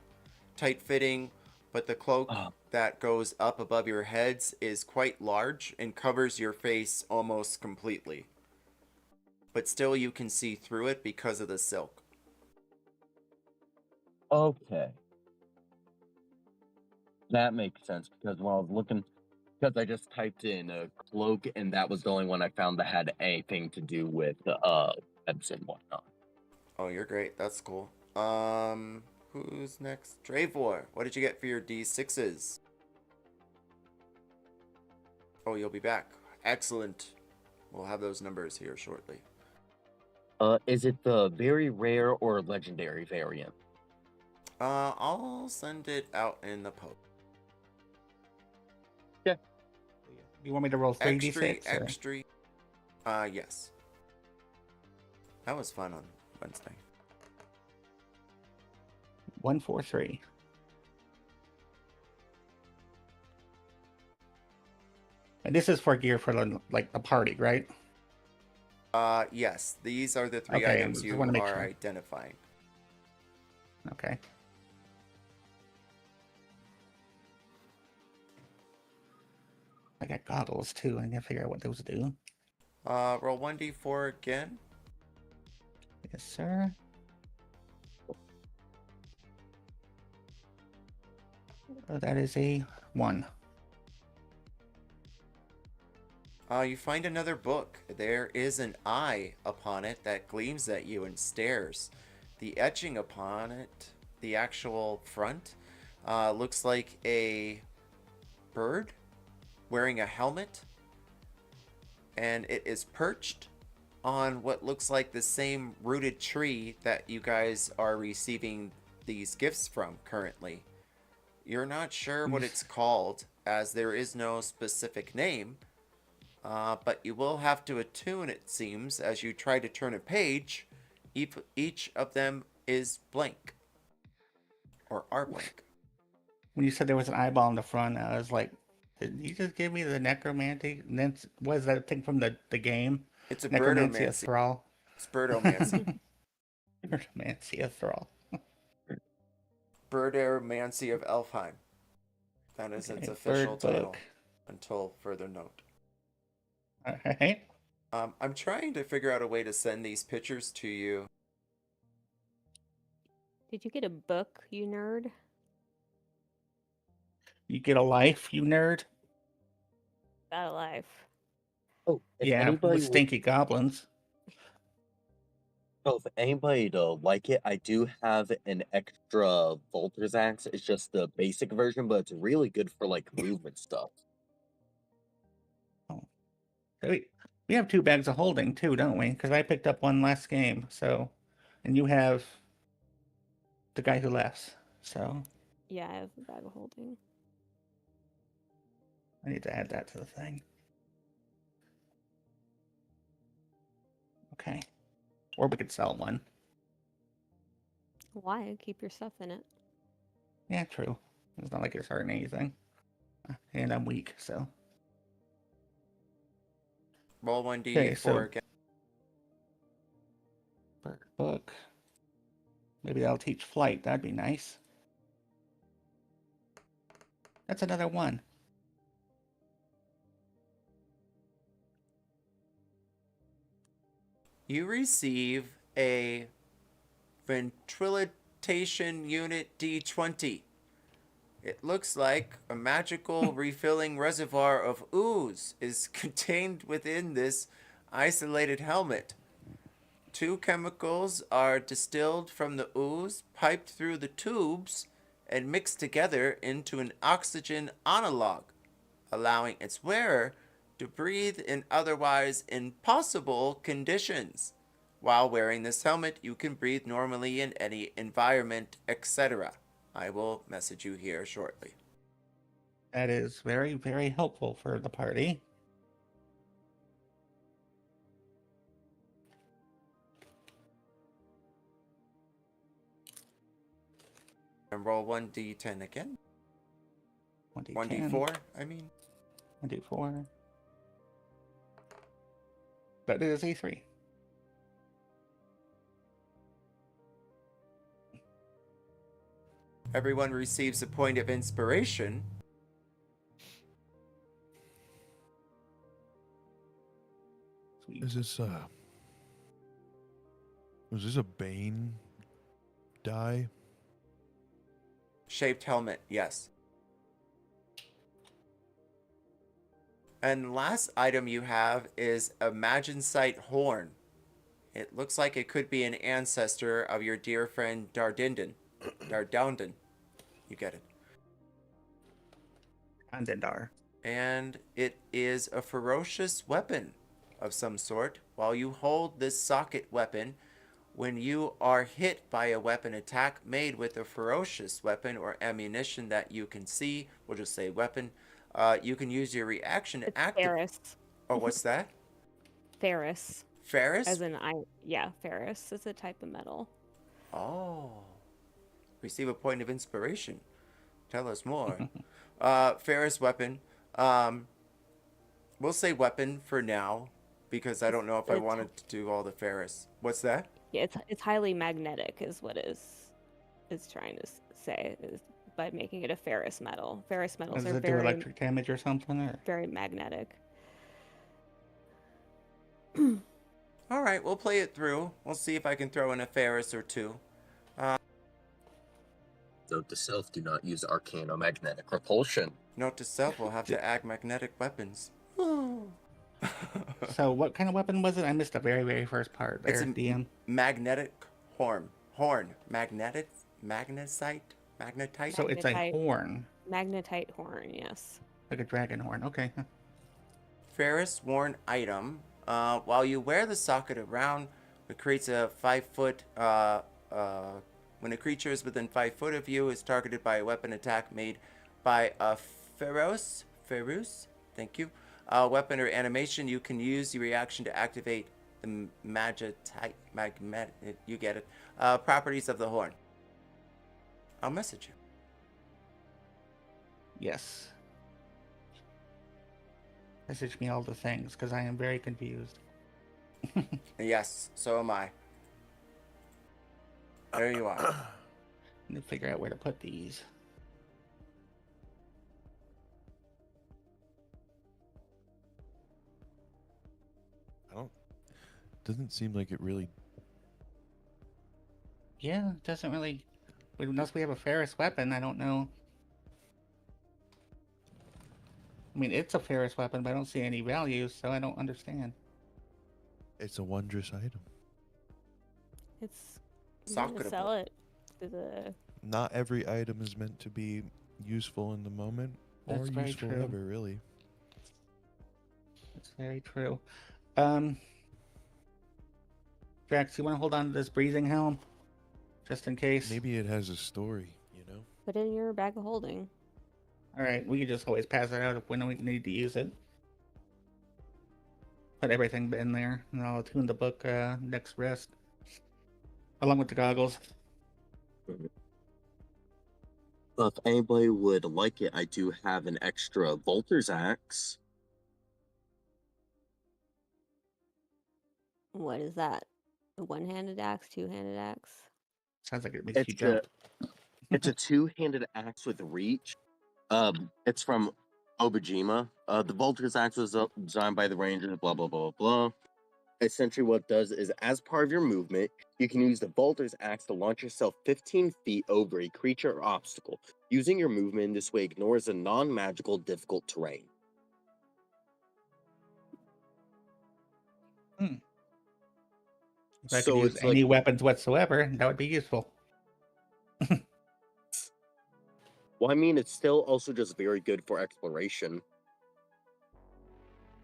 Tight fitting, but the cloak that goes up above your heads is quite large and covers your face almost completely. But still you can see through it because of the silk. Okay. That makes sense because when I was looking, because I just typed in a cloak and that was the only one I found that had anything to do with webs and whatnot. Oh, you're great. That's cool. Who's next? Dravor, what did you get for your D6s? Oh, you'll be back. Excellent. We'll have those numbers here shortly. Is it the very rare or legendary variant? I'll send it out in the post. You want me to roll 3d6? Extra. Yes. That was fun on Wednesday. 1, 4, 3. And this is for gear for like the party, right? Yes. These are the three Okay, items just you wanna make are sure. identifying. Okay. I got goggles too. I need to figure out what those do. Roll 1d4 again. Yes, sir. That is a 1. You find another book. There is an eye upon it that gleams at you and stares. The etching upon it, the actual front, looks like a bird wearing a helmet. And it is perched on what looks like the same rooted tree that you guys are receiving these gifts from currently. You're not sure what it's called, as there is no specific name. But you will have to attune, it seems, as you try to turn a page. Each of them is blank. Or are blank. When you said there was an eyeball in the front, I was like, did you just give me the necromancy? What is that thing from the game? It's a Necromancy of birdomancy. Thrall. It's birdomancy. Necromancy of Thrall. Birdomancy of Elfheim. That is its Okay, official bird title. book. Until further note. Alright. I'm trying to figure out a way to send these pictures to you. Did you get a book, you nerd? You get a life, you nerd? Got a life. Oh, if Yeah, anybody with stinky goblins. if anybody to like it, I do have an extra Volter's Axe. It's just the basic version, but it's really good for like movement stuff. So we have 2 bags of holding too, don't we? Because I picked up one last game, so, and you have the guy who left, so Yeah, I have a bag of holding. I need to add that to the thing. Okay. Or we could sell one. Why? Keep your stuff in it. Yeah, true. It's not like it's hurting anything. And I'm weak, so. Roll 1d4 Okay, so- again. Bird book. Maybe that'll teach flight. That'd be nice. That's another 1. You receive a ventrilotation unit D20. It looks like a magical refilling reservoir of ooze is contained within this isolated helmet. 2 chemicals are distilled from the ooze, piped through the tubes, and mixed together into an oxygen analog, allowing its wearer to breathe in otherwise impossible conditions While wearing this helmet, you can breathe normally in any environment, etc. I will message you here shortly. That is very, very helpful for the party. And roll 1d10 again. 1d10. 1d4, I mean. 1d4. But it is a 3. Everyone receives a point of inspiration. Sweet. Is this was this a Bane die? Shaped helmet, yes. And the last item you have is a Magincite horn. It looks like it could be an ancestor of your dear friend Dardindon. Dardondon. You get it. Andendar. And it is a ferocious weapon of some sort. While you hold this socket weapon, when you are hit by a weapon attack made with a ferocious weapon or ammunition that you can see, we'll just say weapon, you can use your reaction to It's activate. ferrous. Oh, what's that? Ferrous. Ferrous? As in, yeah, ferrous is a type of metal. Oh. Receive a point of inspiration. Tell us more. Ferrous weapon. We'll say weapon for now, because I don't know if I wanted to do all the ferrous. What's that? Yeah, it's highly magnetic, is what is trying to say, is by making it a ferrous metal. Ferrous metals Does are it do electric damage or something? Or? very magnetic. All right, we'll play it through. We'll see if I can throw in a ferrous or two. Note to self, do not use arcanomagnetic repulsion. Note to self, we'll have to add magnetic weapons. So what kind of weapon was it? I missed the very, very first part there, It's a DM. magnetic horn. Magnetite? So it's a Magnetite. horn. Magnetite horn, yes. Like a dragon horn. Okay. Ferrous worn item. While you wear the socket around, it creates a 5-foot. When a creature is within 5 foot of you, is targeted by a weapon attack made by a ferrous. Thank you. Weapon or animation, you can use your reaction to activate the you get it. Properties of the horn. I'll message you. Yes. Message me all the things, because I am very confused. Yes, so am I. There you are. I need to figure out where to put these. Doesn't seem like it really. Yeah, it doesn't really... Unless we have a ferrous weapon, I don't know. I mean, it's a ferrous weapon, but I don't see any values, so I don't understand. It's a wondrous item. It's I'm gonna Socketable. sell it to the Not every item is meant to be useful in the moment or That's very useful true. ever, really. That's very true. Drax, you want to hold on to this breathing helm? Just in case? Maybe it has a story, you know? put in your bag of holding. Alright, we can just always pass it out if we need to use it. Put everything in there, and I'll tune the book next rest. Along with the goggles. If anybody would like it, I do have an extra Volter's Axe. What is that? A one-handed axe, two-handed axe? Sounds like it makes you It's a, jump. it's a two-handed axe with reach. It's from Obajima. The Volter's Axe was designed by the Rangers, blah, blah, blah, blah. Essentially what it does is, as part of your movement, you can use the Volter's Axe to launch yourself 15 feet over a creature or obstacle. Using your movement in this way ignores the non-magical difficult terrain. If I So could use it's any like, weapons whatsoever, that would be useful. well, I mean, it's still also just very good for exploration.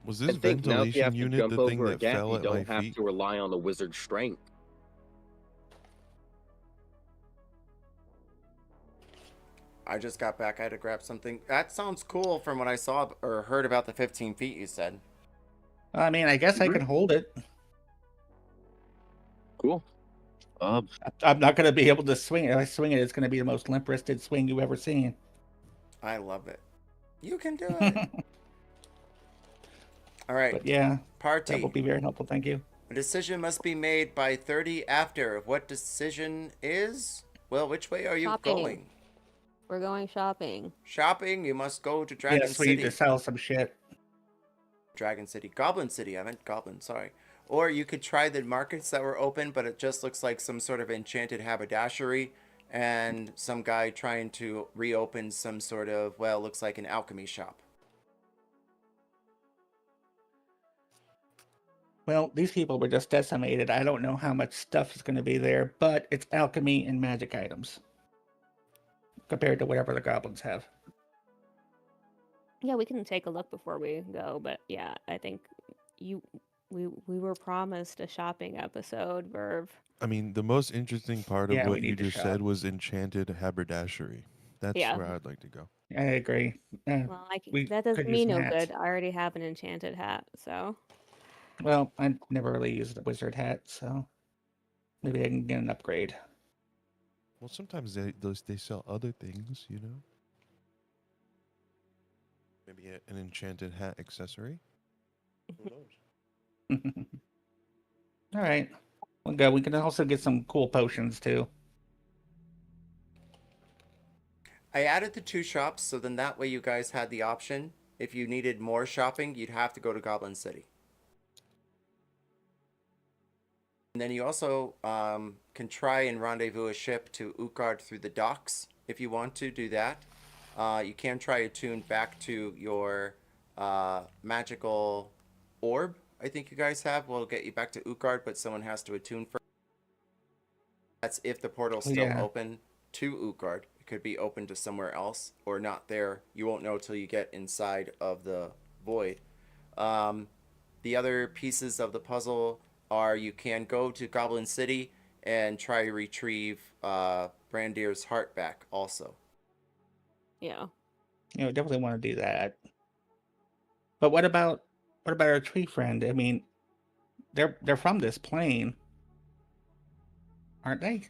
Was I this think now if you have ventilation to unit jump the thing over a that gap, fell you at my don't have feet? to rely on the wizard's strength. I just got back. I had to grab something. That sounds cool from what I saw or heard about the 15 feet you said. I mean, I guess I can hold it. Cool. I'm not going to be able to swing it. If I swing it, it's going to be the most limp-wristed swing you've ever seen. I love it. You can do it. All right. But yeah, that Party. will be very helpful. Thank you. A decision must be made by 30 after. What decision is? Well, which way are you Shopping. going? We're going shopping. Shopping, you must go to Dragon Yes, we City. need to sell some shit. Dragon City. Goblin City. I meant Goblin, sorry. Or you could try the markets that were open, but it just looks like some sort of enchanted haberdashery and some guy trying to reopen some sort of, well, looks like an alchemy shop. Well, these people were just decimated. I don't know how much stuff is going to be there, but it's alchemy and magic items compared to whatever the goblins have. Yeah, we can take a look before we go, but yeah, I think we were promised a shopping episode, Verve. I mean, the most interesting part of Yeah, we what you need to just shop. said was enchanted haberdashery. That's Yeah. where I'd like to go. I agree. Well, we that doesn't could use mean no hats. good. I already have an enchanted hat, so Well, I never really used a wizard hat, so maybe I can get an upgrade. Well, sometimes they sell other things, you know. Maybe an enchanted hat accessory. Who knows? All right. We'll go. We can also get some cool potions too. I added the 2 shops, so then that way you guys had the option. If you needed more shopping, you'd have to go to Goblin City. And then you also can try and rendezvous a ship to Utgard through the docks if you want to do that. You can try to tune back to your magical orb, I think you guys have. Will get you back to Utgard, but someone has to attune first. That's if the portal's still open to Utgard. It could be open to somewhere else or not there. You won't know till you get inside of the void. The other pieces of the puzzle are you can go to Goblin City and try to retrieve Brandir's heart back also. yeah. You know, definitely want to do that. But what about our tree friend? I mean, they're from this plane, aren't they?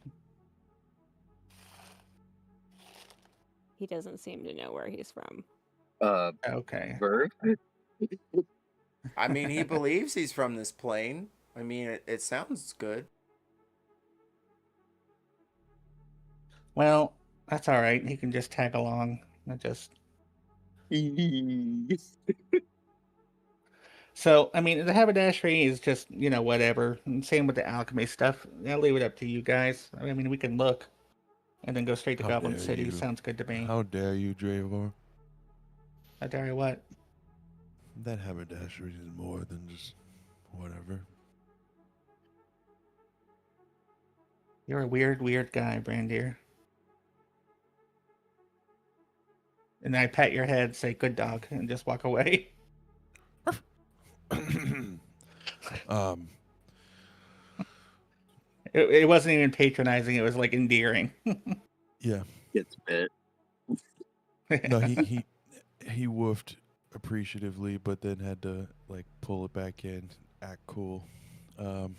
He doesn't seem to know where he's from. Okay. Verve? I mean, he believes he's from this plane. I mean, it sounds good. Well, that's all right. He can just tag along. So, I mean, the haberdashery is just, you know, whatever. And same with the alchemy stuff. I'll leave it up to you guys. I mean, we can look and then go straight to How Goblin dare City. you. Sounds good to me. How dare you, Dravor? I tell you what. That haberdashery is more than just whatever. You're a weird, weird guy, Brandir. And I pat your head, say "good dog," and just walk away. It wasn't even patronizing. It was like endearing. Yeah. Gets bit. No, he woofed appreciatively, but then had to like pull it back in, act cool. All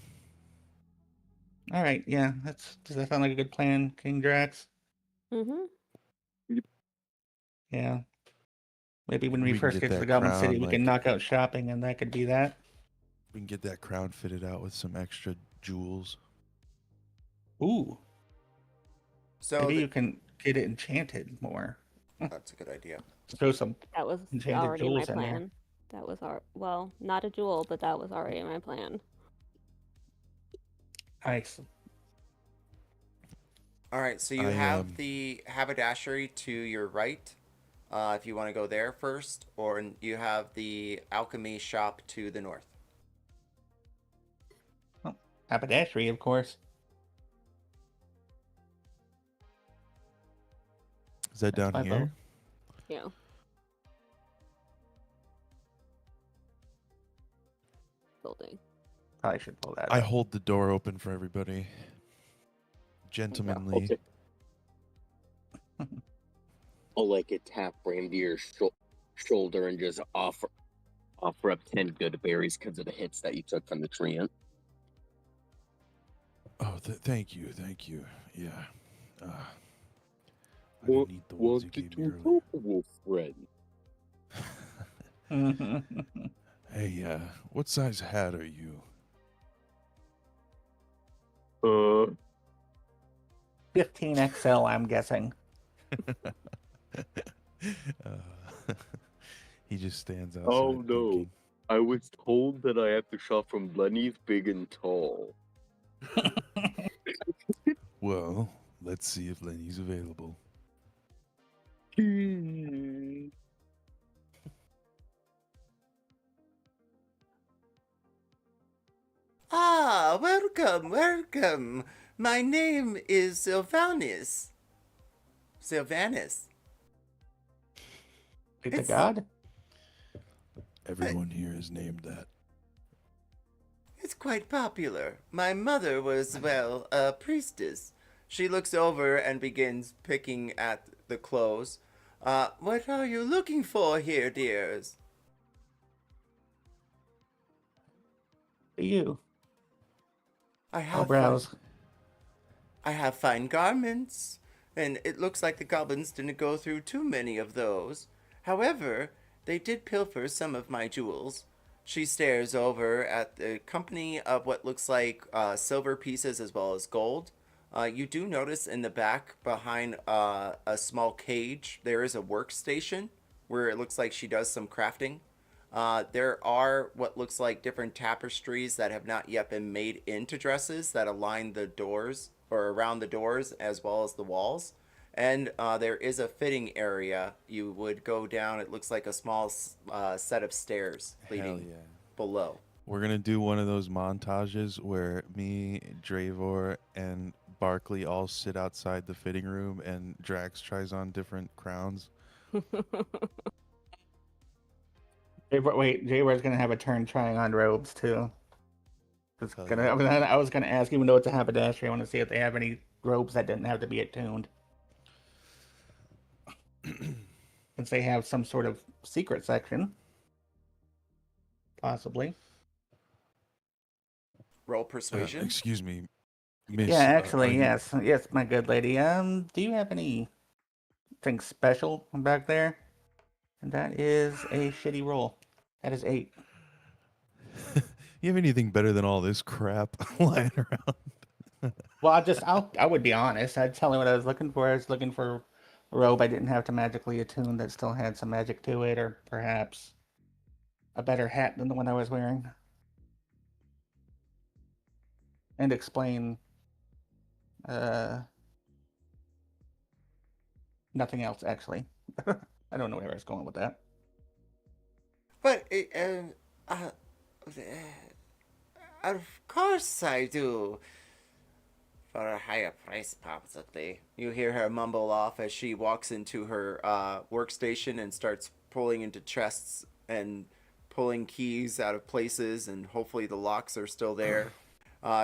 right, yeah. Does that sound like a good plan, King Drax? Mm-hmm. Yeah. Maybe when we We can first get get to that the Goblin City, crown, we can like- knock out shopping, and that could be that. We can get that crown fitted out with some extra jewels. Ooh. So Maybe you can get it enchanted more. that's a good idea. Throw some That was enchanted already my jewels in there. plan. That was well, not a jewel, but that was already my plan. Nice. All right, so you have the haberdashery to your right, if you want to go there first, or you have the alchemy shop to the north. Oh, haberdashery, of course. Is that down my here? vote. Yeah. Probably should pull that I up. hold the door open for everybody. Gentlemanly. Okay. I'll like it tap Reindeer's shoulder and just offer up 10 good berries because of the hits that you took from the tree. Oh, thank you. Yeah. I What, didn't eat the ones you gave me earlier. Wolf friend? Hey, what size hat are you? 15XL, I'm guessing. He just stands outside Oh no. thinking. I was told that I have to shop from Lenny's Big and Tall. Well, let's see if Lenny's available. Ah, welcome. My name is Sylvanus. Is it It's- God? Everyone here is named that. It's quite popular. My mother was, well, a priestess. She looks over and begins picking at the clothes. What are you looking for here, dears? You. I I'll have browse. I have fine garments, and it looks like the goblins didn't go through too many of those. However, they did pilfer some of my jewels. She stares over at the company of what looks like silver pieces as well as gold. You do notice in the back behind a small cage, there is a workstation where it looks like she does some crafting. There are what looks like different tapestries that have not yet been made into dresses that align the doors or around the doors as well as the walls. And there is a fitting area. You would go down, it looks like a small set of stairs Hell leading yeah. below. We're gonna do one of those montages where me, Dravor, and Barkley all sit outside the fitting room and Drax tries on different crowns. Wait, Jayware's gonna have a turn trying on robes too. Hell yeah. I was gonna ask, even though it's a haberdashery, I want to see if they have any robes that didn't have to be attuned. Since they have some sort of secret section. Possibly. Roll persuasion. Excuse me, Miss. Yeah, actually, are you- yes. Yes, my good lady. Do you have anything special back there? And that is a shitty roll. That is 8. You have anything better than all this crap lying around? Well, I would be honest. I'd tell you what I was looking for. I was looking for a robe I didn't have to magically attune that still had some magic to it, or perhaps a better hat than the one I was wearing. And explain nothing else, actually. I don't know where I was going with that. But, of course I do. For a higher price, possibly. You hear her mumble off as she walks into her workstation and starts pulling into chests and pulling keys out of places, and hopefully the locks are still there.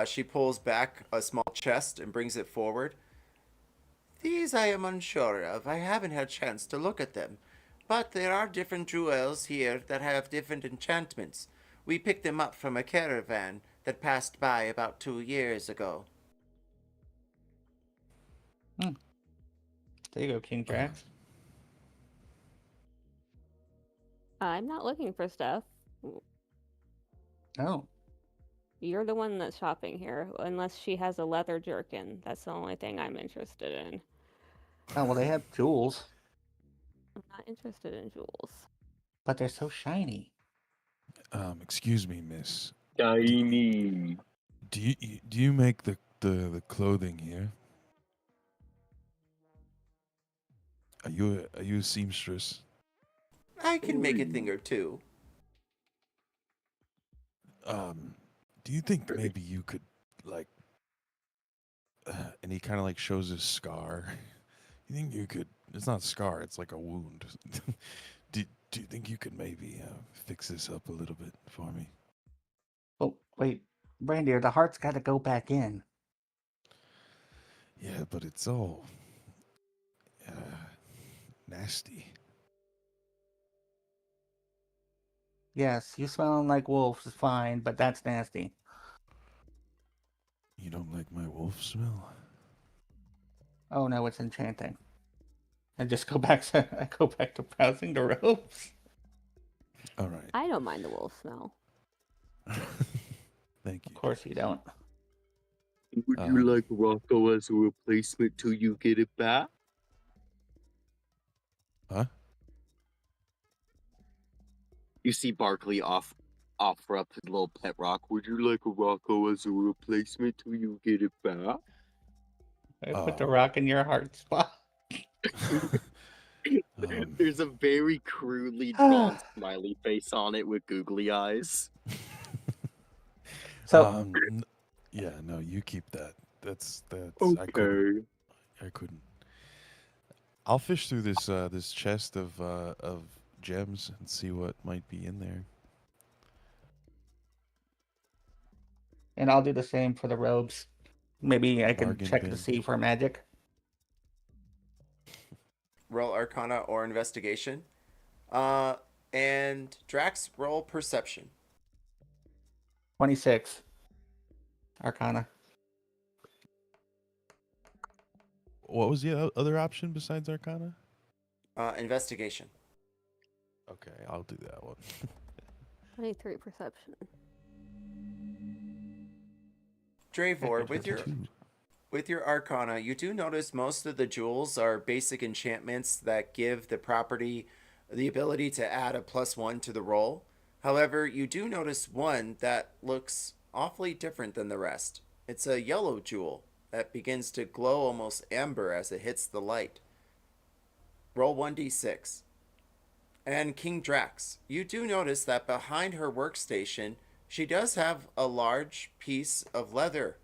She pulls back a small chest and brings it forward. These I am unsure of. I haven't had a chance to look at them. But there are different jewels here that have different enchantments. We picked them up from a caravan that passed by about 2 years ago. There you go, King Drax. I'm not looking for stuff. Oh. You're the one that's shopping here, unless she has a leather jerkin. That's the only thing I'm interested in. Oh, well, they have jewels, I'm not interested in jewels. but they're so shiny. Excuse me, miss. Shiny. Do you make the clothing here? Are you a seamstress? I can make a thing or two. Do you think maybe you could like? And he kind of like shows his scar. You think you could? It's not a scar. It's like a wound. Do you think you could maybe fix this up a little bit for me? Oh, wait. Brandier, the heart's got to go back in. Yeah, but it's all uh, nasty. Yes, you smelling like wolves is fine, but that's nasty. You don't like my wolf smell? Oh no, it's enchanting. I just go back to I go back to browsing the robes. All right. I don't mind the wolf smell. Thank you. Of course you don't. Would you like Rocco as a replacement till you get it back? Huh? You see Barkley offer up his little pet rock. Would you like a Rocco as a replacement till you get it back? I put the rock in your heart spot. There's a very crudely drawn smiley face on it with googly eyes. So yeah, no, you keep that. That's Okay. I couldn't. I'll fish through this this chest of gems and see what might be in there. and I'll do the same for the robes. Maybe I can Bargain check bin. to see for magic. Roll Arcana or Investigation. And Drax, roll Perception. 26. Arcana. What was the other option besides Arcana? Investigation. Okay, I'll do that one. 23 perception. Dravor, Two. with your Arcana, you do notice most of the jewels are basic enchantments that give the property the ability to add a +1 to the roll. However, you do notice one that looks awfully different than the rest. It's a yellow jewel that begins to glow almost amber as it hits the light. Roll 1d6. And King Drax, you do notice that behind her workstation, she does have a large piece of leather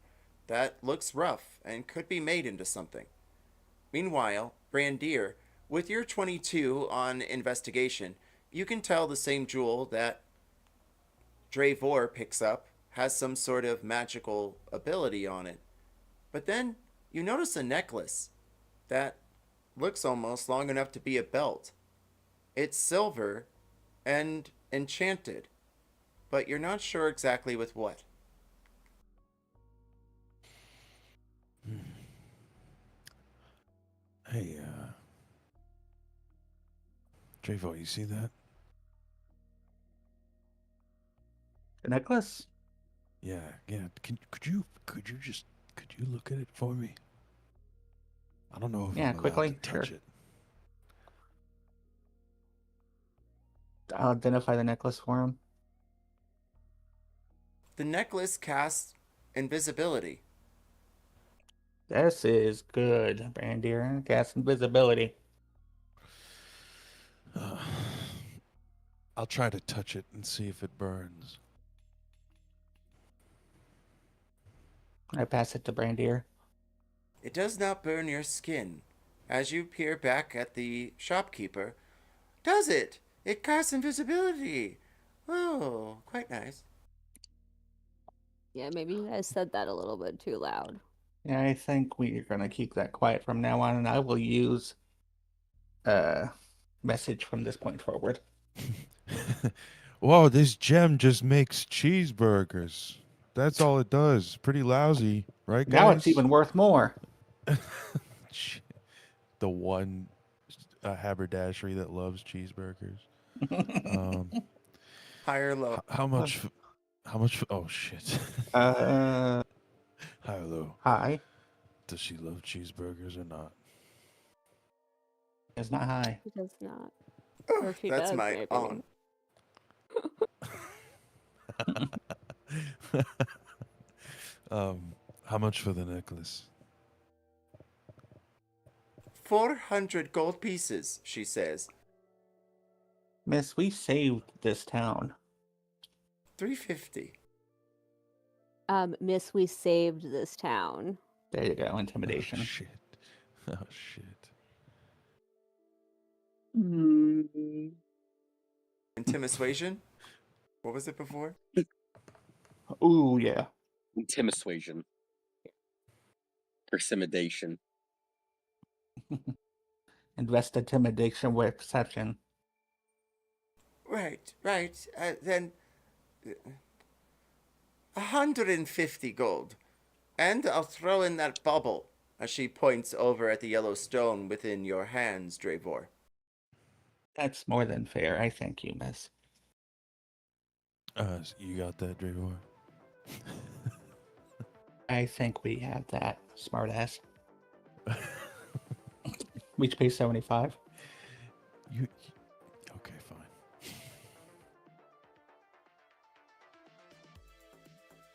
that looks rough and could be made into something. Meanwhile, Brandier, with your 22 on investigation, you can tell the same jewel that Dravor picks up has some sort of magical ability on it. But then you notice a necklace that looks almost long enough to be a belt. It's silver and enchanted, but you're not sure exactly with what. Hey, Travo, you see that? The necklace? Yeah. Could you look at it for me? I don't know if Yeah, I'm allowed quickly, to touch sure. it. I'll identify the necklace for him. The necklace casts invisibility. This is good, Brandier. Cast invisibility. I'll try to touch it and see if it burns. I pass it to Brandier. It does not burn your skin. As you peer back at the shopkeeper, does it? It casts invisibility. Oh, quite nice. Yeah, maybe you guys said that a little bit too loud. Yeah, I think we're gonna keep that quiet from now on, and I will use message from this point forward. Whoa, this gem just makes cheeseburgers. That's all it does. Pretty lousy, right, guys? Now it's even worth more. The one haberdashery that loves cheeseburgers. High or low? How much? Oh shit. Uh, High or low? high. Does she love cheeseburgers or not? It's not high. It does not. Oh, Or if she that's does, my maybe. own. How much for the necklace? 400 gold pieces, she says. Miss, we saved this town. 350. Miss, we saved this town. There you go, intimidation. Oh shit. Oh shit. Intimidation? What was it before? Ooh, yeah. Intimidation. Persuasion. Invest intimidation with perception. Right. Then 150 gold. And I'll throw in that bubble, as she points over at the yellow stone within your hands, Dravor. That's more than fair. I thank you, miss. You got that, Dravor? I think we have that, smartass. We each pay 75. Okay, fine.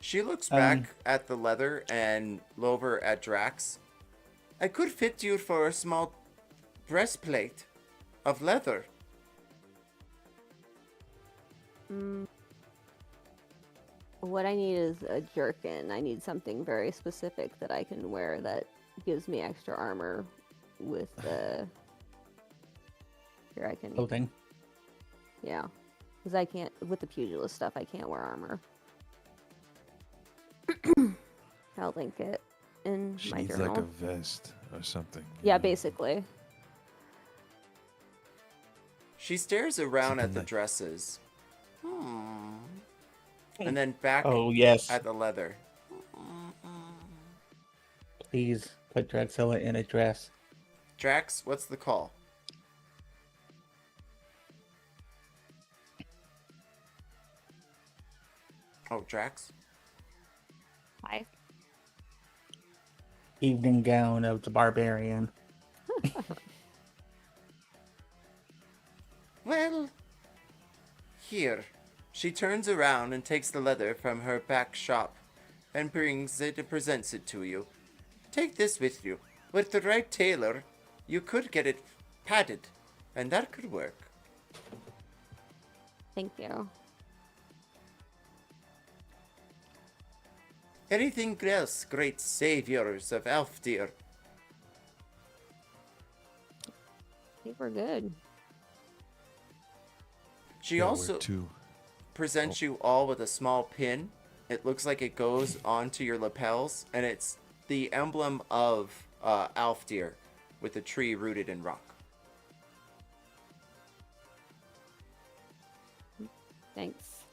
She looks back at the leather and over at Drax. I could fit you for a small breastplate of leather. What I need is a jerkin. I need something very specific that I can wear that gives me extra armor with the... Here I can... Clothing. Yeah. Because I can't... With the pugilist stuff, I can't wear armor. I'll link it in She my needs journal. like a vest or something. Yeah, you know? basically. She stares around at Something the that- dresses. And then back Oh, yes. at the leather. Please put Drexilla in a dress. Drax, what's the call? Oh, Drax? Hi. Evening gown of the barbarian. Well, here. She turns around and takes the leather from her back shop and brings it and presents it to you. Take this with you. With the right tailor, you could get it padded, and that could work. Thank you. Anything else, great saviors of Elfdir? I think we're good. She Yeah, where also to? presents you all with a small pin. It looks like it goes onto your lapels, and it's the emblem of Alfdir with a tree rooted in rock. Thanks.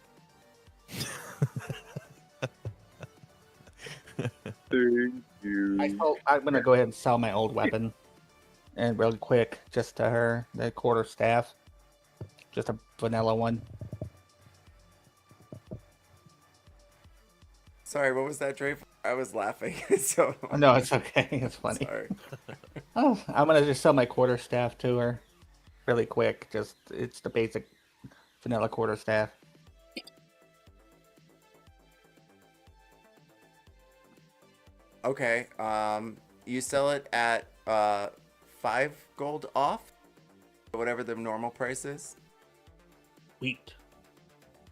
Thank you. I'm gonna go ahead and sell my old weapon, and really quick, just to her, the quarterstaff, just a vanilla one. Sorry, what was that, Dre? I was laughing. So Oh, no, it's okay. It's funny. sorry. Oh, I'm gonna just sell my quarterstaff to her, really quick. Just it's the basic vanilla quarterstaff. Okay. You sell it at 5 gold off, whatever the normal price is. Wheat.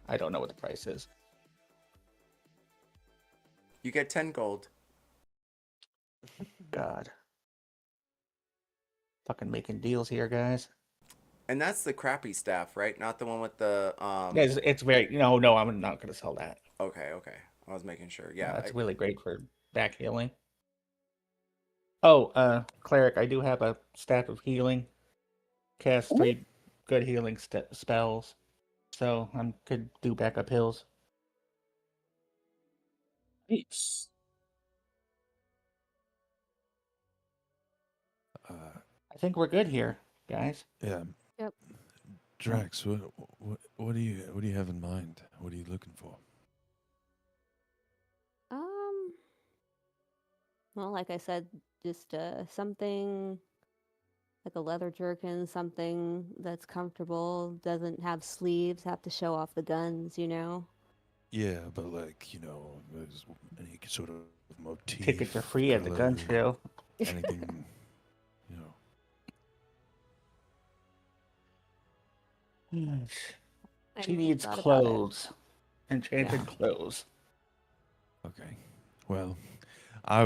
I don't know what the price is. You get 10 gold. God. Fucking making deals here, guys. And that's the crappy staff, right? Not the one with the Yeah, it's very. No, I'm not gonna sell that. Okay. I was making sure. Yeah. It's really great for back healing. Oh, cleric, I do have a staff of healing. Cast 3 good healing spells, so I could do backup heals. Nice. I think we're good here, guys. Yeah. Yep. Drax, what do you have in mind? What are you looking for? Well, like I said, just something like a leather jerkin, something that's comfortable, doesn't have sleeves, have to show off the guns, you know? Yeah, but like, there's any sort of motif. Tickets are free at the gun color, show. Anything, I She haven't needs thought about it. clothes. Enchanted Yeah. clothes. Okay. Well, I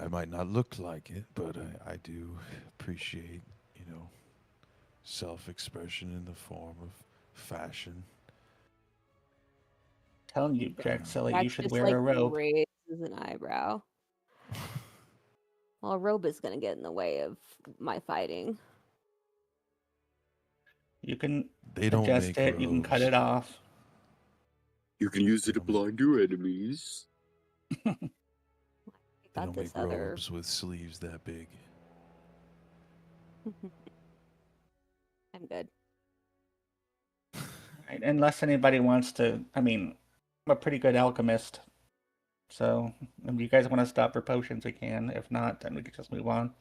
might not look like it, but I do appreciate, self-expression in the form of fashion. telling you, Drexilla, you Drax should just wear like a robe. raises an eyebrow. Well, a robe is gonna get in the way of my fighting. You can They don't adjust make it. You can cut robes. it off. You can use it to blind your enemies. I They got don't this make other. robes with sleeves that big. I'm good. Right? Unless anybody wants to. I mean, I'm a pretty good alchemist. So if you guys want to stop for potions, we can. If not, then we can just move on.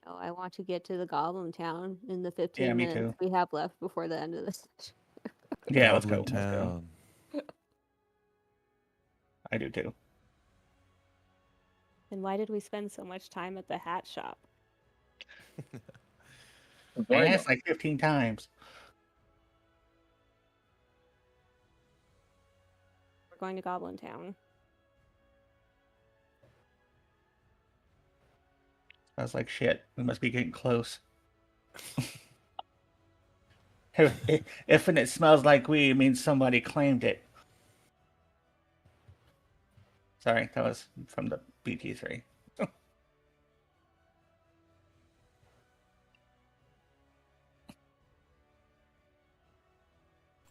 No, I want to get to the Goblin Town in the 15 Yeah, me minutes too. we have left before the end of this session. Yeah, Goblin let's go. Let's go. Town. I do too. And why did we spend so much time at the hat shop? I asked like 15 times. We're going to Goblin Town. I was like, shit, we must be getting close. If and it smells like weed, it means somebody claimed it. Sorry, that was from the BT3.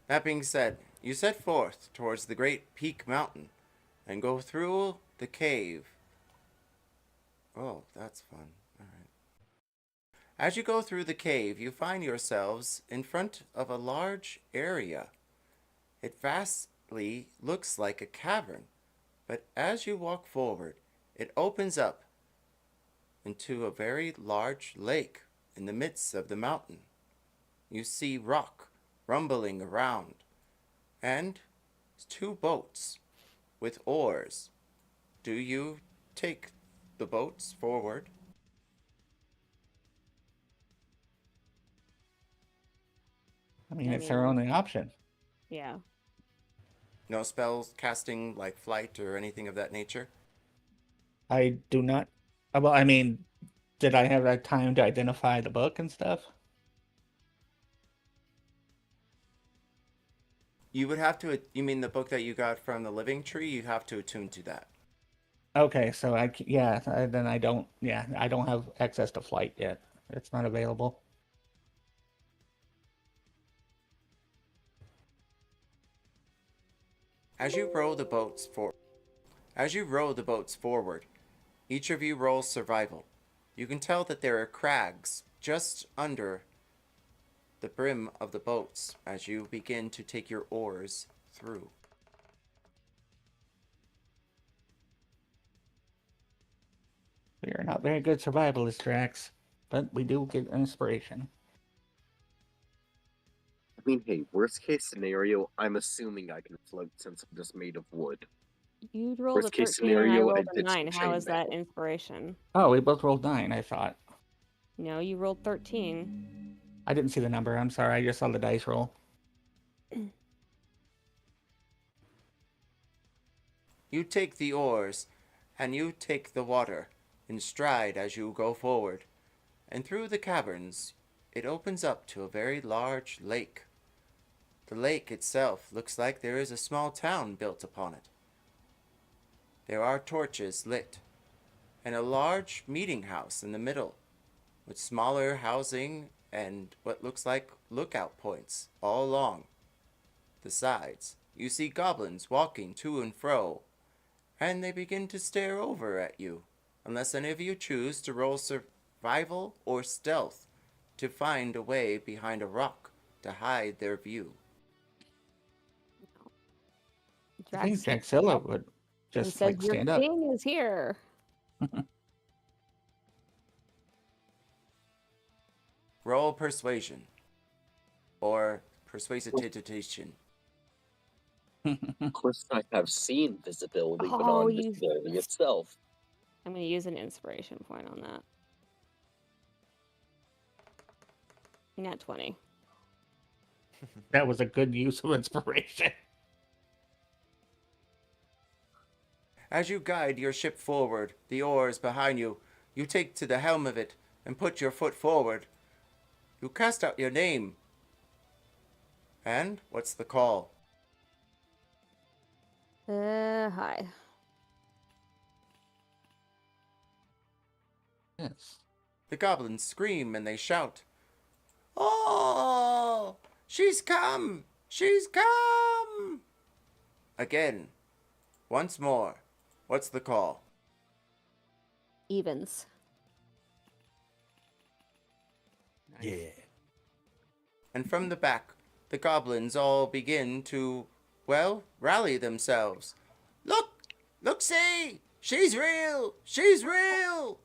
That being said, you set forth towards the great peak mountain and go through the cave. Oh, that's fun. All right. As you go through the cave, you find yourselves in front of a large area. It vastly looks like a cavern, but as you walk forward, it opens up into a very large lake in the midst of the mountain. You see rock rumbling around, and 2 boats with oars. Do you take the boats forward? I mean, I it's our mean- only option. Yeah. No spells casting like flight or anything of that nature? I do not. Well, I mean, did I have that time to identify the book and stuff? You would have to, you mean the book that you got from the Living Tree? You have to attune to that. Okay, so then I don't. Yeah, I don't have access to flight yet. It's not available. As you row the boats forward, each of you rolls survival. You can tell that there are crags just under the brim of the boats as you begin to take your oars through. We are not very good survivalists, Drax, but we do get inspiration. I mean, hey, worst case scenario, I'm assuming I can float since I'm just made of wood. You rolled Worst a case 13 and I scenario, rolled I a did some 9. How is that chainmail. inspiration? Oh, we both rolled 9, I thought. No, you rolled 13. I didn't see the number. I'm sorry. I just saw the dice roll. You take the oars, and you take the water in stride as you go forward, and through the caverns it opens up to a very large lake. The lake itself looks like there is a small town built upon it. There are torches lit, and a large meeting house in the middle, with smaller housing and what looks like lookout points all along the sides. You see goblins walking to and fro, and they begin to stare over at you, unless any of you choose to roll survival or stealth to find a way behind a rock to hide their view. I think Drax Jaxilla would and just says, like "Your stand up. king is here." Roll persuasion or persuasitation. Of course, I have seen visibility, but Oh, on you- visibility itself. I'm going to use an inspiration point on that. Nat 20. That was a good use of inspiration. As you guide your ship forward, the oars behind you, you take to the helm of it and put your foot forward. You cast out your name. And what's the call? Hi. Yes. The goblins scream and they shout, "Oh! She's come! She's come!" Again. Once more. What's the call? Evens. Yeah. And from the back, the goblins all begin to, well, rally themselves. Look! Look, see! She's real! She's real!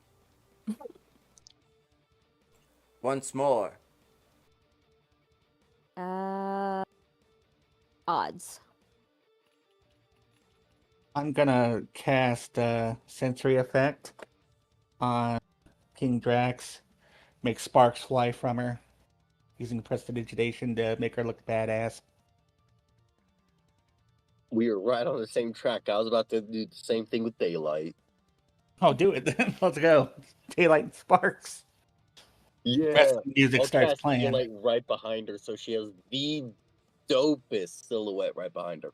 Once more. Odds. I'm gonna cast sensory effect on King Drax. Make sparks fly from her, using prestidigitation to make her look badass. We are right on the same track. I was about to do the same thing with daylight. Oh, do it then. Let's go. Daylight and sparks. Yeah. Rest of the music I'll starts cast playing. daylight right behind her so she has the dopest silhouette right behind her.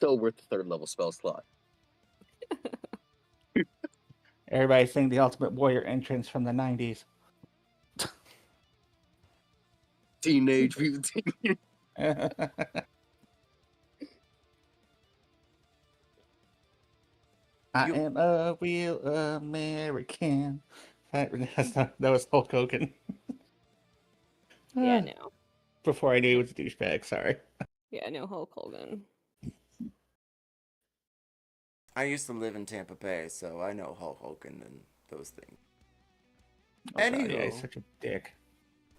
So worth the 3rd level spell slot. Everybody sing the Ultimate Warrior entrance from the 90s. Teenage Mutant. I am a real American. That was Hulk Hogan. Yeah, no. Before I knew he was a douchebag, sorry. Yeah, no Hulk Hogan. I used to live in Tampa Bay, so I know Hulk Hogan and those things. Oh, God, yeah, Anywho. he's such a dick.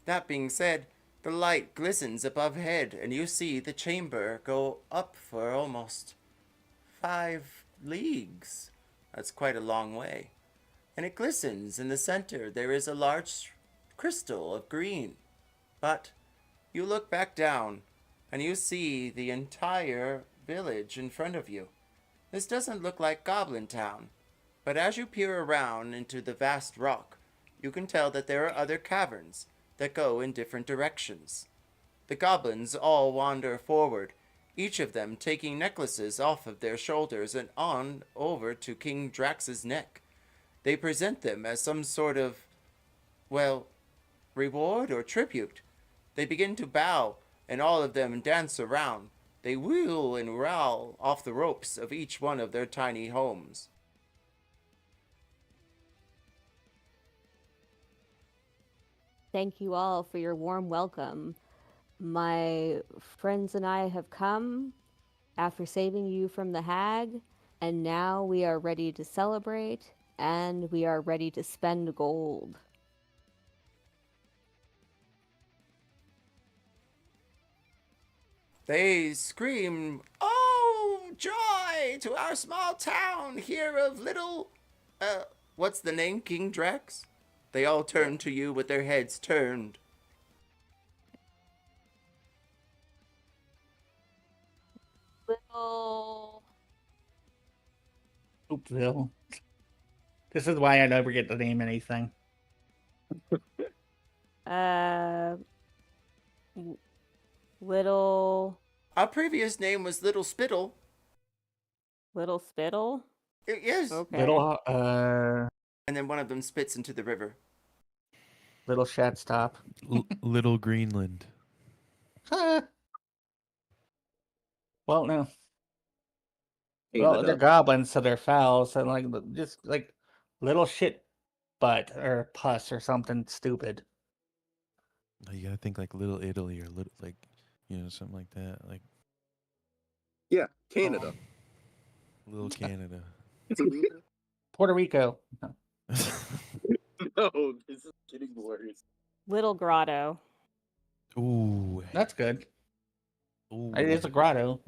That being said, the light glistens above head, and you see the chamber go up for almost 5 leagues. That's quite a long way. And it glistens in the center. There is a large crystal of green. But you look back down, and you see the entire village in front of you. This doesn't look like Goblin Town, but as you peer around into the vast rock, you can tell that there are other caverns that go in different directions. The goblins all wander forward, each of them taking necklaces off of their shoulders and on over to King Drax's neck. They present them as some sort of, well, reward or tribute. They begin to bow, and all of them dance around. They wheel and roll off the ropes of each one of their tiny homes. Thank you all for your warm welcome. My friends and I have come after saving you from the hag, and now we are ready to celebrate, and we are ready to spend gold. They scream, "Oh, joy to our small town here of little... what's the name, King Drax?" They all turn to you with their heads turned. Little... Oopsville. This is why I never get to name anything. Little... Our previous name was Little Spittle. Little Spittle? Yes. Okay. Little, And then one of them spits into the river. Little Shatstop. Little Greenland. Well, no. Well, they're goblins, so they're foul. So like, just like little shit butt or pus or something stupid. You gotta think like Little Italy or little like, something like that. Like Yeah, Canada. Little Canada. Puerto Rico. No, this is getting worse. Little Grotto. Ooh. That's good. Ooh. It is a grotto.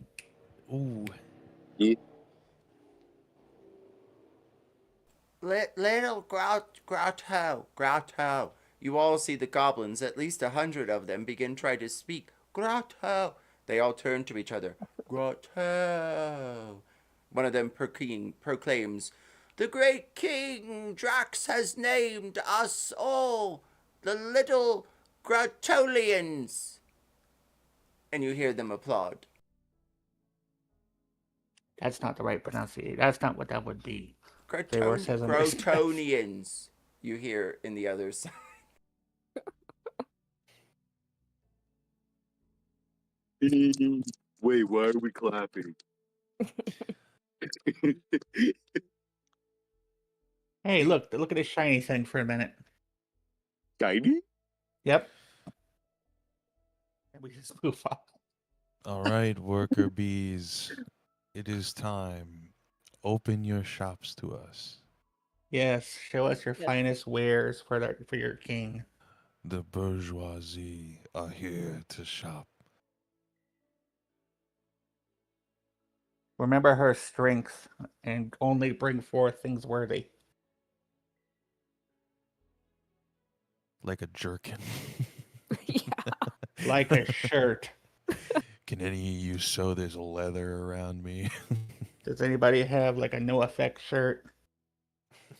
Ooh. Yeah. Little grotto. You all see the goblins, at least 100 of them, begin try to speak. Grotto. They all turn to each other. Grotto. One of them proclaims, "The great King Drax has named us all the little Grotolians." And you hear them applaud. That's not the right pronunciation. That's not what that would be. They were says in this text. Crotonians, you hear in the other side. Wait, why are we clapping? Hey, look at this shiny thing for a minute. Shiny? Yep. And we just move on. All right, worker bees, it is time. Open your shops to us. Yes, show us your Yep. finest wares for your king. The bourgeoisie are here to shop. Remember her strength and only bring forth things worthy. Like a jerkin. Yeah. Like a shirt. Can any of you sew this leather around me? Does anybody have like a no effect shirt?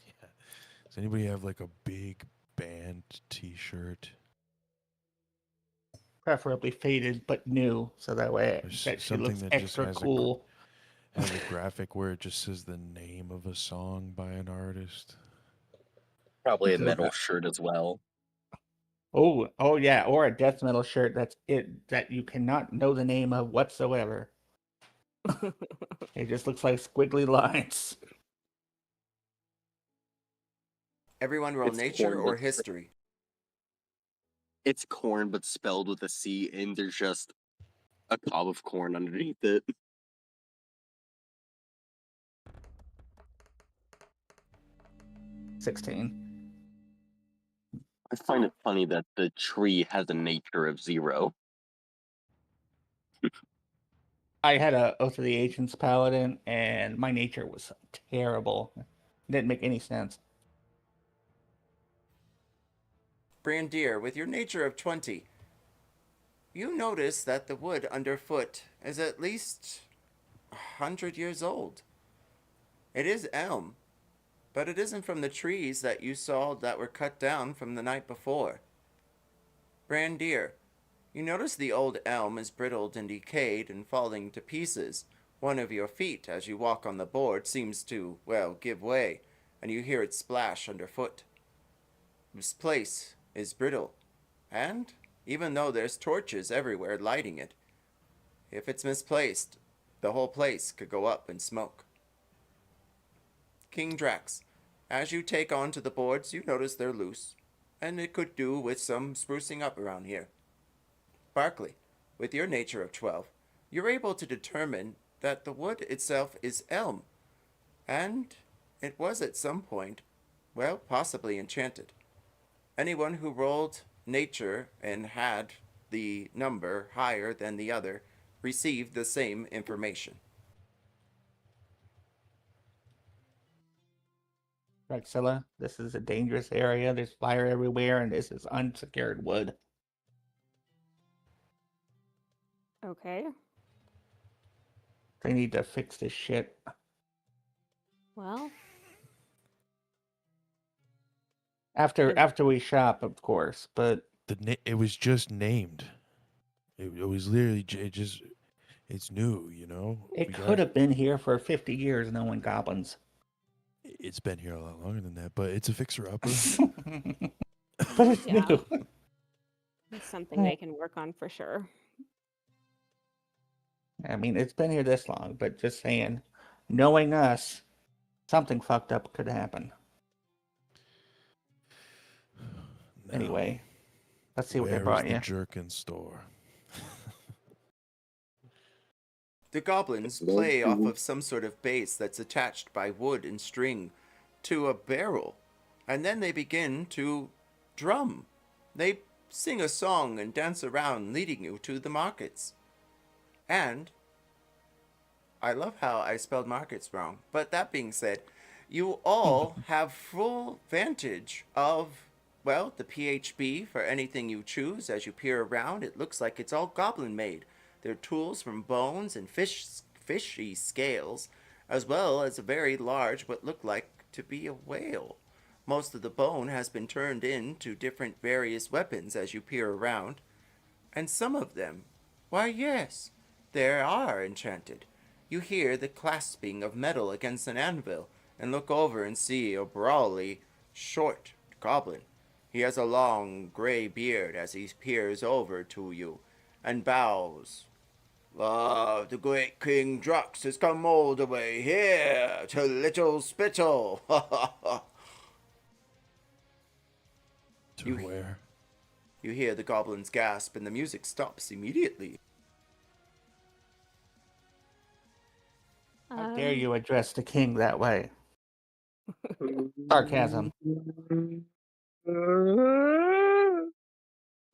Yeah. Does anybody have like a big band t-shirt? Preferably faded but new, so that way Or that she something looks that just extra has cool. Has a graphic where it just says the name of a song by an artist. Probably a So metal that- shirt as well. Oh yeah, or a death metal shirt that you cannot know the name of whatsoever. It just looks like squiggly lines. Everyone roll It's nature corn, or but- history. It's corn, but spelled with a C, and there's just a cob of corn underneath it. 16. I find it funny that the tree has a nature of 0. I had a Oath of the Ancients paladin, and my nature was terrible. Didn't make any sense. Brandir, with your nature of 20, you notice that the wood underfoot is at least 100 years old. It is elm, but it isn't from the trees that you saw that were cut down from the night before. Brandir, you notice the old elm is brittled and decayed and falling to pieces. One of your feet, as you walk on the board, seems to, well, give way, and you hear it splash underfoot. This place is brittle, and even though there's torches everywhere lighting it, if it's misplaced, the whole place could go up in smoke. King Drax, as you take onto the boards, you notice they're loose, and it could do with some sprucing up around here. Barkley, with your nature of 12, you're able to determine that the wood itself is elm, and it was at some point, well, possibly enchanted. Anyone who rolled nature and had the number higher than the other received the same information. Rexilla, this is a dangerous area. There's fire everywhere, and this is unsecured wood. Okay. They need to fix this shit. Well, After we shop, of course, but It was just named. It was literally it's new, you know. it could have been here for 50 years knowing goblins. It's been here a lot longer than that, but it's a fixer upper. But it's Yeah. new. it's something they can work on for sure. I mean, it's been here this long, but just saying, knowing us, something fucked up could happen. Anyway, let's see what they Where brought is you. the jerkin store? The goblins play off of some sort of base that's attached by wood and string to a barrel, and then they begin to drum. They sing a song and dance around, leading you to the markets. And I love how I spelled markets wrong, but that being said, you all have full vantage of, well, the PHB for anything you choose. As you peer around, it looks like it's all goblin made. They're tools from bones and fishy scales, as well as a very large what looked like to be a whale. Most of the bone has been turned into different various weapons as you peer around, and some of them, why yes, they are enchanted. You hear the clasping of metal against an anvil, and look over and see a brawly, short goblin. He has a long gray beard as he peers over to you and bows. The great King Drux has come all the way here to Little Spittle. To where? You hear the goblins gasp, and the music stops immediately. How dare you address the king that way? Sarcasm.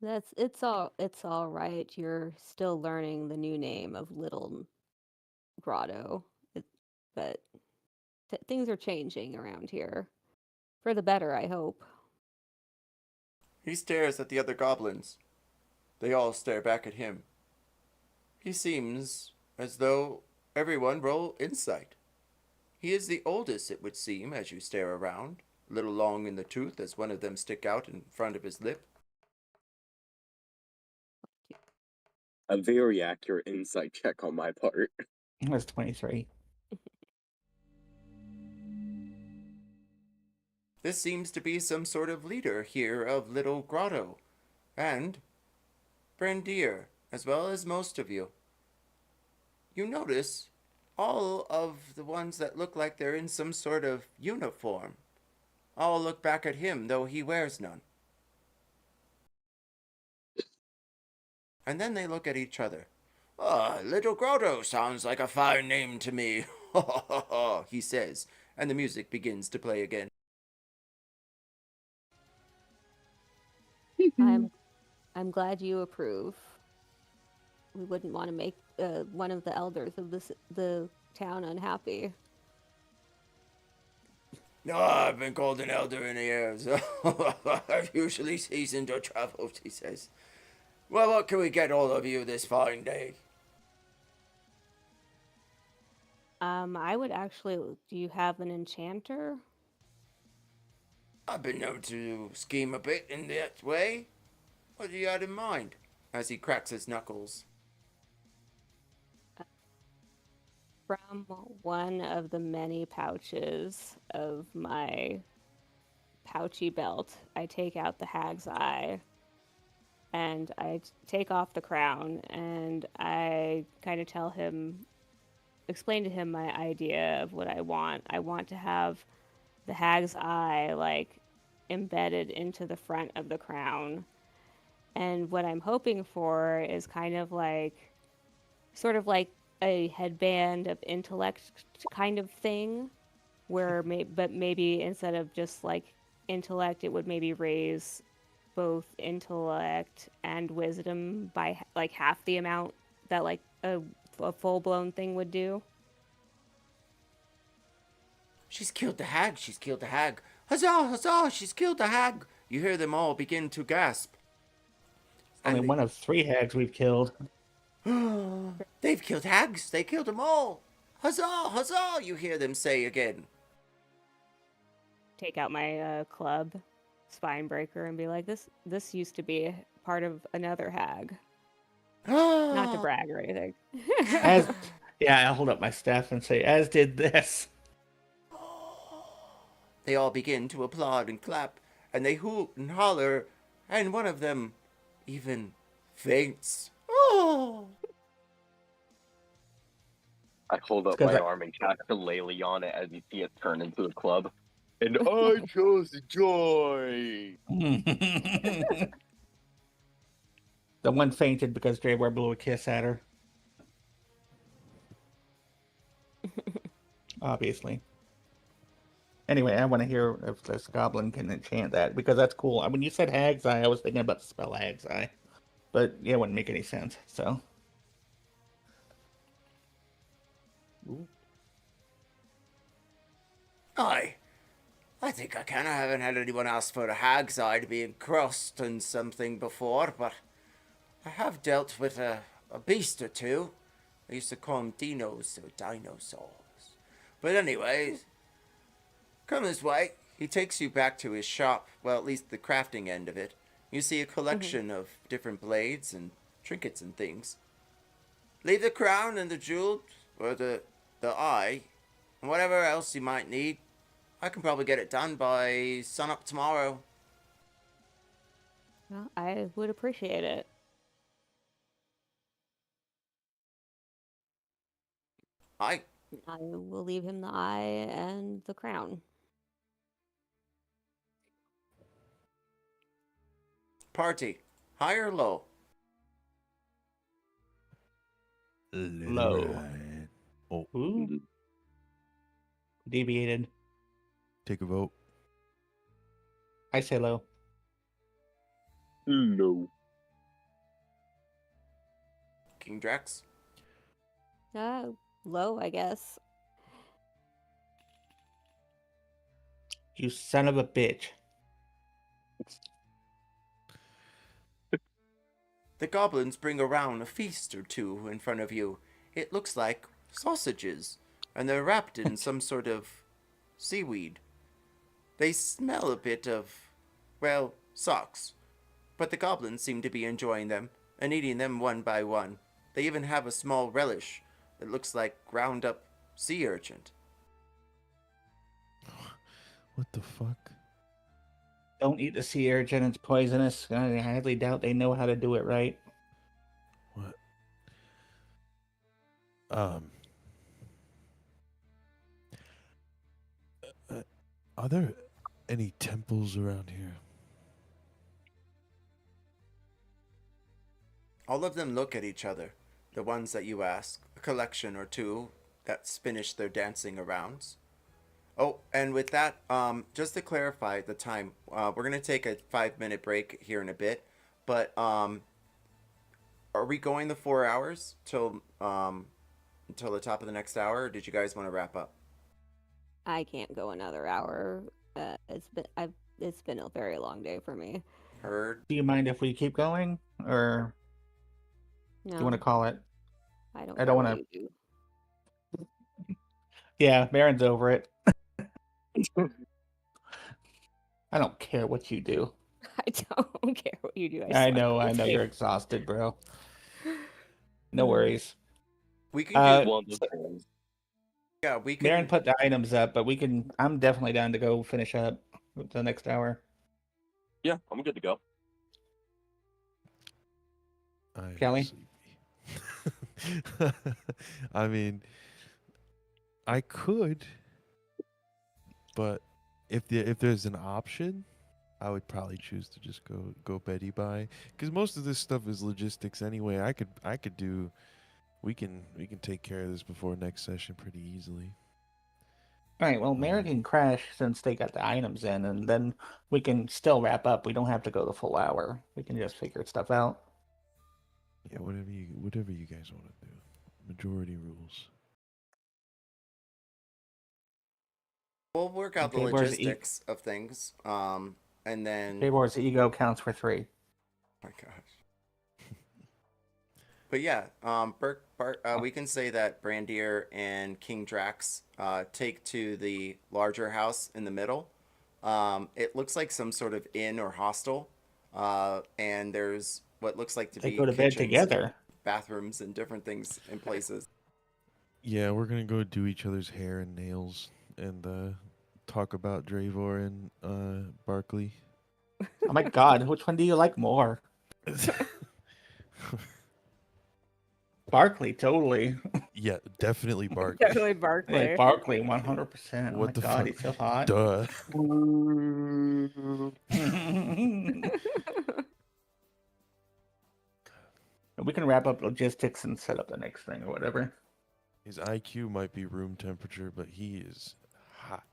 It's all right. You're still learning the new name of Little Grotto, but things are changing around here for the better, I hope. He stares at the other goblins. They all stare back at him. He seems as though everyone roll insight. He is the oldest, it would seem, as you stare around, a little long in the tooth as one of them stick out in front of his lip. A very accurate insight check on my part. That's 23. This seems to be some sort of leader here of Little Grotto, and Brandir, as well as most of you. You notice all of the ones that look like they're in some sort of uniform all look back at him, though he wears none. And then they look at each other. Little Grotto sounds like a fine name to me, he says, and the music begins to play again. I'm glad you approve. We wouldn't want to make one of the elders of the town unhappy. No, I've been called an elder in the years. I've usually seasoned or traveled, he says. Well, what can we get all of you this fine day? I would actually... Do you have an enchanter? I've been known to scheme a bit in that way. What do you have in mind? As he cracks his knuckles. From one of the many pouches of my pouchy belt, I take out the hag's eye, and I take off the crown, and I kind of explain to him my idea of what I want. I want to have the hag's eye, like, embedded into the front of the crown. And what I'm hoping for is sort of like a headband of intellect kind of thing, where but maybe instead of just like intellect, it would maybe raise both intellect and wisdom by like half the amount that like a full-blown thing would do. She's killed the hag, she's killed the hag. Huzzah, huzzah, she's killed the hag. You hear them all begin to gasp. Only one of 3 hags we've killed. They've killed hags, they killed them all. Huzzah, huzzah, you hear them say again. Take out my club, Spinebreaker, and be like, this used to be part of another hag. Not to brag or anything. I'll hold up my staff and say, as did this. They all begin to applaud and clap, and they hoot and holler, and one of them even faints. Oh! I hold up my arm and cast a Lele on it as you see it turn into a club. And I chose joy! The one fainted because Drayware blew a kiss at her. Obviously. Anyway, I want to hear if this goblin can enchant that, because that's cool. When you said Hag's Eye, I was thinking about the spell Hag's Eye. But yeah, it wouldn't make any sense, so. Ooh. I think I can. I haven't had anyone ask for a hag's eye to be encrusted in something before, but I have dealt with a beast or two. I used to call them dinos or dinosaurs. But anyways, come this way. He takes you back to his shop, well, at least the crafting end of it. You see a collection of different blades and trinkets and things. Leave the crown and the jeweled Or the eye, and whatever else you might need. I can probably get it done by sunup tomorrow. Well, I would appreciate it. I I will leave him the eye and the crown. party, high or low? Low. Oh, Ooh. Deviated. take a vote. I say low. Low. King Drax. Low, I guess. You son of a bitch. The goblins bring around a feast or two in front of you. It looks like sausages, and they're wrapped in some sort of seaweed. They smell a bit of, well, socks, but the goblins seem to be enjoying them and eating them one by one. They even have a small relish that looks like ground up sea urchin. What the fuck? Don't eat the sea urchin, it's poisonous. I highly doubt they know how to do it right. What? Are there any temples around here? All of them look at each other, the ones that you ask, a collection or two that's finished their dancing arounds. Oh, and with that, just to clarify the time, we're going to take a 5-minute break here in a bit, but are we going the 4 hours till the top of the next hour, or did you guys want to wrap up? I can't go another hour. It's been a very long day for me. Heard. Do you mind if we keep going? Or do you want to call it? I don't I care don't what wanna- you do. Yeah, Marin's over it. I don't care what you do. I don't care what you do. I swear. know you're exhausted, bro. No worries. We can do, One of those. yeah, we can. Marin put the items up, but I'm definitely down to go finish up with the next hour. Yeah, I'm good to go. I'm Kelly? sleepy. I mean, I could, but if there's an option, I would probably choose to just go Betty by, because most of this stuff is logistics anyway. I could do. We can take care of this before next session pretty easily. All right, well, Marin can crash since they got the items in, and then we can still wrap up. We don't have to go the full hour. We can just figure stuff out. Yeah, whatever you guys want to do. Majority rules. We'll work out Okay, the where's the logistics of things, and then. Favor's ego counts for 3. My gosh. But yeah, we can say that Brandir and King Drax take to the larger house in the middle. It looks like some sort of inn or hostel, and there's what looks like to They be go to bed kitchens, together. bathrooms, and different things in places. Yeah, we're gonna go do each other's hair and nails and talk about Dravor and Barkley. Oh my god, which one do you like more? Barkley, totally. Yeah, definitely Barkley. Definitely Barkley. Like Barkley, 100%. Oh What my the god, fuck? he's so hot. Duh. We can wrap up logistics and set up the next thing or whatever. His IQ might be room temperature, but he is hot.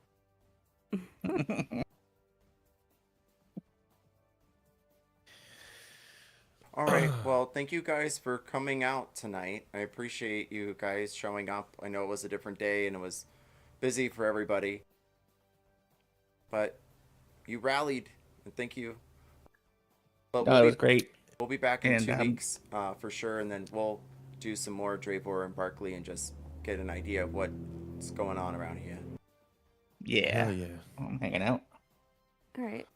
All right. Well, thank you guys for coming out tonight. I appreciate you guys showing up. I know it was a different day and it was busy for everybody, but you rallied, and thank you. But Oh, it was great. we'll be back in And, 2 weeks for sure, and then we'll do some more Dravor and Barkley and just get an idea of what's going on around here. Yeah. Hell yeah. I'm hanging out. All right.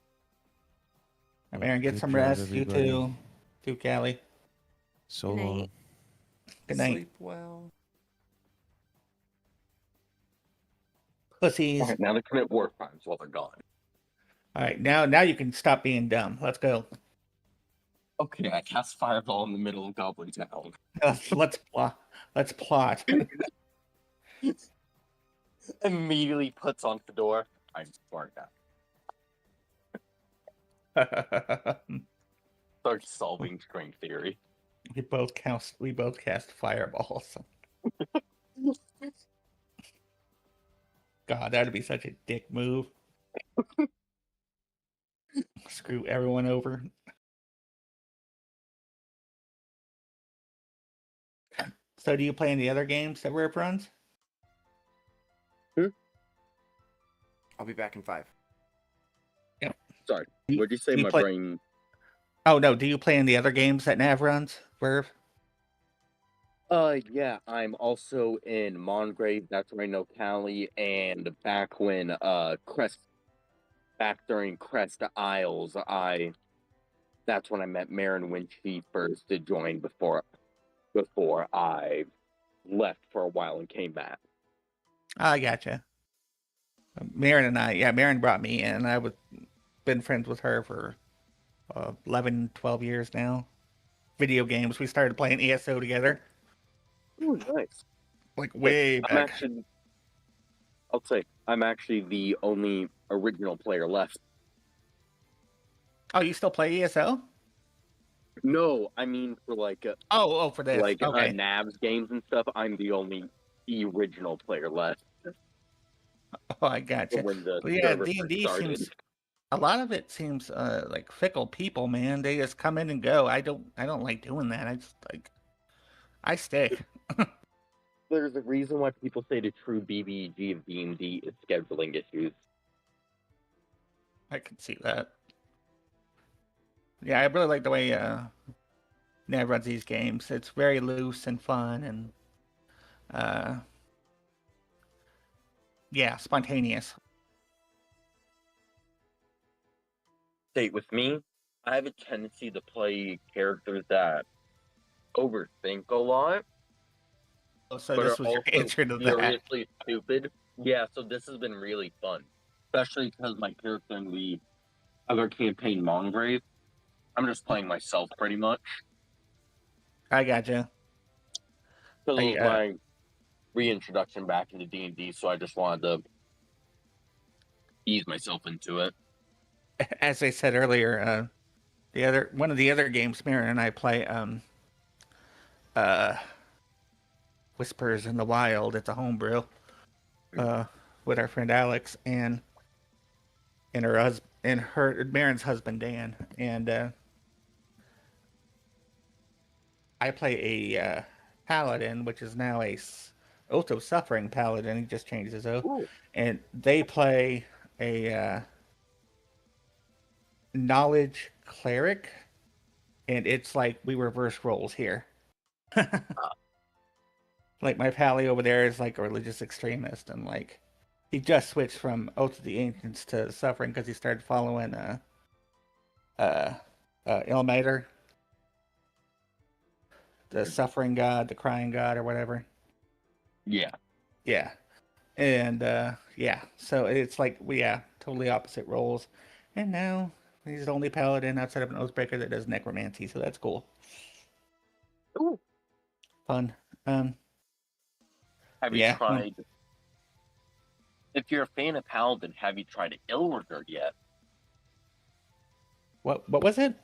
Aaron, get Good some job, rest. everybody. You too, Callie. So Good night. long. Good night. Sleep well. pussies. All right, now they commit war crimes while they're gone. All right, now you can stop being dumb. Let's go. Okay, I cast Fireball in the middle of Goblin Town. Let's plot. Let's plot. Immediately puts on Fedora. I'm smart now. Start solving string theory. We both cast fireballs. God, that'd be such a dick move. Screw everyone over. So, do you play any other games that Verve runs? I'll be back in 5. Sorry, Do you- what'd you say? do you My play- brain. Oh no, do you play any other games that Nav runs, Verve? Yeah, I'm also in Morgrave. That's where I know Callie. And back when back during Crest Isles, that's when I met Marin when she first did join before I left for a while and came back. I gotcha. Marin brought me in. I've been friends with her for 11, 12 years now. Video games. We started playing ESO together, Oh, nice. like way back. I'll say, I'm actually the only original player left. Oh, you still play ESO? No, I mean for For this. Okay. Nav's games and stuff. I'm the only original player left. Oh, I gotcha. When the But yeah, server D&D started. seems a lot of it seems like fickle people, man. They just come in and go. I don't like doing that. I stick. There's a reason why people say the true BBG of D&D is scheduling issues. I can see that. Yeah, I really like the way Nav runs these games. It's very loose and fun and yeah, spontaneous. Say, with me, I have a tendency to play characters that overthink a lot, Oh, so but this are was your also answer to that. furiously stupid. Yeah, so this has been really fun. Especially because my character in the other campaign, Morgrave, I'm just playing myself pretty much. I gotcha. Because it was my reintroduction back into D&D, so I just wanted to ease myself into it. As I said earlier, one of the other games Maren and I play, Whispers in the Wild. It's a homebrew, with our friend Alex and her Maren's husband Dan, and I play a paladin, which is now a Oath of Suffering paladin. He just changed his oath, Ooh. and they play a knowledge cleric, and it's like we reverse roles here. Like my pally over there is like a religious extremist, and like he just switched from Oath of the Ancients to Suffering because he started following Ilmater, the Suffering God, the Crying God, or whatever. Yeah. Yeah, and so it's like totally opposite roles, and now he's the only paladin outside of an Oathbreaker that does necromancy, so that's cool. Ooh. Fun. Have you tried... If you're a fan of Paladin, have you tried Ilrigger yet? What was it?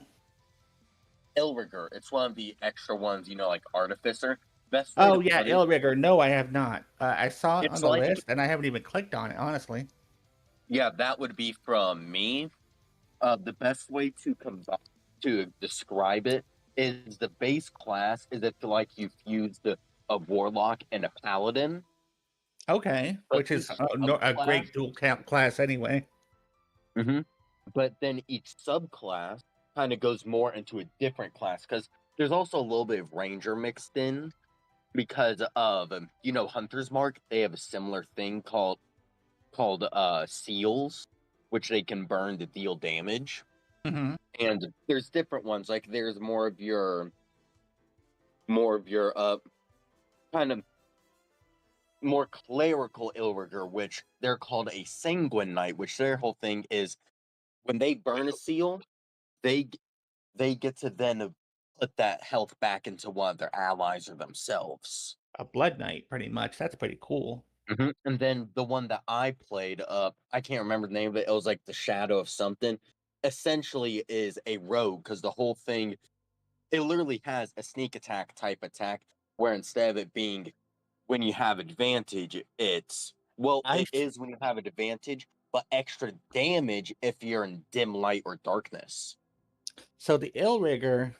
Ilrigger. It's one of the extra ones, like Artificer. Best way to put it, Ilrigger. No, I have not. I saw it on the list, and I haven't even clicked on it, honestly. Yeah, that would be from me. The best way to describe it is the base class is if you've used a Warlock and a Paladin. Okay, which is a great dual class anyway. Mm-hmm. But then each subclass kind of goes more into a different class, because there's also a little bit of Ranger mixed in, because of, Hunter's Mark. They have a similar thing called seals, which they can burn to deal damage. Mm-hmm. And there's different ones, like there's more of your kind of more clerical Illrigger, which they're called a Sanguine Knight, which their whole thing is when they burn a seal, they get to then put that health back into one of their allies or themselves. A Blood Knight, pretty much. That's pretty cool. And then the one that I played, I can't remember the name of it. It was like the Shadow of something. Essentially, is a rogue because the whole thing, it literally has a sneak attack type attack, where instead of it being when you have advantage, it's I it is when you have an advantage, but extra damage if you're in dim light or darkness. So the Illrigger,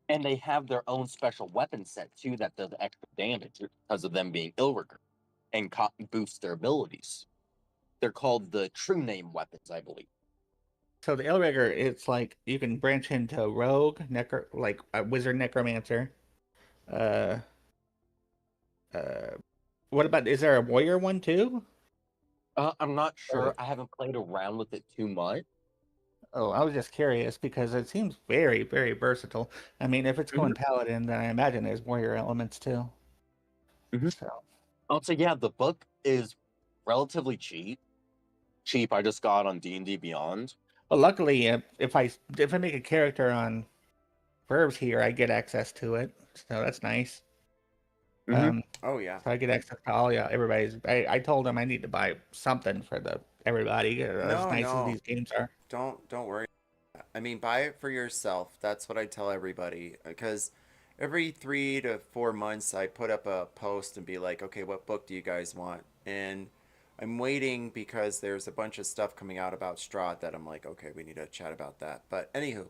And they have their own special weapon set too that does extra damage because of them being Illrigger and boosts their abilities. They're called the true name weapons, I believe. so the Illrigger, it's like you can branch into rogue, like a wizard necromancer. Uh, what about? Is there a warrior one too? I'm not sure. I haven't played around with it too much. Oh, I was just curious because it seems very, very versatile. I mean, if it's going paladin, then I imagine there's warrior elements too. So I'll say, yeah, the book is relatively cheap. I just got on D&D Beyond. well, luckily, if I make a character on Verve's here, I get access to it. So that's nice. Oh yeah. So I get access to all everybody's. I told him I need to buy something for everybody. As nice as these games are. Don't worry. I mean, buy it for yourself. That's what I tell everybody. Because every 3 to 4 months, I put up a post and be like, okay, what book do you guys want? And I'm waiting because there's a bunch of stuff coming out about Strahd that I'm like, okay, we need to chat about that. But anywho,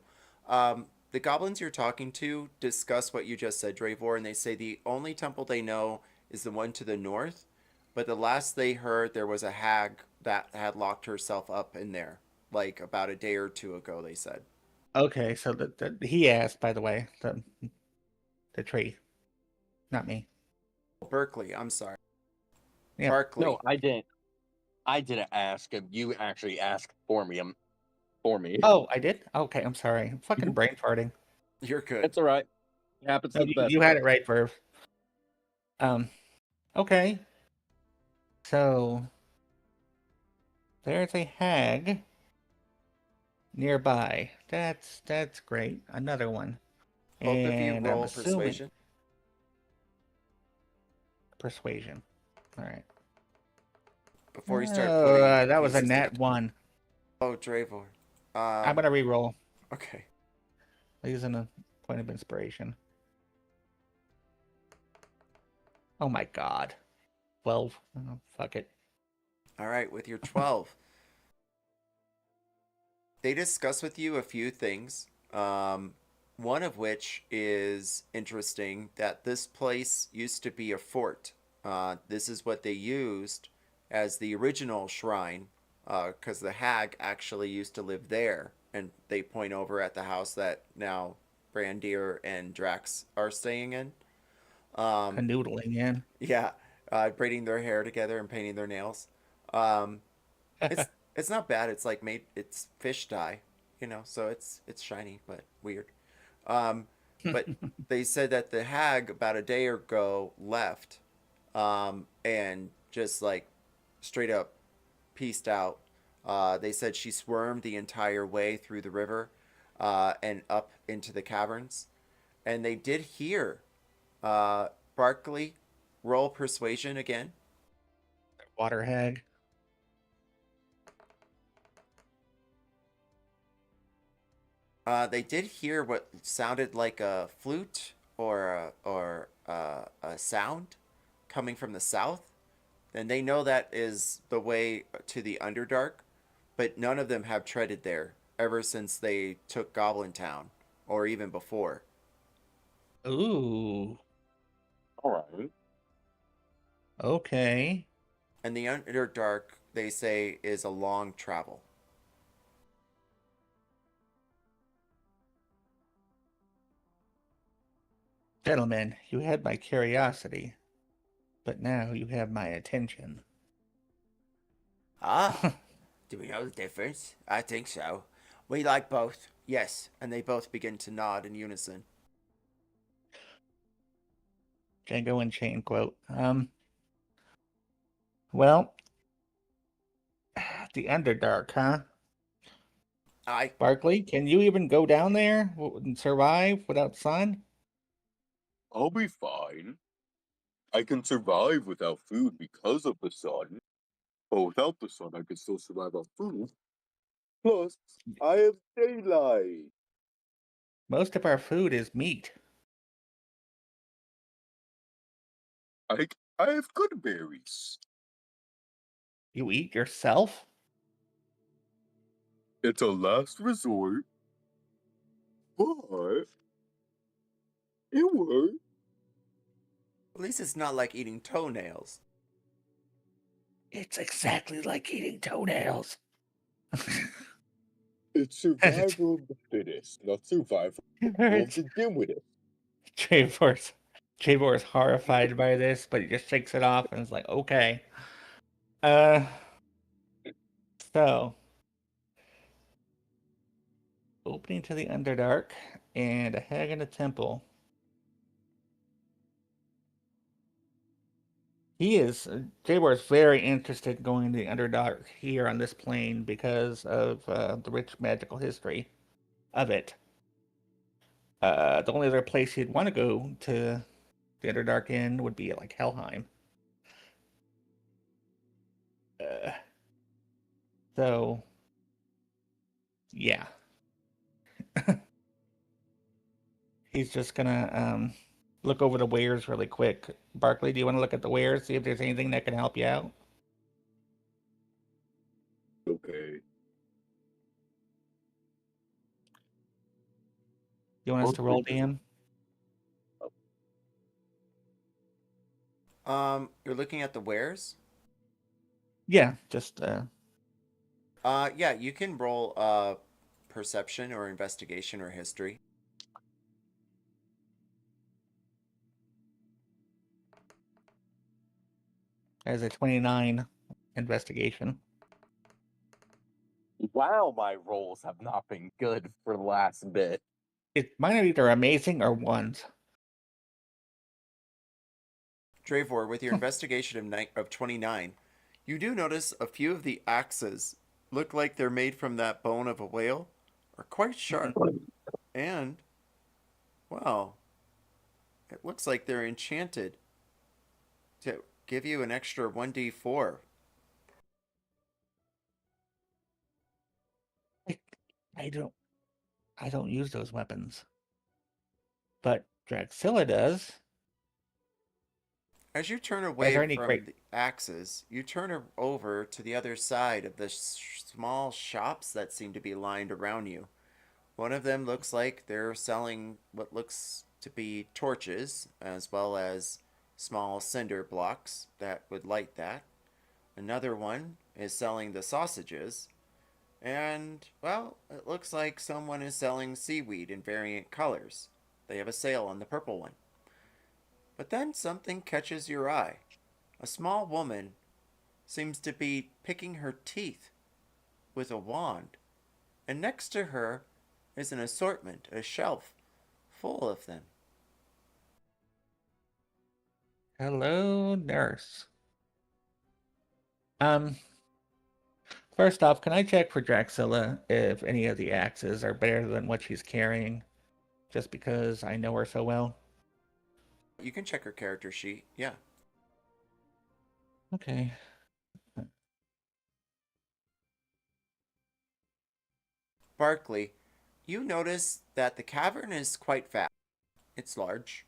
the goblins you're talking to discuss what you just said, Dravor, and they say the only temple they know is the one to the north. But the last they heard, there was a hag that had locked herself up in there, like about a day or two ago, they said. Okay, so he asked, by the way, the tree, not me. Berkeley, I'm sorry. Yeah. Barkley. No, I didn't. I didn't ask. You actually asked for me. Oh, I did? Okay, I'm sorry. I'm fucking brain farting. You're good. It's all right. It happens No, to the best. you had it right, Verve. Okay. So there's a hag nearby. That's great. Another one. Hope if you And roll I'm assuming persuasion. persuasion. All right. Before you start putting that was a pieces nat together. 1. Oh, Dravor. I'm gonna re-roll. Okay. Using a point of inspiration. Oh my god. 12. Oh, fuck it. All right, with your 12. They discuss with you a few things. One of which is interesting that this place used to be a fort. This is what they used as the original shrine, because the hag actually used to live there. And they point over at the house that now Brandir and Drax are staying in. Canoodling in. Yeah, braiding their hair together and painting their nails. It's not bad. It's like it's fish dye, so it's shiny but weird. But they said that the hag about a day ago left, and just like straight up pieced out. They said she swarmed the entire way through the river, and up into the caverns, and they did hear, Barkley, roll persuasion again. Water hag. They did hear what sounded like a flute or a sound coming from the south, and they know that is the way to the Underdark, but none of them have treaded there ever since they took Goblin Town, or even before. Ooh. All right. Okay. And the Underdark, they say, is a long travel. Gentlemen, you had my curiosity, but now you have my attention. Ah, do we know the difference? I think so. We like both, yes, and they both begin to nod in unison. Django Unchained quote. Well, the Underdark, huh? I Barkley, can you even go down there and survive without sun? I'll be fine. I can survive without food because of the sun. But without the sun, I can still survive on food. Plus, I have daylight. Most of our food is meat. I, I have good berries. You eat yourself? It's a last resort. But it works. at least it's not like eating toenails. It's exactly like eating toenails. It's survival of the fittest, not survival of the dimwitted. Travor's horrified by this, but he just shakes it off and is like, okay. Uh, so opening to the Underdark and a hag in a temple. Jabor is very interested in going to the Underdark here on this plane because of the rich magical history of it. The only other place he'd want to go to the Underdark in would be like Helheim. So, yeah. He's just gonna look over the wares really quick. Barkley, do you want to look at the wares, see if there's anything that can help you out? Okay. You want us to roll Barkley DM? You're looking at the wares? Yeah, just Yeah, you can roll perception or investigation or history. as a 29 investigation. Wow, my rolls have not been good for the last bit. Mine are either amazing or ones. Dravor, with your investigation of 29, you do notice a few of the axes look like they're made from that bone of a whale, are quite sharp, and, well, it looks like they're enchanted to give you an extra 1d4. I don't I don't use those weapons. But Draxilla does. As you turn Is away there any from great the axes, you turn over to the other side of the small shops that seem to be lined around you. One of them looks like they're selling what looks to be torches, as well as small cinder blocks that would light that. Another one is selling the sausages. And, well, it looks like someone is selling seaweed in variant colors. They have a sale on the purple one. But then something catches your eye. A small woman seems to be picking her teeth with a wand, and next to her is an assortment, a shelf full of them. Hello, nurse. First off, can I check for Draxilla if any of the axes are better than what she's carrying? Just because I know her so well. You can check her character sheet, yeah. Okay. Barkley, you notice that the cavern is quite vast. It's large,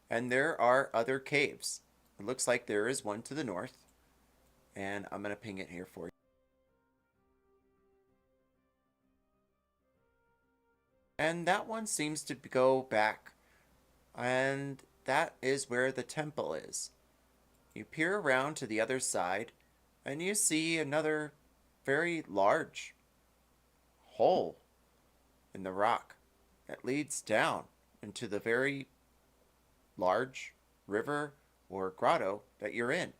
and there are other caves. It looks like there is one to the north, and I'm going to ping it here for you. And that one seems to go back, and that is where the temple is. You peer around to the other side, and you see another very large hole in the rock that leads down into the very large river or grotto that you're in.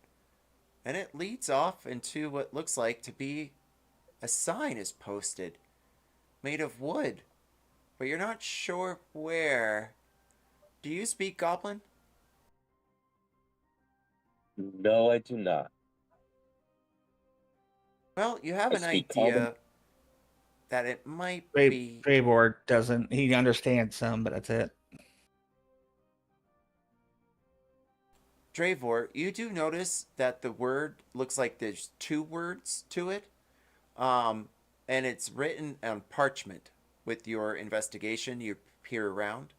And it leads off into what looks like to be a sign is posted made of wood, but you're not sure where. Do you speak Goblin? No, I do not. Well, you have I an speak common. idea that it might be. Dravor doesn't. He understands some, but that's it. Dravor, you do notice that the word looks like there's two words to it, and it's written on parchment. With your investigation, you peer around,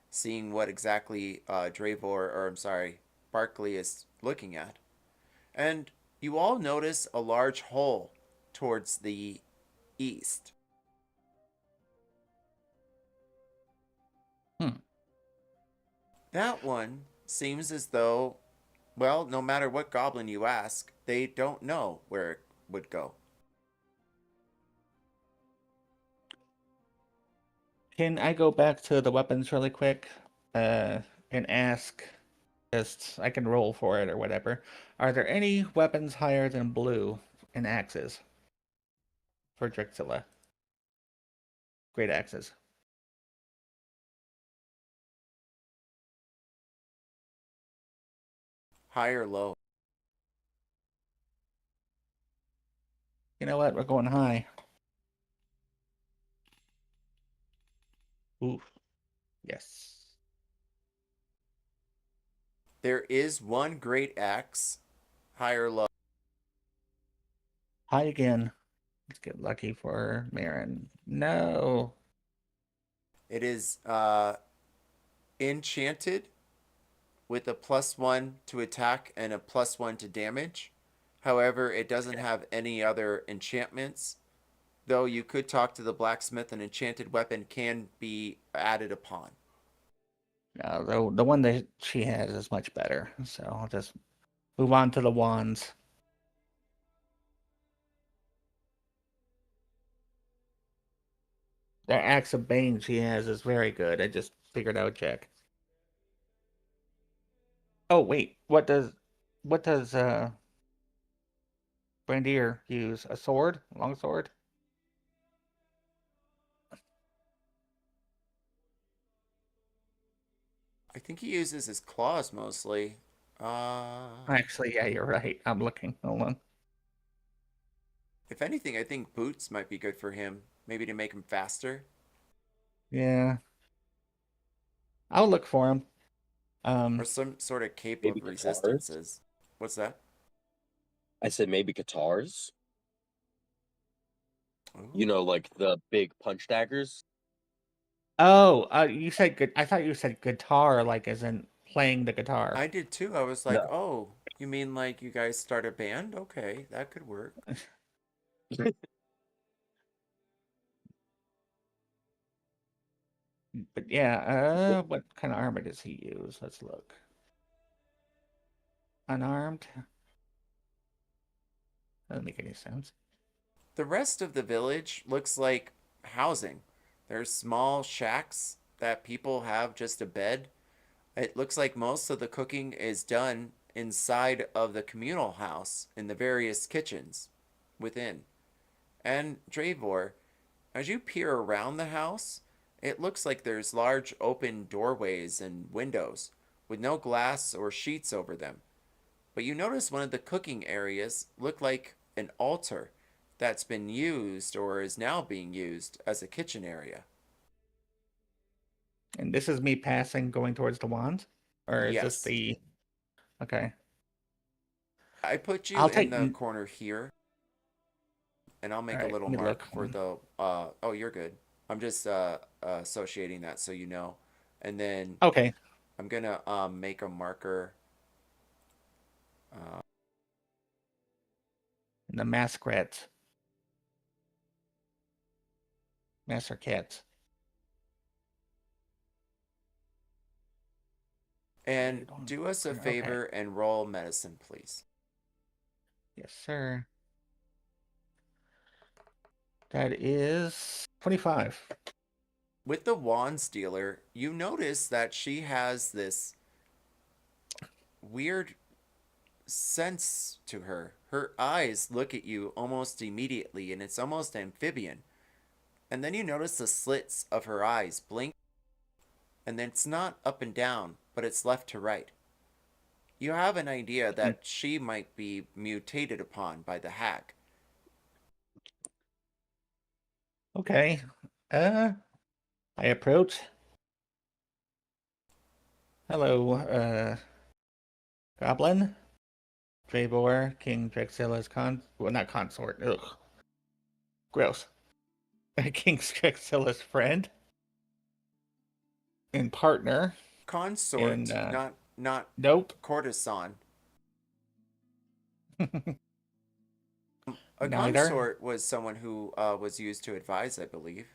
seeing what exactly Barkley is looking at, and you all notice a large hole towards the east. Hmm. That one seems as though, well, no matter what goblin you ask, they don't know where it would go. Can I go back to the weapons really quick, and ask? Just I can roll for it or whatever. Are there any weapons higher than blue in axes for Drixilla? Great axes. High or low? You know what? We're going high. Ooh, yes. There is one great axe, high or low. High again. Let's get lucky for Marin. No. It is enchanted with a +1 to attack and a +1 to damage. However, it doesn't have any other enchantments. Though you could talk to the blacksmith, an enchanted weapon can be added upon. No, the one that she has is much better. So I'll just move on to the wands. The Axe of Bane she has is very good. I just figured I would check. Oh wait, what does Brandier use? A sword? Long sword? I think he uses his claws mostly. Actually, yeah, you're right. I'm looking. Hold on. If anything, I think boots might be good for him. Maybe to make him faster. Yeah. I'll look for him. Or some sort of cape Maybe of guitars? resistances. What's that? I said maybe guitars. You Ooh. know, like the big punch daggers. Oh, you said good. I thought you said guitar, like as in playing the guitar. I did too. I was like, No. oh, you mean like you guys start a band? Okay, that could work. But yeah, what kind of armor does he use? Let's look. Unarmed? Doesn't make any sense. The rest of the village looks like housing. There's small shacks that people have just a bed. It looks like most of the cooking is done inside of the communal house in the various kitchens within. And Dravor, as you peer around the house, it looks like there's large open doorways and windows with no glass or sheets over them. But you notice one of the cooking areas look like an altar that's been used or is now being used as a kitchen area. And this is me passing, going towards the wands? Or is this Yes. the... Okay. I put you I'll in take... the corner here, and I'll make a Alright, little let me mark look. for the oh, you're good. I'm just associating that so you know. And then Okay. I'm gonna make a marker. And the masquerades. Master cats. And do us a Okay. favor and roll medicine, please. Yes, sir. That is 25. With the wands dealer, you notice that she has this weird sense to her. Her eyes look at you almost immediately, and it's almost amphibian. And then you notice the slits of her eyes blink, and then it's not up and down, but it's left to right. You have an idea that she might be mutated upon by the hag. Okay. I approach. Hello, Goblin. Dravor, King Drexilla's well, not consort. Ugh. Gross. King Drexilla's friend and partner. Consort, And not nope. courtesan. A Neither. consort was someone who was used to advise, I believe.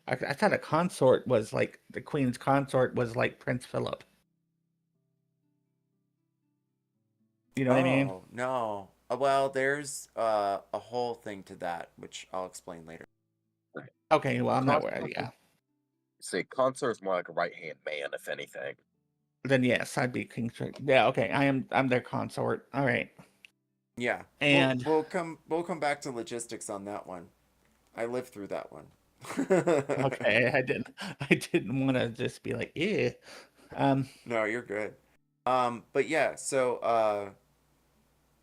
I thought a consort was like the Queen's consort was like Prince Philip. You know what I mean? Oh, no. Well, there's a whole thing to that, which I'll explain later. Okay, well, I'm not Consort, worried. Yeah. say consort is more like a right hand man, if anything. Then yes, I'd be King. Yeah. Okay, I'm their consort. All right. Yeah. And we'll come back to logistics on that one. I lived through that one. okay, I didn't want to just be like, yeah. No, you're good. But yeah, so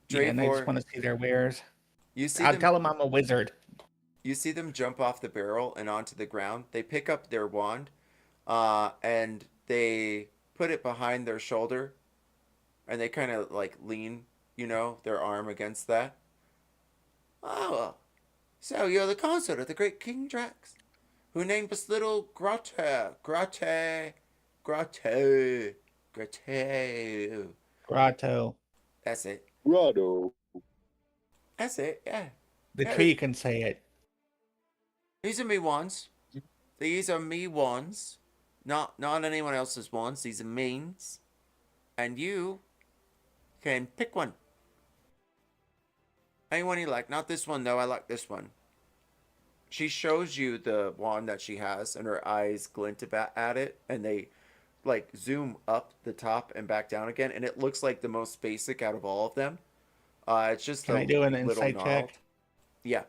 Yeah, and I just Dravor, want to see their wares. you see I'll them tell them I'm a wizard. you see them jump off the barrel and onto the ground. They pick up their wand, and they put it behind their shoulder, and they kind of like lean, their arm against that. Oh, so you're the consort of the great King Drax, who named this little grotto. Grotto. That's it. Grotto. That's it. Yeah. The Yeah, tree can say it. these are me ones. These are me ones. Not anyone else's ones. These are means. And you can pick one. Anyone you like. Not this one though. I like this one. She shows you the wand that she has, and her eyes glint at it, and they like zoom up the top and back down again, and it looks like the most basic out of all of them. It's just Can a I do an little insight gnarled. check? Yeah.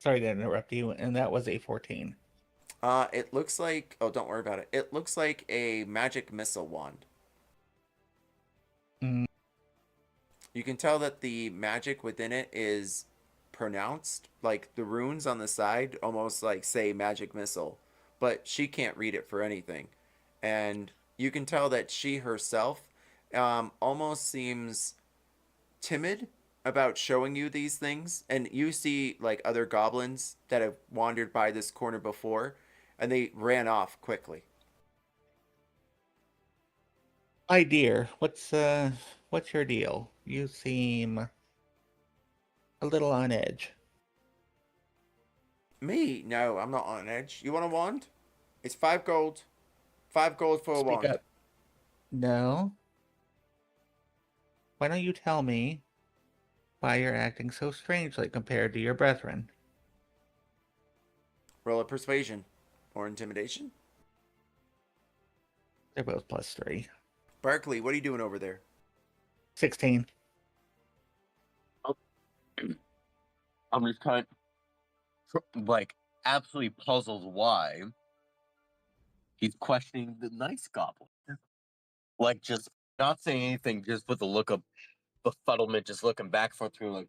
Sorry to interrupt you. And that was a 14. It looks like. Oh, don't worry about it. It looks like a magic missile wand. Mm, You can tell that the magic within it is pronounced, like the runes on the side almost like say magic missile, but she can't read it for anything. And you can tell that she herself almost seems timid about showing you these things. And you see like other goblins that have wandered by this corner before, and they ran off quickly. My dear, what's your deal? You seem a little on edge. Me? No, I'm not on edge. You want a wand? It's 5 gold. 5 gold for a Speak wand. up. No. Why don't you tell me why you're acting so strangely compared to your brethren? Roll a persuasion or intimidation. They're both +3. Barkley, what are you doing over there? 16. I'm just kind of like absolutely puzzled why he's questioning the nice goblin. Like just not saying anything, just with the look of befuddlement, just looking back for through like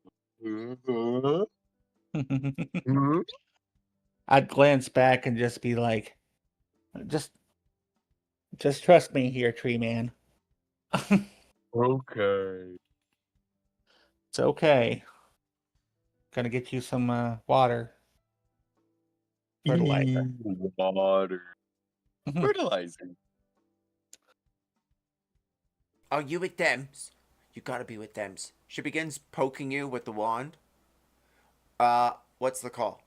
I'd glance back and just be like, just trust me here, tree man. Okay. It's okay. Gonna get you some water. Fertilizer. Water. fertilizer. Are you with Dems? You gotta be with Dems. She begins poking you with the wand. What's the call?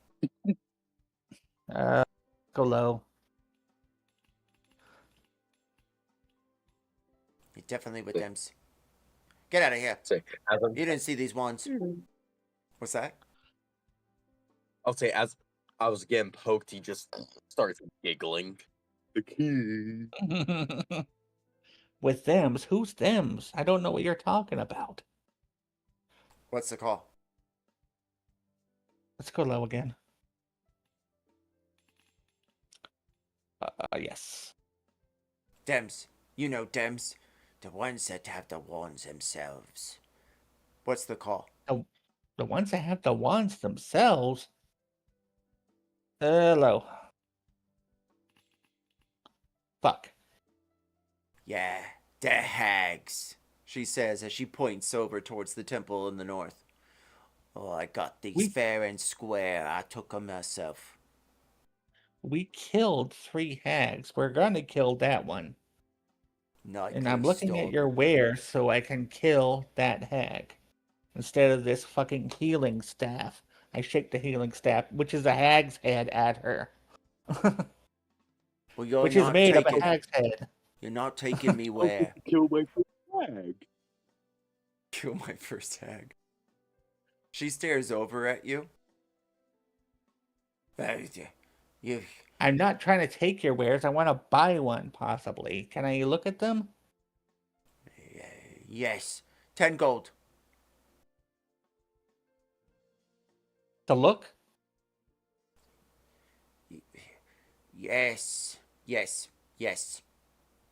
Go low. You're definitely with Dems. Get out of here. Say, as I'm, You didn't see these wands. What's that? I'll say as I was getting poked, he just starts giggling. The key. With thems? Who's thems? I don't know what you're talking about. What's the call? Let's go low again. Yes. Dems. You know Dems. The ones that have the wands themselves. What's the call? The ones that have the wands themselves. Hello. Fuck. Yeah, the hags, she says as she points over towards the temple in the north. Oh, I got these We- fair and square. I took 'em myself. We killed 3 hags. We're gonna kill that one. And I'm looking at your wares so I can kill that hag. Instead of this fucking healing staff. I shake the healing staff, which is a hag's head, at her. Well, you're Which is not made of a taking. hag's head. You're not taking me I'll where. kill my flag. Kill my first hag. She stares over at you. You. I'm not trying to take your wares. I want to buy one, possibly. Can I look at them? Yes. 10 gold. To look? Yes. Yes. Yes.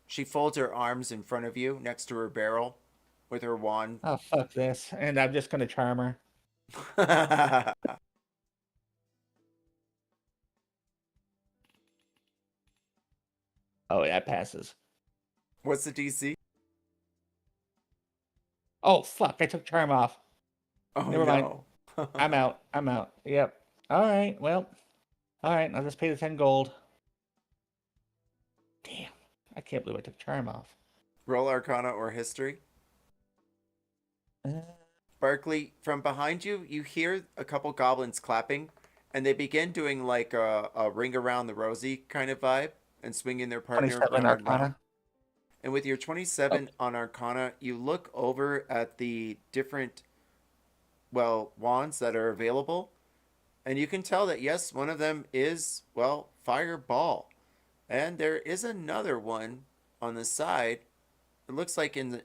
She folds her arms in front of you next to her barrel with her wand. Oh, fuck this. And I'm just going to charm her. Oh, that passes. What's the DC? Oh, fuck. I took charm off. Oh, Never mind. no. I'm out. I'm out. Yep. All right. Well. All right. I'll just pay the 10 gold. Damn. I can't believe I took charm off. Roll Arcana or History. Barkley, from behind you, you hear a couple goblins clapping, and they begin doing like a ring around the rosy kind of vibe and swinging their partner 27 around and Arcana. around. And with your 27 on Arcana, you look over at the different, well, wands that are available, and you can tell that, yes, one of them is, well, Fireball. And there is another one on the side. It looks like in the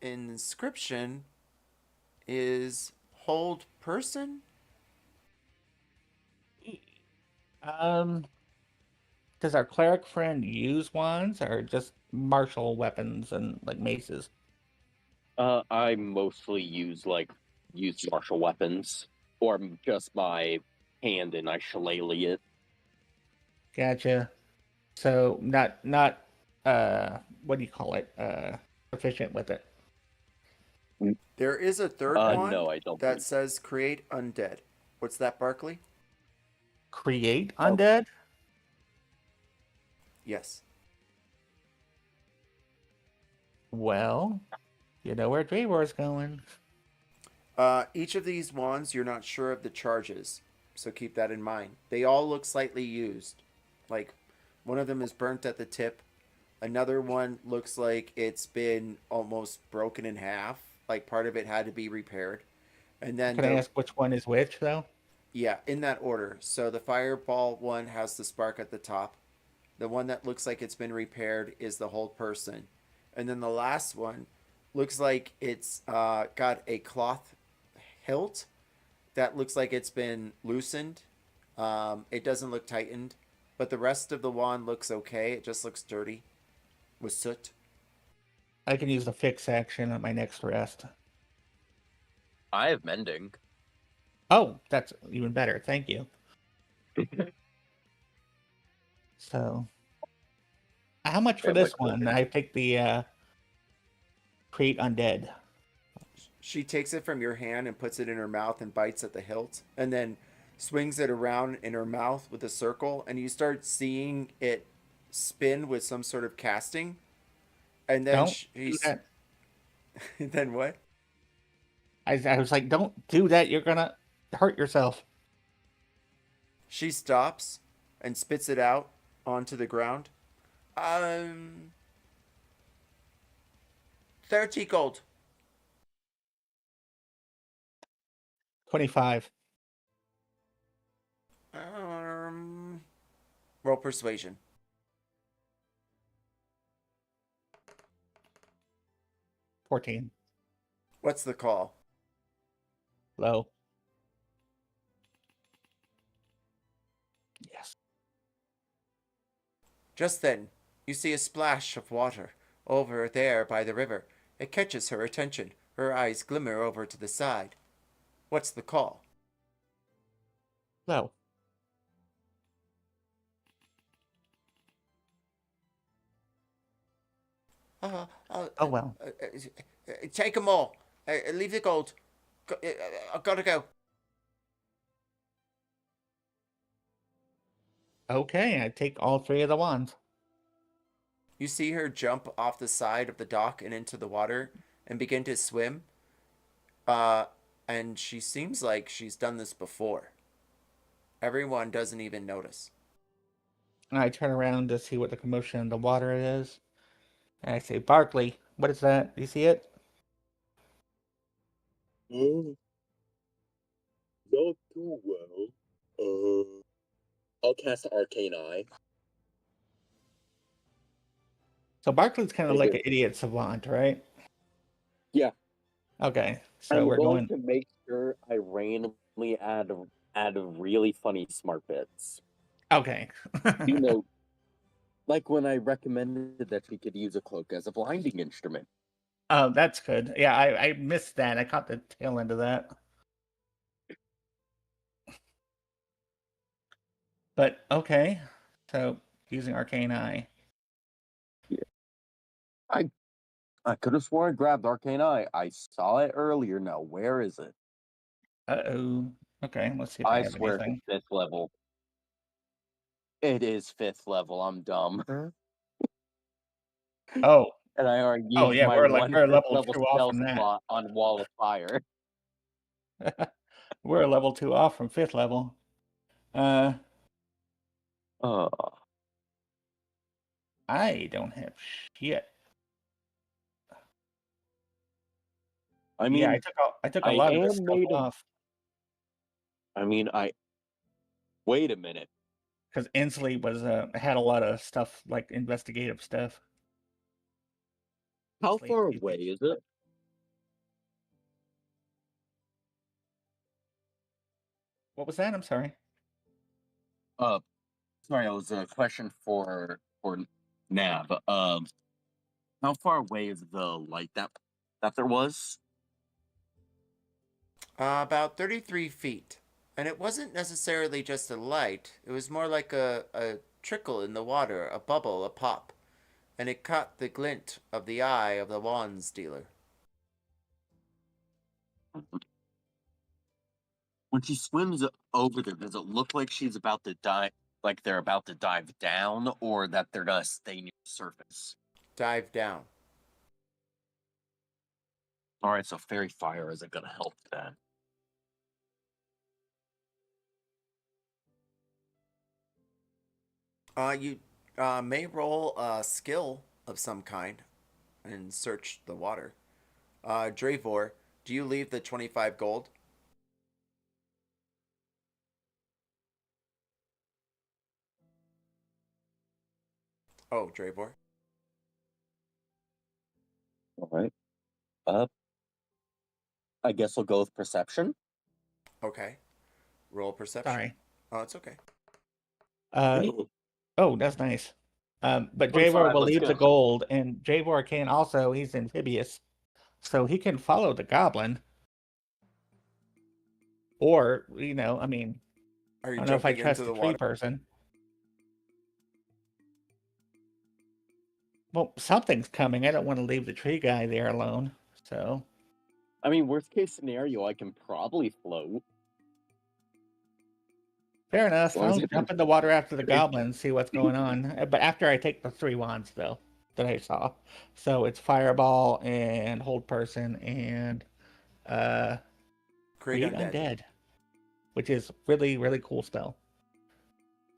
inscription is Hold Person? Does our cleric friend use wands or just martial weapons and like maces? I mostly use martial weapons or just my hand and I shillelagh it. Gotcha. So not what do you call it? Proficient with it. There is a third one No, I don't. that says Create Undead. What's that, Barkley? Create undead? Yes. Well, you know where Dravor's going. Each of these wands, you're not sure of the charges, so keep that in mind. They all look slightly used. Like, one of them is burnt at the tip. Another one looks like it's been almost broken in half. Like, part of it had to be repaired. And then Can I ask which one is which, though? Yeah, in that order. So the Fireball one has the spark at the top. The one that looks like it's been repaired is the Hold Person. And then the last one looks like it's got a cloth hilt that looks like it's been loosened. It doesn't look tightened. But the rest of the wand looks okay. It just looks dirty with soot. I can use the fix action on my next rest. I have mending. Oh, that's even better. Thank you. So, how much for Yeah, this my one? I picked the Create Undead. She takes it from your hand and puts it in her mouth and bites at the hilt. And then swings it around in her mouth with a circle. And you start seeing it spin with some sort of casting. And then Don't do that. Then what? I was like, don't do that. You're gonna hurt yourself. She stops and spits it out onto the ground. 30 gold. 25. Roll persuasion. 14. What's the call? Low. Yes. Just then, you see a splash of water over there by the river. It catches her attention. Her eyes glimmer over to the side. What's the call? So, Uh, uh, oh well. Take them all. Leave the gold. I've got to go. Okay, I take all 3 of the wands. You see her jump off the side of the dock and into the water and begin to swim. And she seems like she's done this before. Everyone doesn't even notice. And I turn around to see what the commotion in the water is. And I say, Barkley, what is that? Do you see it? Not too well. I'll cast Arcane Eye. So Barkley's kind of like Okay. an idiot savant, right? Yeah. Okay, so I'm we're going going. to make sure I randomly add really funny smart bits. Okay. You know, like when I recommended that she could use a cloak as a blinding instrument. Oh, that's good. Yeah, I missed that. I caught the tail end of that. But okay, so using Arcane Eye. I could have sworn I grabbed Arcane Eye. I saw it earlier. Now, where is it? Uh-oh. Okay, let's see if I I have swear anything. it's 5th level. It is 5th level. I'm dumb. Oh, And I already oh used yeah, my we're one a 5th level level 2 off spell from that. slot on Wall of Fire. We're a level 2 off from 5th level. I don't have shit. I mean, Yeah, I took a I lot of this am stuff made of. off I mean, wait a minute. because Inslee was had a lot of stuff like investigative stuff. How Inslee, far excuse me. away is it? What was that? I'm sorry. Sorry, it was a question for Nav. How far away is the light that there was? About 33 feet. And it wasn't necessarily just a light. It was more like a trickle in the water, a bubble, a pop. And it caught the glint of the eye of the wands dealer. When she swims over there, does it look like she's about to dive, like they're about to dive down, or that they're gonna stay near the surface? Dive down. All right, so fairy fire isn't gonna help then. You may roll a skill of some kind and search the water. Dravor, do you leave the 25 gold? Oh, Dravor. All right. I guess I'll go with perception. Okay. Roll perception. Sorry. Oh, it's okay. Oh, that's nice. But 25, Javor will let's leave the go. gold, and Javor can also, he's amphibious, so he can follow the goblin. Or, I mean, Are I you don't know if I jumping trust into the the tree water? person. Well, something's coming. I don't want to leave the tree guy there alone, so. I mean, worst case scenario, I can probably float. Fair enough. long as I'll I jump don't- in the water after the goblin and see what's going on. But after I take the 3 wands, though, that I saw. So it's Fireball and Hold Person and Create Create undead. Undead, which is really, really cool spell.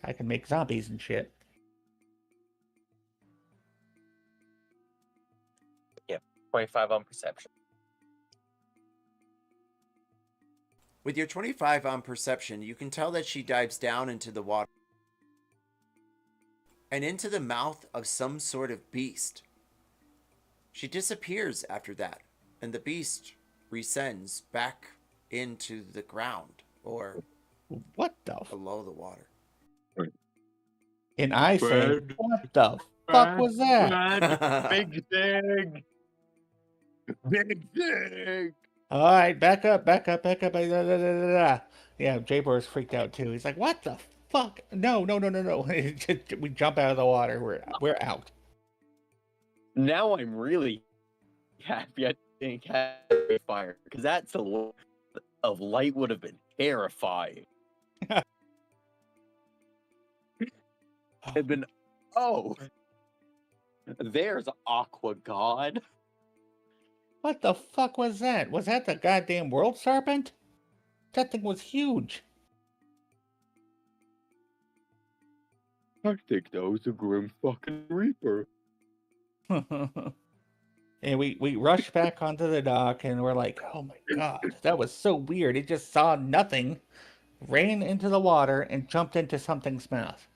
I can make zombies and shit. Yeah, 25 on perception. With your 25 on perception, you can tell that she dives down into the water and into the mouth of some sort of beast. She disappears after that, and the beast rescends back into the ground or What the below the water. And I say, Brad, what the fuck was that? Big thing. Big thing. All right, back up, back up, back up. Yeah, Jabor's freaked out too. He's like, "What the fuck? No, no, no, no, no!" We jump out of the water. We're out. Now I'm really happy I didn't catch a fire, because that's a lot of light would have been terrifying. It'd been, oh, there's Aqua God. What the fuck was that? Was that the goddamn world serpent? That thing was huge. I think that was a grim fucking reaper. And we rush back onto the dock and we're like, oh my god, that was so weird. It just saw nothing, ran into the water, and jumped into something's mouth.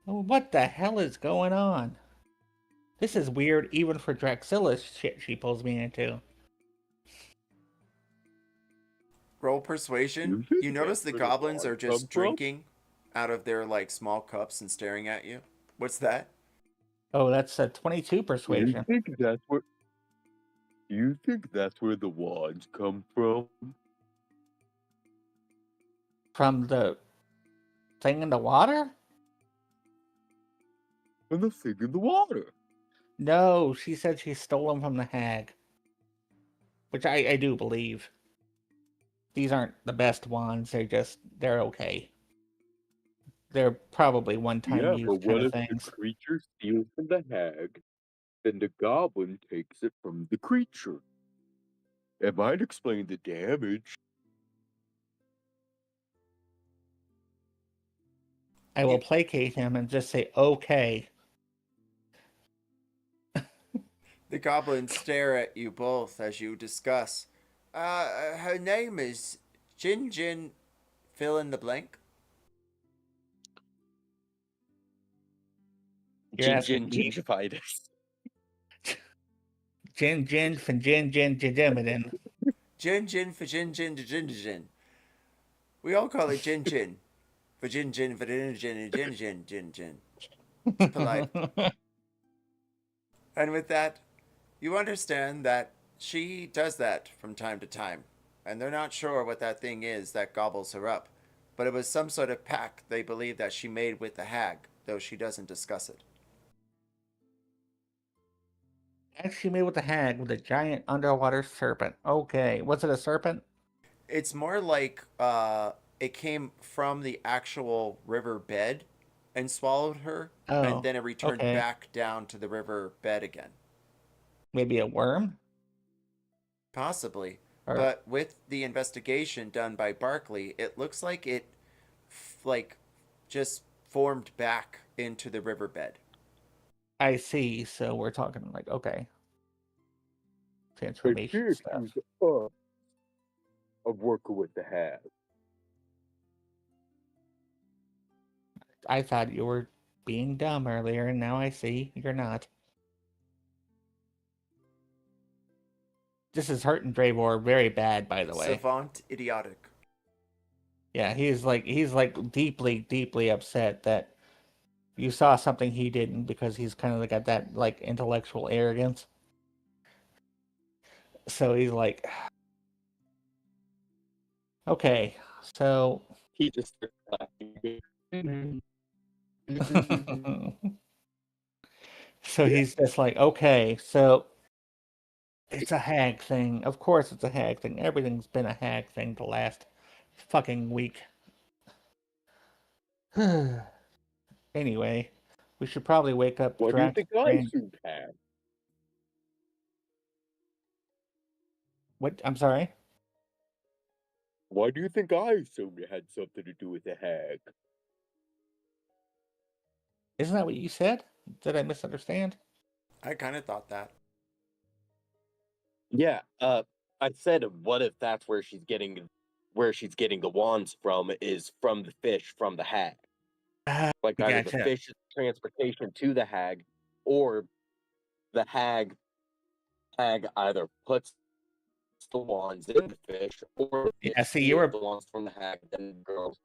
Oh, what the hell is going on? This is weird even for Draxilla's shit she pulls me into. Roll persuasion. think You notice that's the where the goblins are bars just come from? drinking out of their like small cups and staring at you. What's that? Oh, that's a 22 You persuasion. think that's where? You think that's where the wands come from? From the thing in the water? From the thing in the water. No, she said she stole them from the hag. Which I do believe. These aren't the best wands, they're okay. They're probably one-time Yeah, use but kind what of if the things. creature steals from the hag, then the goblin takes it from the creature? It might explain the damage. I will placate him and just say, okay. The goblins stare at you both as you discuss. Her name is Jin Jin. Fill in the blank. You're asking me. Gingivitis. Jin Jin Fin Jin Jidimidin. Jin Jin for Jin Jin to Jin Jin. We all call it Jin Jin. For Jin Jin for Jin Jin and Jin Jin Jin Jin. Polite. And with that, you understand that she does that from time to time. And they're not sure what that thing is that gobbles her up. But it was some sort of pact they believe that she made with the hag, though she doesn't discuss it. Actually made with the hag with a giant underwater serpent. Okay, was it a serpent? It's more like it came from the actual river bed and swallowed her, and Oh, then it returned okay. back down to the river bed again. Maybe a worm? Possibly. Or But with the investigation done by Barkley, it looks like it just formed back into the riverbed. I see, so we're talking like, okay. But Transformation she stuff. accused us of working with the hag. I thought you were being dumb earlier, and now I see you're not. This is hurting Dravor very bad, by the way. Savant idiotic. Yeah, he's like deeply, deeply upset that you saw something he didn't because he's kind of got that like intellectual arrogance. So he's like, okay, so He just starts laughing. so he's just like, okay, so it's a hag thing. Of course it's a hag thing. Everything's been a hag thing the last fucking week. Anyway, we should probably wake up Why do you Drax think I Grand. sued hag? What? I'm sorry? Why do you think I assumed it had something to do with the hag? Isn't that what you said? Did I misunderstand? I kind of thought that. Yeah, I said, what if that's where she's getting the wands from, is from the fish from the hag? Like either the Gotcha. fish's transportation to the hag, or the hag either puts the wands in the fish, or the Yeah, fish see, you steals were the wands from the hag, then the girls.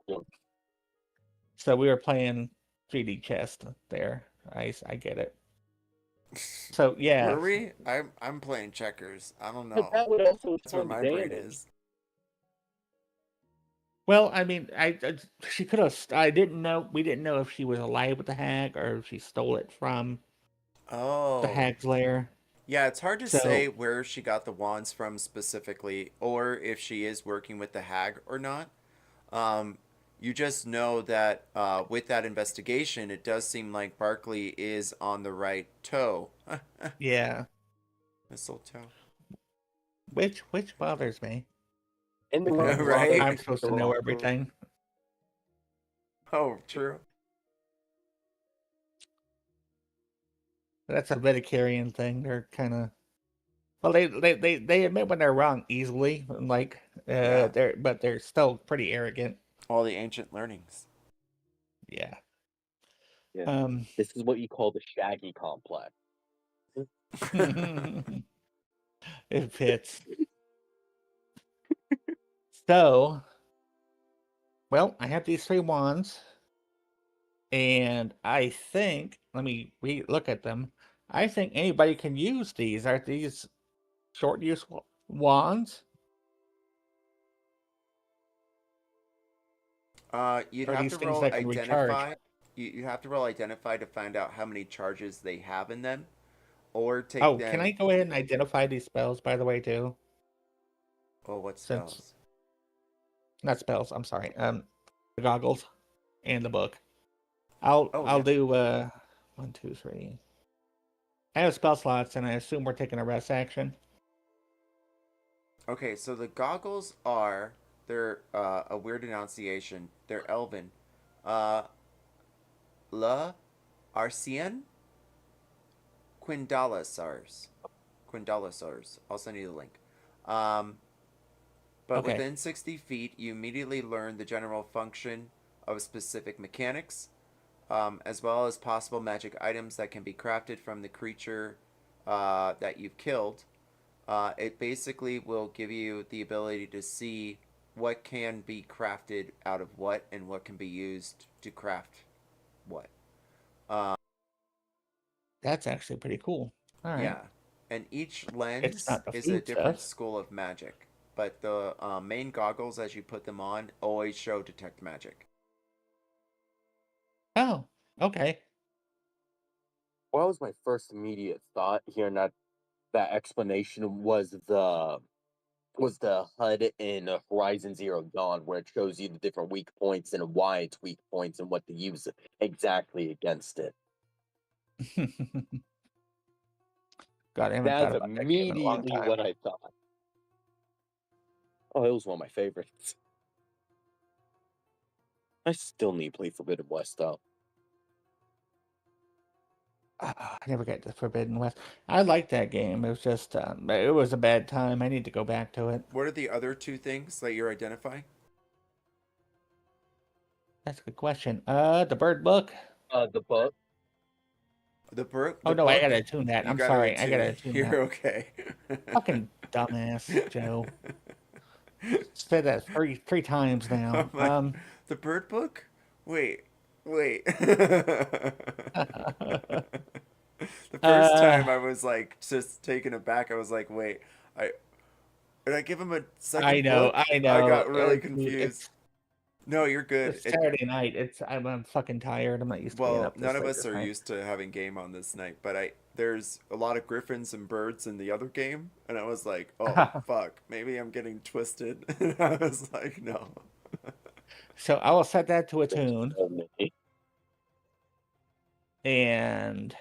so we were playing 3D chess there. I get it. So yeah. Were we? I'm playing checkers. I don't But know. that would also That's where ton my brain damage. is. Well, I mean, she could have. I didn't know. We didn't know if she was alive with the hag or if she stole it from the Oh. hag's lair. Yeah, it's hard to say So where she got the wands from specifically, or if she is working with the hag or not. Um, you just know that with that investigation, it does seem like Barkley is on the right toe. yeah, Mistletoe. which bothers me. And the Like, Right? I'm supposed to know everything. Oh, true. That's a Vidicarian thing. They're kind of well, they admit when they're wrong easily, and like Yeah. they're still pretty arrogant. All the ancient learnings. Yeah. Yeah. This is what you call the Shaggy complex. It fits. So, well, I have these 3 wands, and I think let me look at them. I think anybody can use these. Are these short use wands? You'd Or are have these to things roll that can recharge? identify. You have to roll identify to find out how many charges they have in them, or take Oh, can them. I go ahead and identify these spells, by the way, too? Oh, what Since spells? not spells, I'm sorry. The goggles and the book. Oh I'll yeah. do 1, 2, 3. I have spell slots, and I assume we're taking a rest action. Okay, so the goggles they're a weird enunciation. They're Elven. Uh, La Arcien Quindalasars. Quindalasars. I'll send you the link. Um, but Okay. within 60 feet, you immediately learn the general function of specific mechanics, as well as possible magic items that can be crafted from the creature that you've killed. It basically will give you the ability to see what can be crafted out of what and what can be used to craft what. Um, That's actually pretty cool. All right. yeah, and each It's lens not the is a food different stuff. school of magic, but the main goggles, as you put them on, always show detect magic. Oh, okay. What was my first immediate thought hearing that explanation was the HUD in Horizon Zero Dawn, where it shows you the different weak points and why it's weak points and what to use exactly against it. God, I haven't thought That's about that game in a long immediately time. what I thought. Oh, it was one of my favorites. I still need to play Forbidden West, though. I never got to Forbidden West. I liked that game. It was just, it was a bad time. I need to go back to it. What are the other two things that you're identifying? That's a good question. The bird book. The book. Oh The no, I book. gotta tune that. You I'm gotta sorry, I gotta attune. tune You're that. okay. Fucking dumbass, Joe. Said that three times now. I'm like, the bird book? Wait. The first time I was like just taken aback. I was like, wait, I did I give him a second book? I I know. got really confused. No, you're good. It's Saturday night. I'm fucking tired. I'm not used to being Well, up none this of late us this are night. used to having game on this night, but there's a lot of griffins and birds in the other game, and I was like, oh fuck, maybe I'm getting twisted. And I was like, no. So I will set that to a tune, Only. and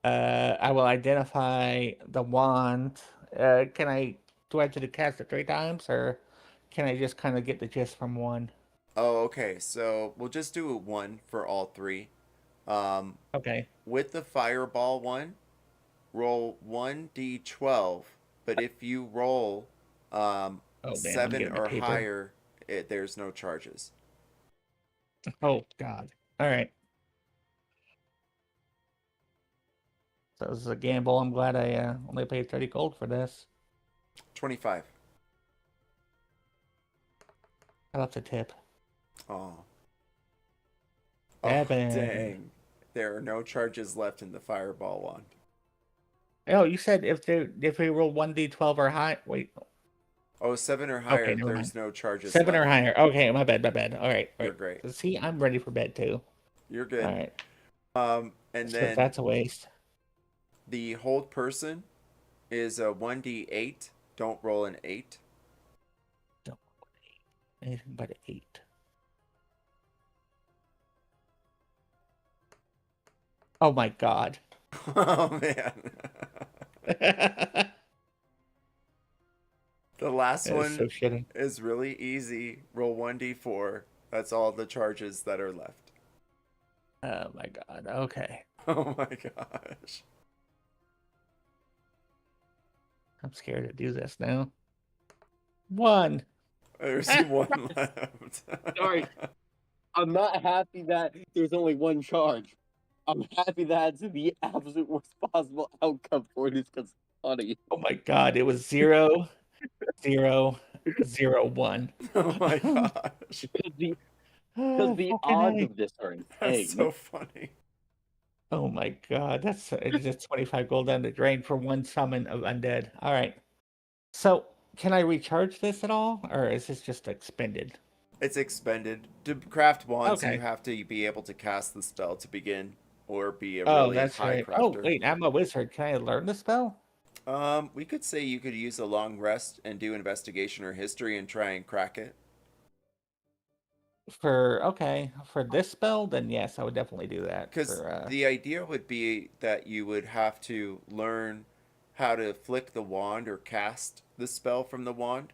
I will identify the wand. Can I do I have to cast it 3 times, or can I just kind of get the gist from one? Oh, okay. So we'll just do a one for all three. Um, Okay. with the fireball one, roll 1d12, but if you roll Oh man, let me 7 get my or paper. higher, there's no charges. Oh God. All right. So this is a gamble. I'm glad I only paid 30 gold for this. 25. I left a tip. Oh. Oh, 7. dang. There are no charges left in the fireball wand. Oh, you said if we roll 1d12 or high. Wait. Oh, 7 or higher, Okay, never there's mind. no charges 7 left. or higher. Okay, my bad. All right. You're great. See, I'm ready for bed too. You're good. All right. And So then that's a waste. the hold person is a 1d8. Don't roll an 8. Don't roll an 8. Anything but an 8. Oh my god. Oh, man. The last That is one so shitty. is really easy. Roll 1d4. That's all the charges that are left. Oh my god. Okay. Oh my gosh. I'm scared to do this now. 1. There's one left. Sorry. I'm not happy that there's only one charge. I'm happy that it's the absolute worst possible outcome for this because funny. Oh my god. It was 0, 0, 0, 1. Oh my gosh. Because the odds of this are That's insane. so funny. Oh my god. That's just 25 gold down the drain for one summon of undead. All right. So, can I recharge this at all? Or is this just expended? It's expended. To craft wands, Okay. you have to be able to cast the spell to begin, or be a Oh, really that's high right. crafter. Oh, wait. I'm a wizard. Can I learn the spell? We could say you could use a long rest and do investigation or history and try and crack it. For this spell, then yes, I would definitely do that. Because the idea would be that you would have to learn how to flick the wand or cast the spell from the wand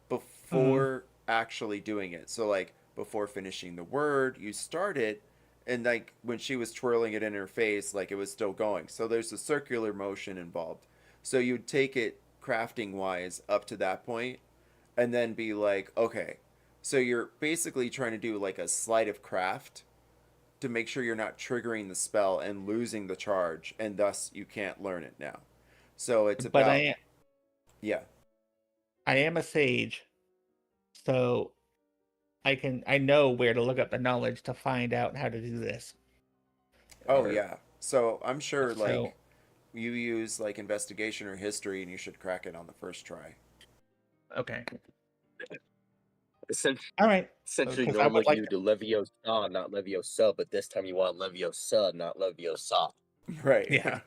before actually doing it. So, like, before finishing the word, you start it, and, like, when she was twirling it in her face, like, it was still going. So there's a circular motion involved. So you'd take it crafting-wise up to that point, and then be like, okay, so you're basically trying to do, like, a sleight of craft to make sure you're not triggering the spell and losing the charge, and thus you can't learn it now. So it's about... But yeah. I am a sage, so I know where to look up the knowledge to find out how to do this. Oh, yeah. So I'm sure, like, So- you use, like, investigation or history, and you should crack it on the first try. Okay. Essentially, All right. essentially Because I would normally like you do Leviosa, not Leviosa, but this time you want Leviosa, not Leviosa. Right. Yeah.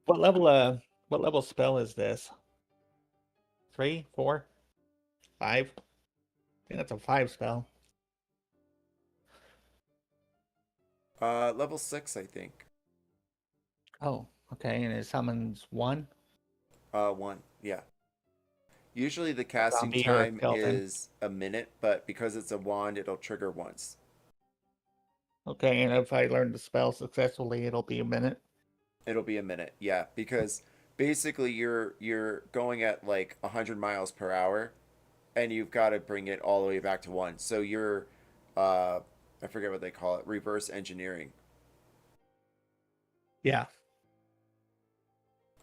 What level spell is this? 3, 4, 5? I think that's a 5 spell. Level 6, I think. Oh, okay. And it summons 1? 1, yeah. Usually the casting Zombie or a time skeleton? is a minute, but because it's a wand, it'll trigger once. Okay, and if I learn the spell successfully, it'll be a minute. It'll be a minute, yeah, because basically you're going at like 100 miles per hour, and you've got to bring it all the way back to 1. So you're, I forget what they call it, reverse engineering. Yeah.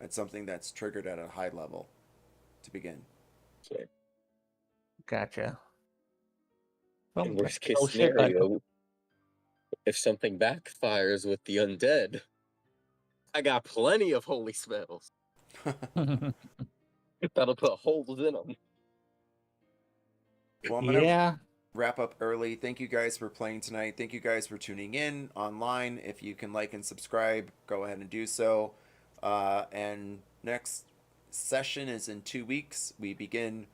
It's something that's triggered at a high level to begin. Okay. Gotcha. Well, In worst case oh, shit, scenario, if something backfires with the undead, I got plenty of holy spells. That'll put holes in them. Well, I'm gonna yeah. wrap up early. Thank you guys for playing tonight. Thank you guys for tuning in online. If you can like and subscribe, go ahead and do so. And next session is in 2 weeks. We begin